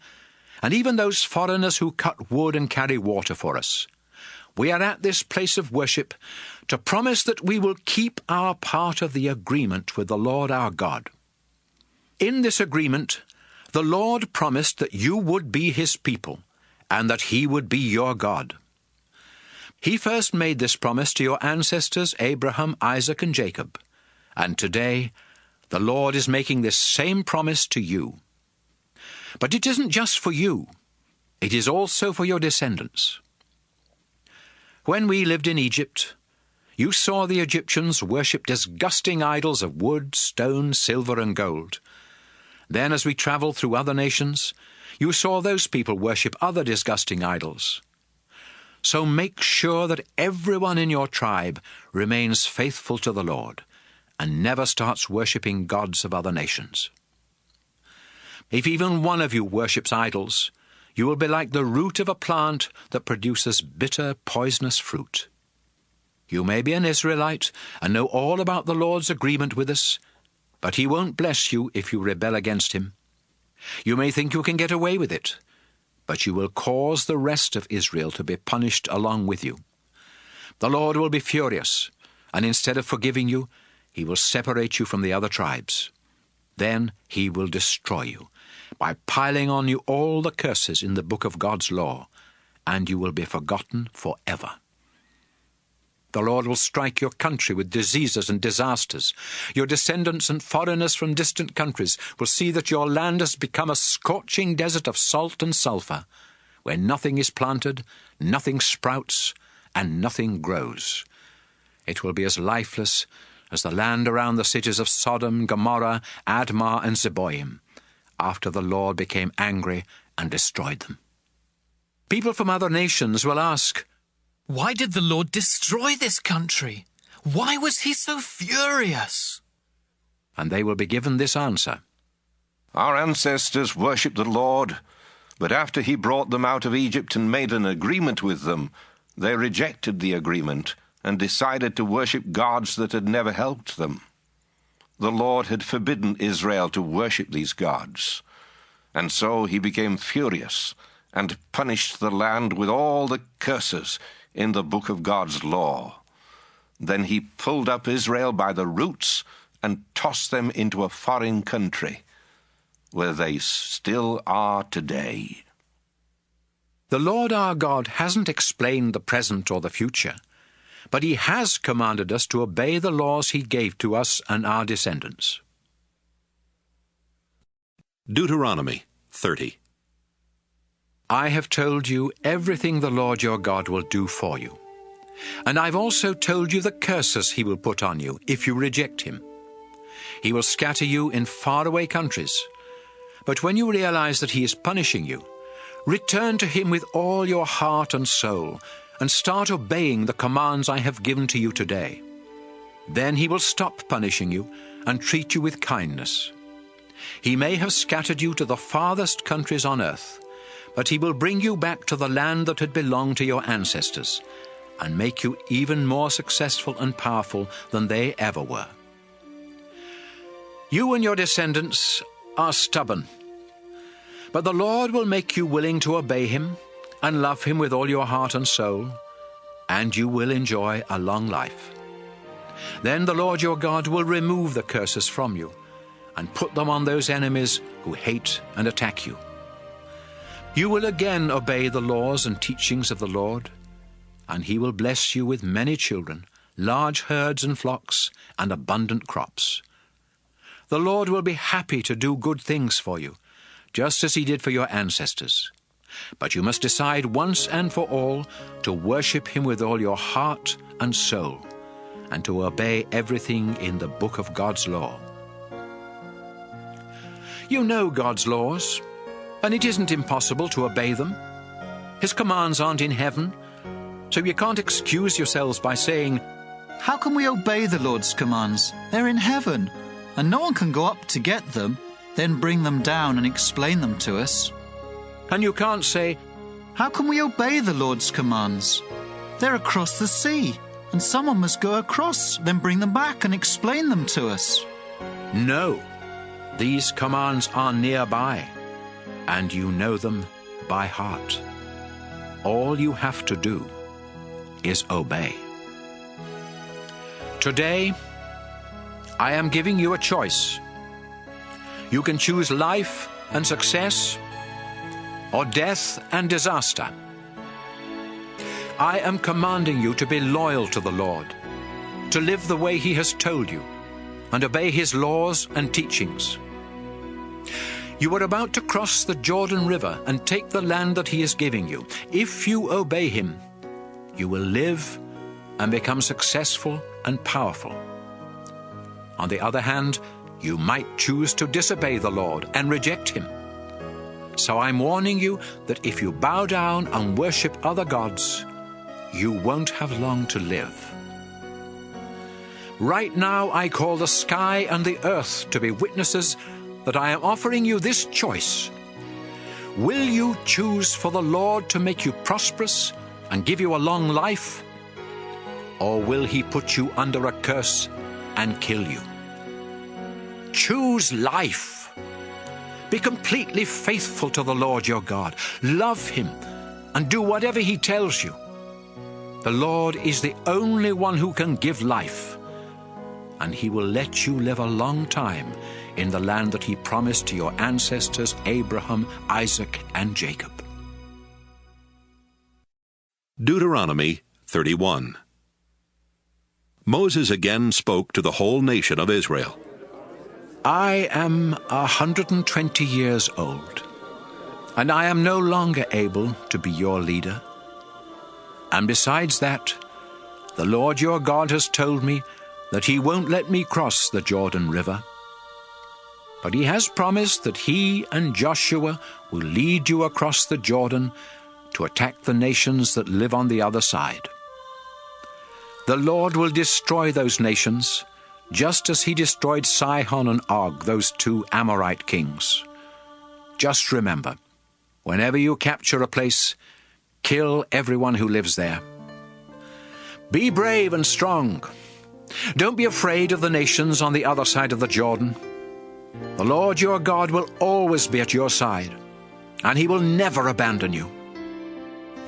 and even those foreigners who cut wood and carry water for us. We are at this place of worship to promise that we will keep our part of the agreement with the Lord our God. In this agreement, the Lord promised that you would be his people, and that he would be your God. He first made this promise to your ancestors Abraham, Isaac, and Jacob, and today the Lord is making this same promise to you. But it isn't just for you, it is also for your descendants. When we lived in Egypt, you saw the Egyptians worship disgusting idols of wood, stone, silver, and gold. Then as we traveled through other nations, you saw those people worship other disgusting idols. So make sure that everyone in your tribe remains faithful to the Lord and never starts worshipping gods of other nations. If even one of you worships idols, you will be like the root of a plant that produces bitter, poisonous fruit. You may be an Israelite and know all about the Lord's agreement with us, but he won't bless you if you rebel against him. You may think you can get away with it, but you will cause the rest of Israel to be punished along with you. The Lord will be furious, and instead of forgiving you, he will separate you from the other tribes. Then he will destroy you by piling on you all the curses in the book of God's law, and you will be forgotten forever. The Lord will strike your country with diseases and disasters. Your descendants and foreigners from distant countries will see that your land has become a scorching desert of salt and sulfur, where nothing is planted, nothing sprouts, and nothing grows. It will be as lifeless as the land around the cities of Sodom, Gomorrah, Admah, and Zeboim, after the Lord became angry and destroyed them. People from other nations will ask, "Why did the Lord destroy this country? Why was he so furious?" And they will be given this answer. Our ancestors worshipped the Lord, but after he brought them out of Egypt and made an agreement with them, they rejected the agreement and decided to worship gods that had never helped them. The Lord had forbidden Israel to worship these gods, and so he became furious and punished the land with all the curses in the book of God's law. Then he pulled up Israel by the roots and tossed them into a foreign country, where they still are today. The Lord our God hasn't explained the present or the future, but he has commanded us to obey the laws he gave to us and our descendants. Deuteronomy 30. I have told you everything the Lord your God will do for you. And I've also told you the curses he will put on you if you reject him. He will scatter you in faraway countries. But when you realize that he is punishing you, return to him with all your heart and soul, and start obeying the commands I have given to you today. Then he will stop punishing you and treat you with kindness. He may have scattered you to the farthest countries on earth, but he will bring you back to the land that had belonged to your ancestors, and make you even more successful and powerful than they ever were. You and your descendants are stubborn. But the Lord will make you willing to obey him and love him with all your heart and soul, and you will enjoy a long life. Then the Lord your God will remove the curses from you and put them on those enemies who hate and attack you. You will again obey the laws and teachings of the Lord, and he will bless you with many children, large herds and flocks, and abundant crops. The Lord will be happy to do good things for you, just as he did for your ancestors. But you must decide once and for all to worship him with all your heart and soul, and to obey everything in the book of God's law. You know God's laws, and it isn't impossible to obey them. His commands aren't in heaven, so you can't excuse yourselves by saying, "How can we obey the Lord's commands? They're in heaven, and no one can go up to get them, then bring them down and explain them to us." And you can't say, "How can we obey the Lord's commands? They're across the sea, and someone must go across, then bring them back and explain them to us." No, these commands are nearby, and you know them by heart. All you have to do is obey. Today, I am giving you a choice. You can choose life and success, or death and disaster. I am commanding you to be loyal to the Lord, to live the way he has told you, and obey his laws and teachings. You are about to cross the Jordan River and take the land that he is giving you. If you obey him, you will live and become successful and powerful. On the other hand, you might choose to disobey the Lord and reject him. So I'm warning you that if you bow down and worship other gods, you won't have long to live. Right now I call the sky and the earth to be witnesses that I am offering you this choice. Will you choose for the Lord to make you prosperous and give you a long life? Or will he put you under a curse and kill you? Choose life. Be completely faithful to the Lord your God. Love him and do whatever he tells you. The Lord is the only one who can give life, and he will let you live a long time in the land that he promised to your ancestors Abraham, Isaac, and Jacob. Deuteronomy 31. Moses again spoke to the whole nation of Israel. I am 120 years old, and I am no longer able to be your leader. And besides that, the Lord your God has told me that he won't let me cross the Jordan River. But he has promised that he and Joshua will lead you across the Jordan to attack the nations that live on the other side. The Lord will destroy those nations, just as he destroyed Sihon and Og, those two Amorite kings. Just remember, whenever you capture a place, kill everyone who lives there. Be brave and strong. Don't be afraid of the nations on the other side of the Jordan. The Lord your God will always be at your side, and he will never abandon you.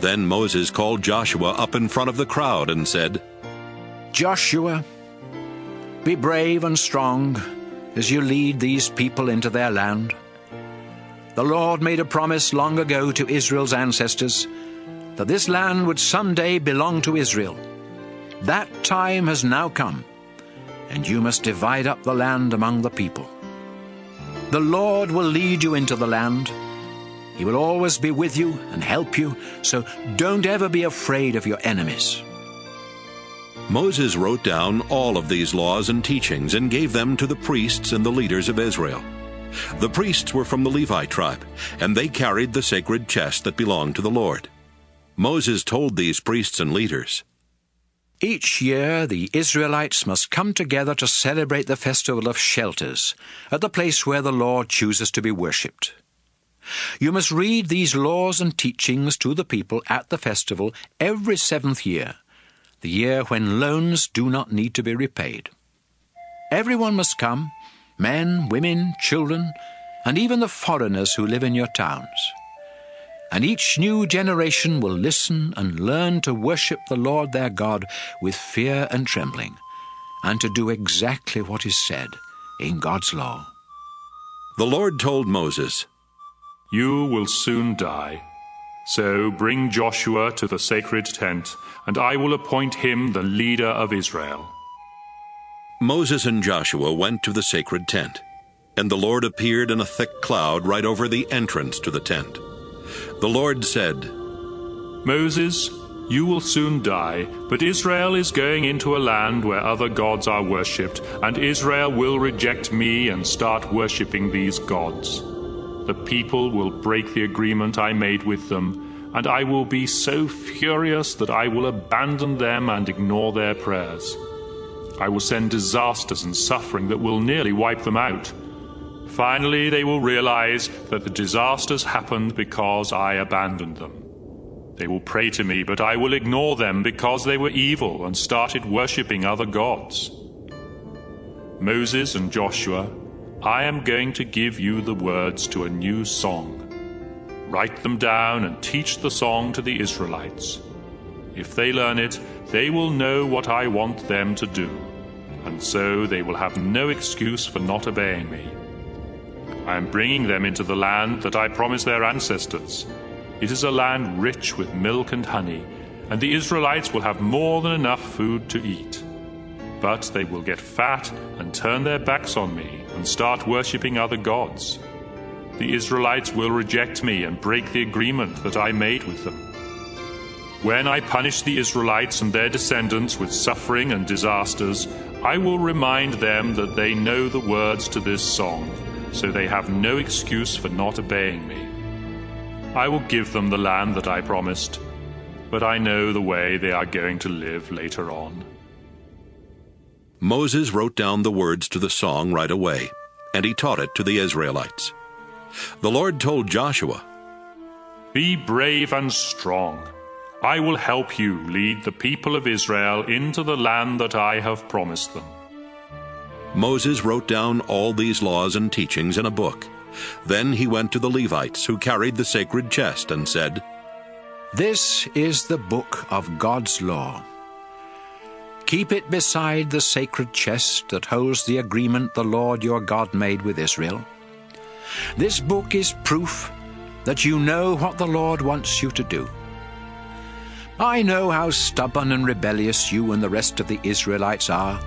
Then Moses called Joshua up in front of the crowd and said, Joshua, be brave and strong as you lead these people into their land. The Lord made a promise long ago to Israel's ancestors that this land would someday belong to Israel. That time has now come, and you must divide up the land among the people. The Lord will lead you into the land. He will always be with you and help you, so don't ever be afraid of your enemies. Moses wrote down all of these laws and teachings and gave them to the priests and the leaders of Israel. The priests were from the Levite tribe, and they carried the sacred chest that belonged to the Lord. Moses told these priests and leaders, Each year the Israelites must come together to celebrate the festival of shelters at the place where the Lord chooses to be worshipped. You must read these laws and teachings to the people at the festival every 7th year, the year when loans do not need to be repaid. Everyone must come, men, women, children, and even the foreigners who live in your towns. And each new generation will listen and learn to worship the Lord their God with fear and trembling, and to do exactly what is said in God's law. The Lord told Moses, "You will soon die. So bring Joshua to the sacred tent, and I will appoint him the leader of Israel." Moses and Joshua went to the sacred tent, and the Lord appeared in a thick cloud right over the entrance to the tent. The Lord said, "Moses, you will soon die, but Israel is going into a land where other gods are worshipped, and Israel will reject me and start worshipping these gods. The people will break the agreement I made with them, and I will be so furious that I will abandon them and ignore their prayers. I will send disasters and suffering that will nearly wipe them out. Finally, they will realize that the disasters happened because I abandoned them. They will pray to me, but I will ignore them because they were evil and started worshipping other gods. Moses and Joshua, I am going to give you the words to a new song. Write them down and teach the song to the Israelites. If they learn it, they will know what I want them to do, and so they will have no excuse for not obeying me. I am bringing them into the land that I promised their ancestors. It is a land rich with milk and honey, and the Israelites will have more than enough food to eat. But they will get fat and turn their backs on me and start worshipping other gods. The Israelites will reject me and break the agreement that I made with them. When I punish the Israelites and their descendants with suffering and disasters, I will remind them that they know the words to this song, so they have no excuse for not obeying me. I will give them the land that I promised, but I know the way they are going to live later on." Moses wrote down the words to the song right away, and he taught it to the Israelites. The Lord told Joshua, "Be brave and strong. I will help you lead the people of Israel into the land that I have promised them." Moses wrote down all these laws and teachings in a book. Then he went to the Levites who carried the sacred chest and said, "This is the book of God's law. Keep it beside the sacred chest that holds the agreement the Lord your God made with Israel. This book is proof that you know what the Lord wants you to do. I know how stubborn and rebellious you and the rest of the Israelites are.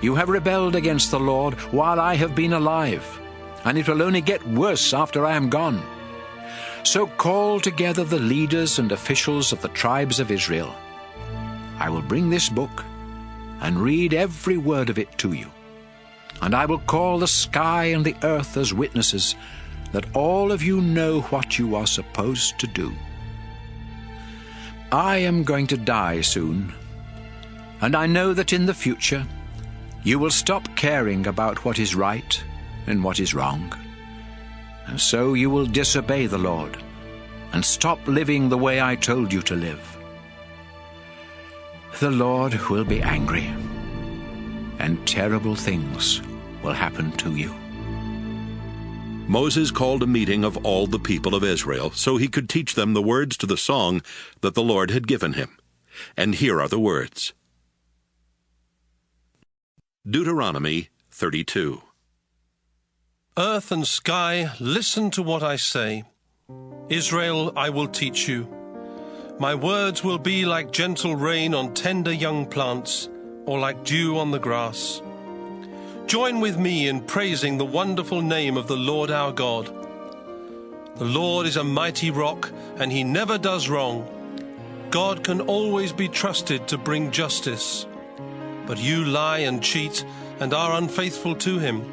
You have rebelled against the Lord while I have been alive, and it will only get worse after I am gone. So call together the leaders and officials of the tribes of Israel. I will bring this book and read every word of it to you, and I will call the sky and the earth as witnesses that all of you know what you are supposed to do. I am going to die soon, and I know that in the future you will stop caring about what is right and what is wrong, and so you will disobey the Lord and stop living the way I told you to live. The Lord will be angry, and terrible things will happen to you." Moses called a meeting of all the people of Israel so he could teach them the words to the song that the Lord had given him. And here are the words. Deuteronomy 32. Earth and sky, listen to what I say. Israel, I will teach you. My words will be like gentle rain on tender young plants, or like dew on the grass. Join with me in praising the wonderful name of the Lord our God. The Lord is a mighty rock, and he never does wrong. God can always be trusted to bring justice. But you lie and cheat and are unfaithful to him.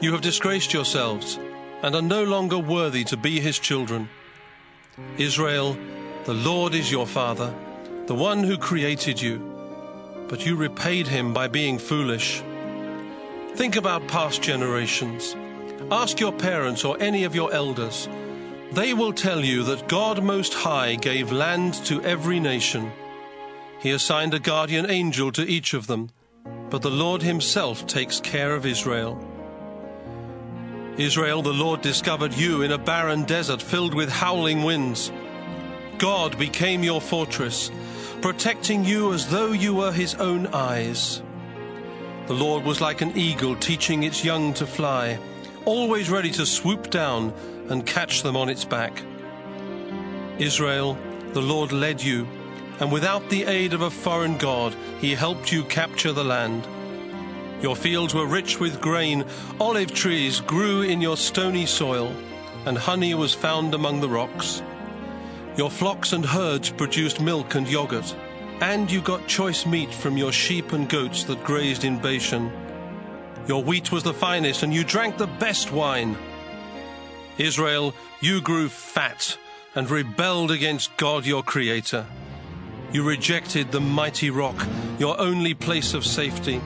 You have disgraced yourselves and are no longer worthy to be his children. Israel, the Lord is your Father, the one who created you. But you repaid him by being foolish. Think about past generations. Ask your parents or any of your elders. They will tell you that God Most High gave land to every nation. He assigned a guardian angel to each of them, but the Lord himself takes care of Israel. Israel, the Lord discovered you in a barren desert filled with howling winds. God became your fortress, protecting you as though you were his own eyes. The Lord was like an eagle teaching its young to fly, always ready to swoop down and catch them on its back. Israel, the Lord led you, and without the aid of a foreign god, he helped you capture the land. Your fields were rich with grain, olive trees grew in your stony soil, and honey was found among the rocks. Your flocks and herds produced milk and yogurt, and you got choice meat from your sheep and goats that grazed in Bashan. Your wheat was the finest, and you drank the best wine. Israel, you grew fat and rebelled against God your Creator. You rejected the mighty rock, your only place of safety.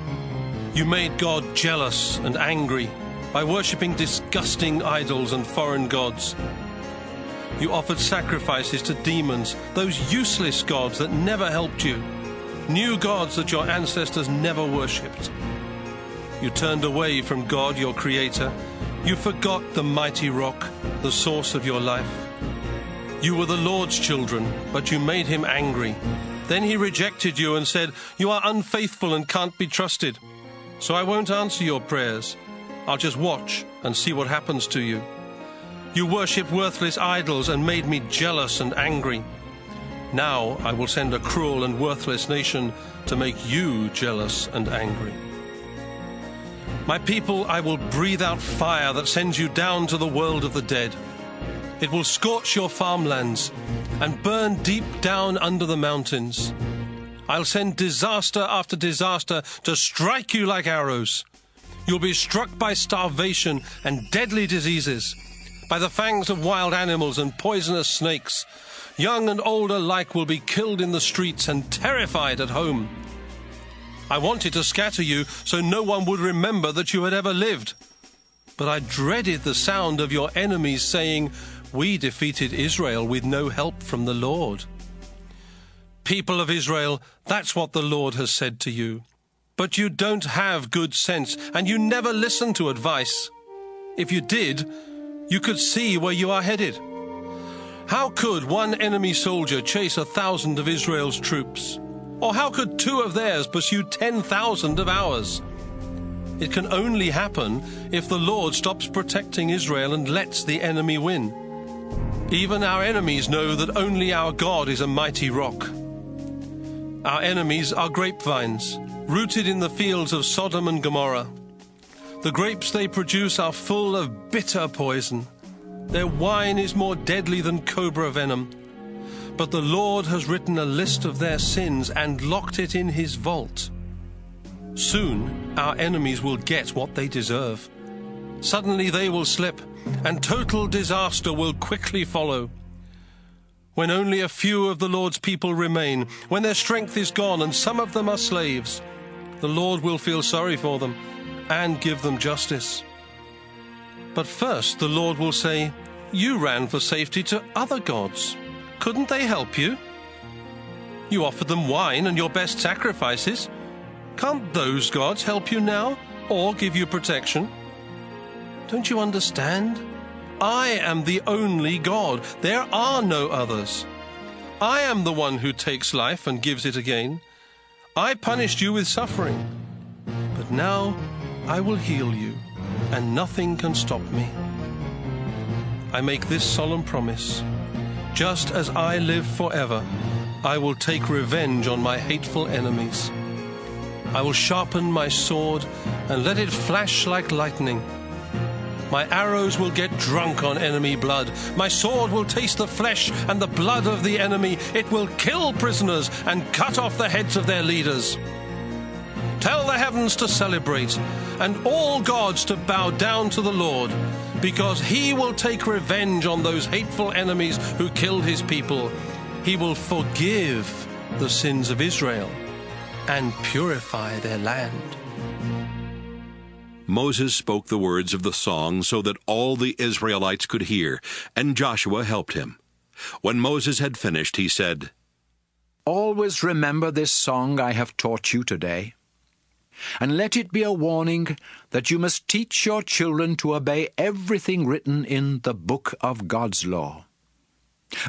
You made God jealous and angry by worshipping disgusting idols and foreign gods. You offered sacrifices to demons, those useless gods that never helped you, new gods that your ancestors never worshipped. You turned away from God, your Creator. You forgot the mighty rock, the source of your life. You were the Lord's children, but you made him angry. Then he rejected you and said, "You are unfaithful and can't be trusted. So I won't answer your prayers. I'll just watch and see what happens to you." You worshipped worthless idols and made me jealous and angry. Now I will send a cruel and worthless nation to make you jealous and angry. My people, I will breathe out fire that sends you down to the world of the dead. It will scorch your farmlands and burn deep down under the mountains. I'll send disaster after disaster to strike you like arrows. You'll be struck by starvation and deadly diseases, by the fangs of wild animals and poisonous snakes. Young and old alike will be killed in the streets and terrified at home. I wanted to scatter you so no one would remember that you had ever lived. But I dreaded the sound of your enemies saying, "We defeated Israel with no help from the Lord." People of Israel, that's what the Lord has said to you. But you don't have good sense, and you never listen to advice. If you did, you could see where you are headed. How could one enemy soldier chase 1,000 of Israel's troops? Or how could 2 of theirs pursue 10,000 of ours? It can only happen if the Lord stops protecting Israel and lets the enemy win. Even our enemies know that only our God is a mighty rock. Our enemies are grapevines, rooted in the fields of Sodom and Gomorrah. The grapes they produce are full of bitter poison. Their wine is more deadly than cobra venom. But the Lord has written a list of their sins and locked it in his vault. Soon our enemies will get what they deserve. Suddenly they will slip, and total disaster will quickly follow. When only a few of the Lord's people remain, when their strength is gone and some of them are slaves, the Lord will feel sorry for them and give them justice. But first the Lord will say, "You ran for safety to other gods. Couldn't they help you? You offered them wine and your best sacrifices. Can't those gods help you now or give you protection? Don't you understand? I am the only God. There are no others. I am the one who takes life and gives it again. I punished you with suffering, but now I will heal you, and nothing can stop me. I make this solemn promise. Just as I live forever, I will take revenge on my hateful enemies. I will sharpen my sword and let it flash like lightning. My arrows will get drunk on enemy blood. My sword will taste the flesh and the blood of the enemy. It will kill prisoners and cut off the heads of their leaders. Tell the heavens to celebrate and all gods to bow down to the Lord, because he will take revenge on those hateful enemies who killed his people. He will forgive the sins of Israel and purify their land. Moses spoke the words of the song so that all the Israelites could hear, and Joshua helped him. When Moses had finished, he said, "Always remember this song I have taught you today. And let it be a warning that you must teach your children to obey everything written in the Book of God's law.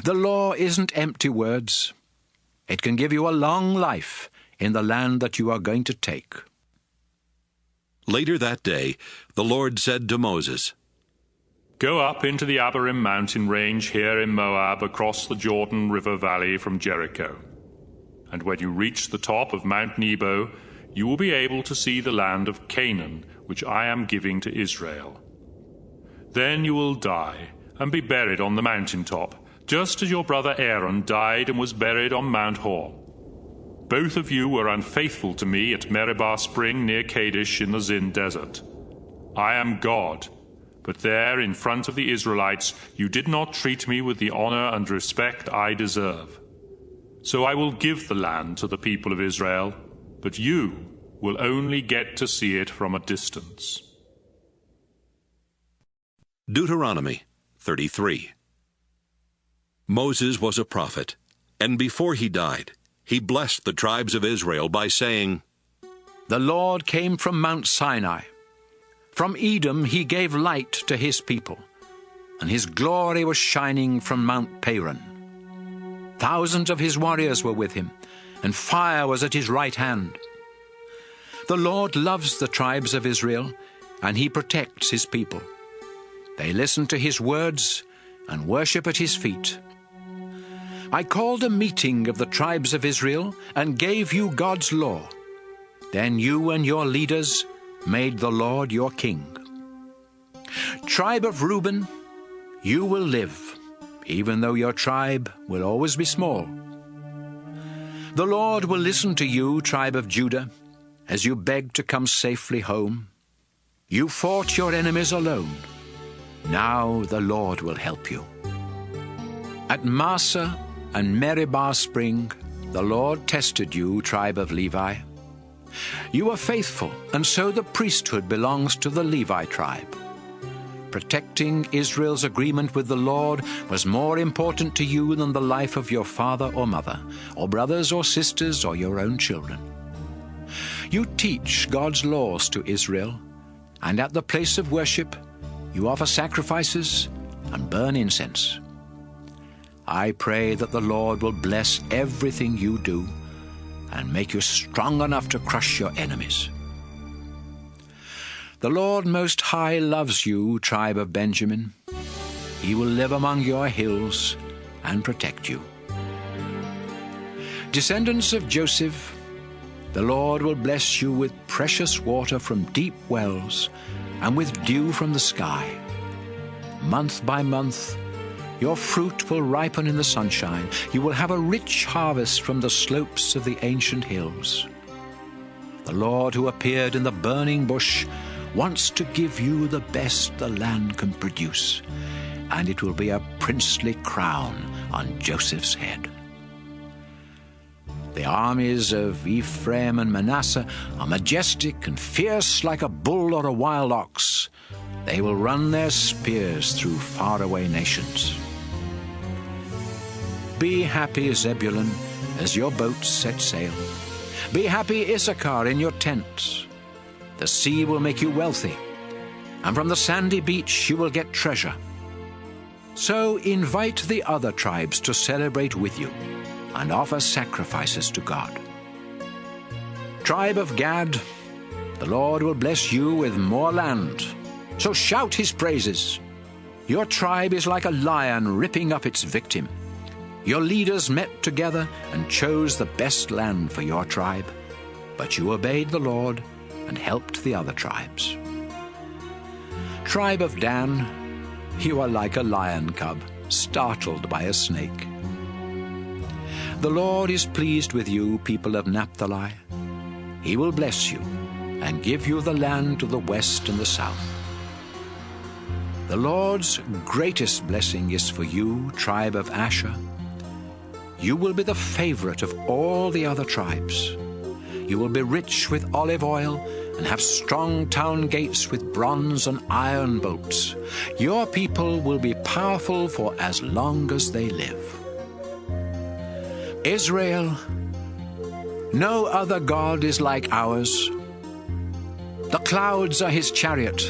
The law isn't empty words. It can give you a long life in the land that you are going to take. Later that day, the Lord said to Moses, Go up into the Abarim mountain range here in Moab across the Jordan River valley from Jericho. And when you reach the top of Mount Nebo, you will be able to see the land of Canaan, which I am giving to Israel. Then you will die and be buried on the mountaintop, just as your brother Aaron died and was buried on Mount Hor. Both of you were unfaithful to me at Meribah Spring near Kadesh in the Zin desert. I am God, but there in front of the Israelites you did not treat me with the honor and respect I deserve. So I will give the land to the people of Israel, but you will only get to see it from a distance. Deuteronomy 33. Moses was a prophet, and before he died, he blessed the tribes of Israel by saying, The Lord came from Mount Sinai. From Edom he gave light to his people, and his glory was shining from Mount Paran. Thousands of his warriors were with him, and fire was at his right hand. The Lord loves the tribes of Israel, and he protects his people. They listen to his words and worship at his feet. I called a meeting of the tribes of Israel and gave you God's law. Then you and your leaders made the Lord your king. Tribe of Reuben, you will live, even though your tribe will always be small. The Lord will listen to you, tribe of Judah, as you beg to come safely home. You fought your enemies alone. Now the Lord will help you. At Massa and Meribah Spring, the Lord tested you, tribe of Levi. You were faithful, and so the priesthood belongs to the Levi tribe. Protecting Israel's agreement with the Lord was more important to you than the life of your father or mother, or brothers or sisters, or your own children. You teach God's laws to Israel, and at the place of worship you offer sacrifices and burn incense. I pray that the Lord will bless everything you do and make you strong enough to crush your enemies. The Lord Most High loves you, tribe of Benjamin. He will live among your hills and protect you. Descendants of Joseph, the Lord will bless you with precious water from deep wells and with dew from the sky. Month by month, your fruit will ripen in the sunshine. You will have a rich harvest from the slopes of the ancient hills. The Lord who appeared in the burning bush wants to give you the best the land can produce, and it will be a princely crown on Joseph's head. The armies of Ephraim and Manasseh are majestic and fierce like a bull or a wild ox. They will run their spears through faraway nations. Be happy, Zebulun, as your boats set sail. Be happy, Issachar, in your tents. The sea will make you wealthy, and from the sandy beach you will get treasure. So invite the other tribes to celebrate with you and offer sacrifices to God. Tribe of Gad, the Lord will bless you with more land, so shout his praises. Your tribe is like a lion ripping up its victim. Your leaders met together and chose the best land for your tribe, but you obeyed the Lord and helped the other tribes. Tribe of Dan, you are like a lion cub, startled by a snake. The Lord is pleased with you, people of Naphtali. He will bless you and give you the land to the west and the south. The Lord's greatest blessing is for you, tribe of Asher. You will be the favorite of all the other tribes. You will be rich with olive oil and have strong town gates with bronze and iron bolts. Your people will be powerful for as long as they live. Israel, no other God is like ours. The clouds are his chariot,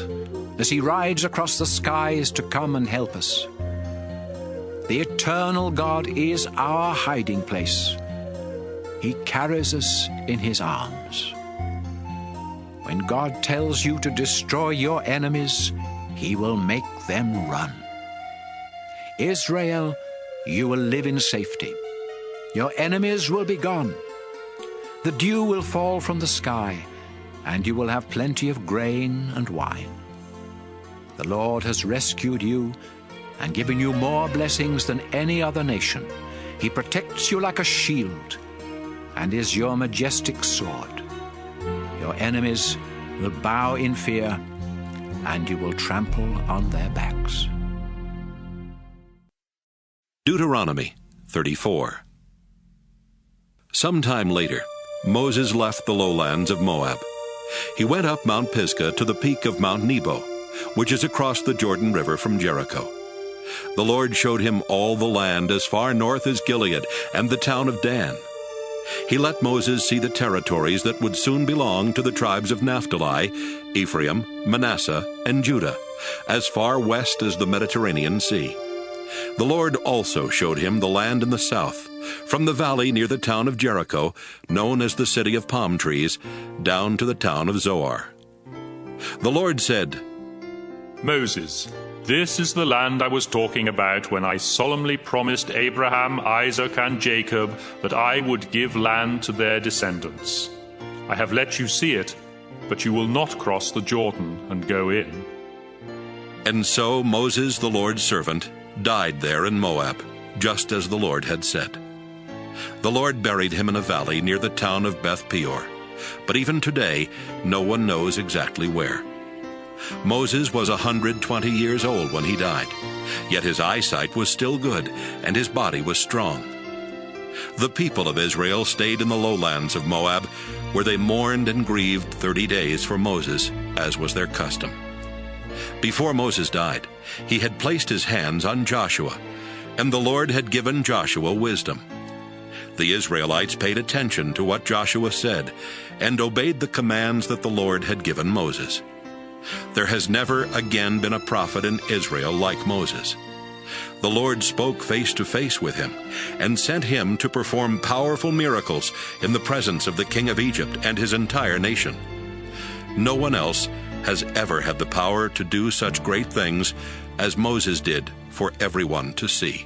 as he rides across the skies to come and help us. The eternal God is our hiding place. He carries us in his arms. When God tells you to destroy your enemies, he will make them run. Israel, you will live in safety. Your enemies will be gone. The dew will fall from the sky, and you will have plenty of grain and wine. The Lord has rescued you and given you more blessings than any other nation. He protects you like a shield and is your majestic sword. Your enemies will bow in fear, and you will trample on their backs. Deuteronomy 34. Sometime later, Moses left the lowlands of Moab. He went up Mount Pisgah to the peak of Mount Nebo, which is across the Jordan River from Jericho. The Lord showed him all the land as far north as Gilead and the town of Dan. He let Moses see the territories that would soon belong to the tribes of Naphtali, Ephraim, Manasseh, and Judah, as far west as the Mediterranean Sea. The Lord also showed him the land in the south, from the valley near the town of Jericho, known as the city of palm trees, down to the town of Zoar. The Lord said, Moses, this is the land I was talking about when I solemnly promised Abraham, Isaac, and Jacob that I would give land to their descendants. I have let you see it, but you will not cross the Jordan and go in. And so Moses, the Lord's servant, died there in Moab, just as the Lord had said. The Lord buried him in a valley near the town of Beth Peor, but even today no one knows exactly where. Moses was 120 years old when he died, yet his eyesight was still good, and his body was strong. The people of Israel stayed in the lowlands of Moab, where they mourned and grieved 30 days for Moses, as was their custom. Before Moses died, he had placed his hands on Joshua, and the Lord had given Joshua wisdom. The Israelites paid attention to what Joshua said, and obeyed the commands that the Lord had given Moses. There has never again been a prophet in Israel like Moses. The Lord spoke face to face with him, and sent him to perform powerful miracles in the presence of the king of Egypt and his entire nation. No one else has ever had the power to do such great things as Moses did for everyone to see.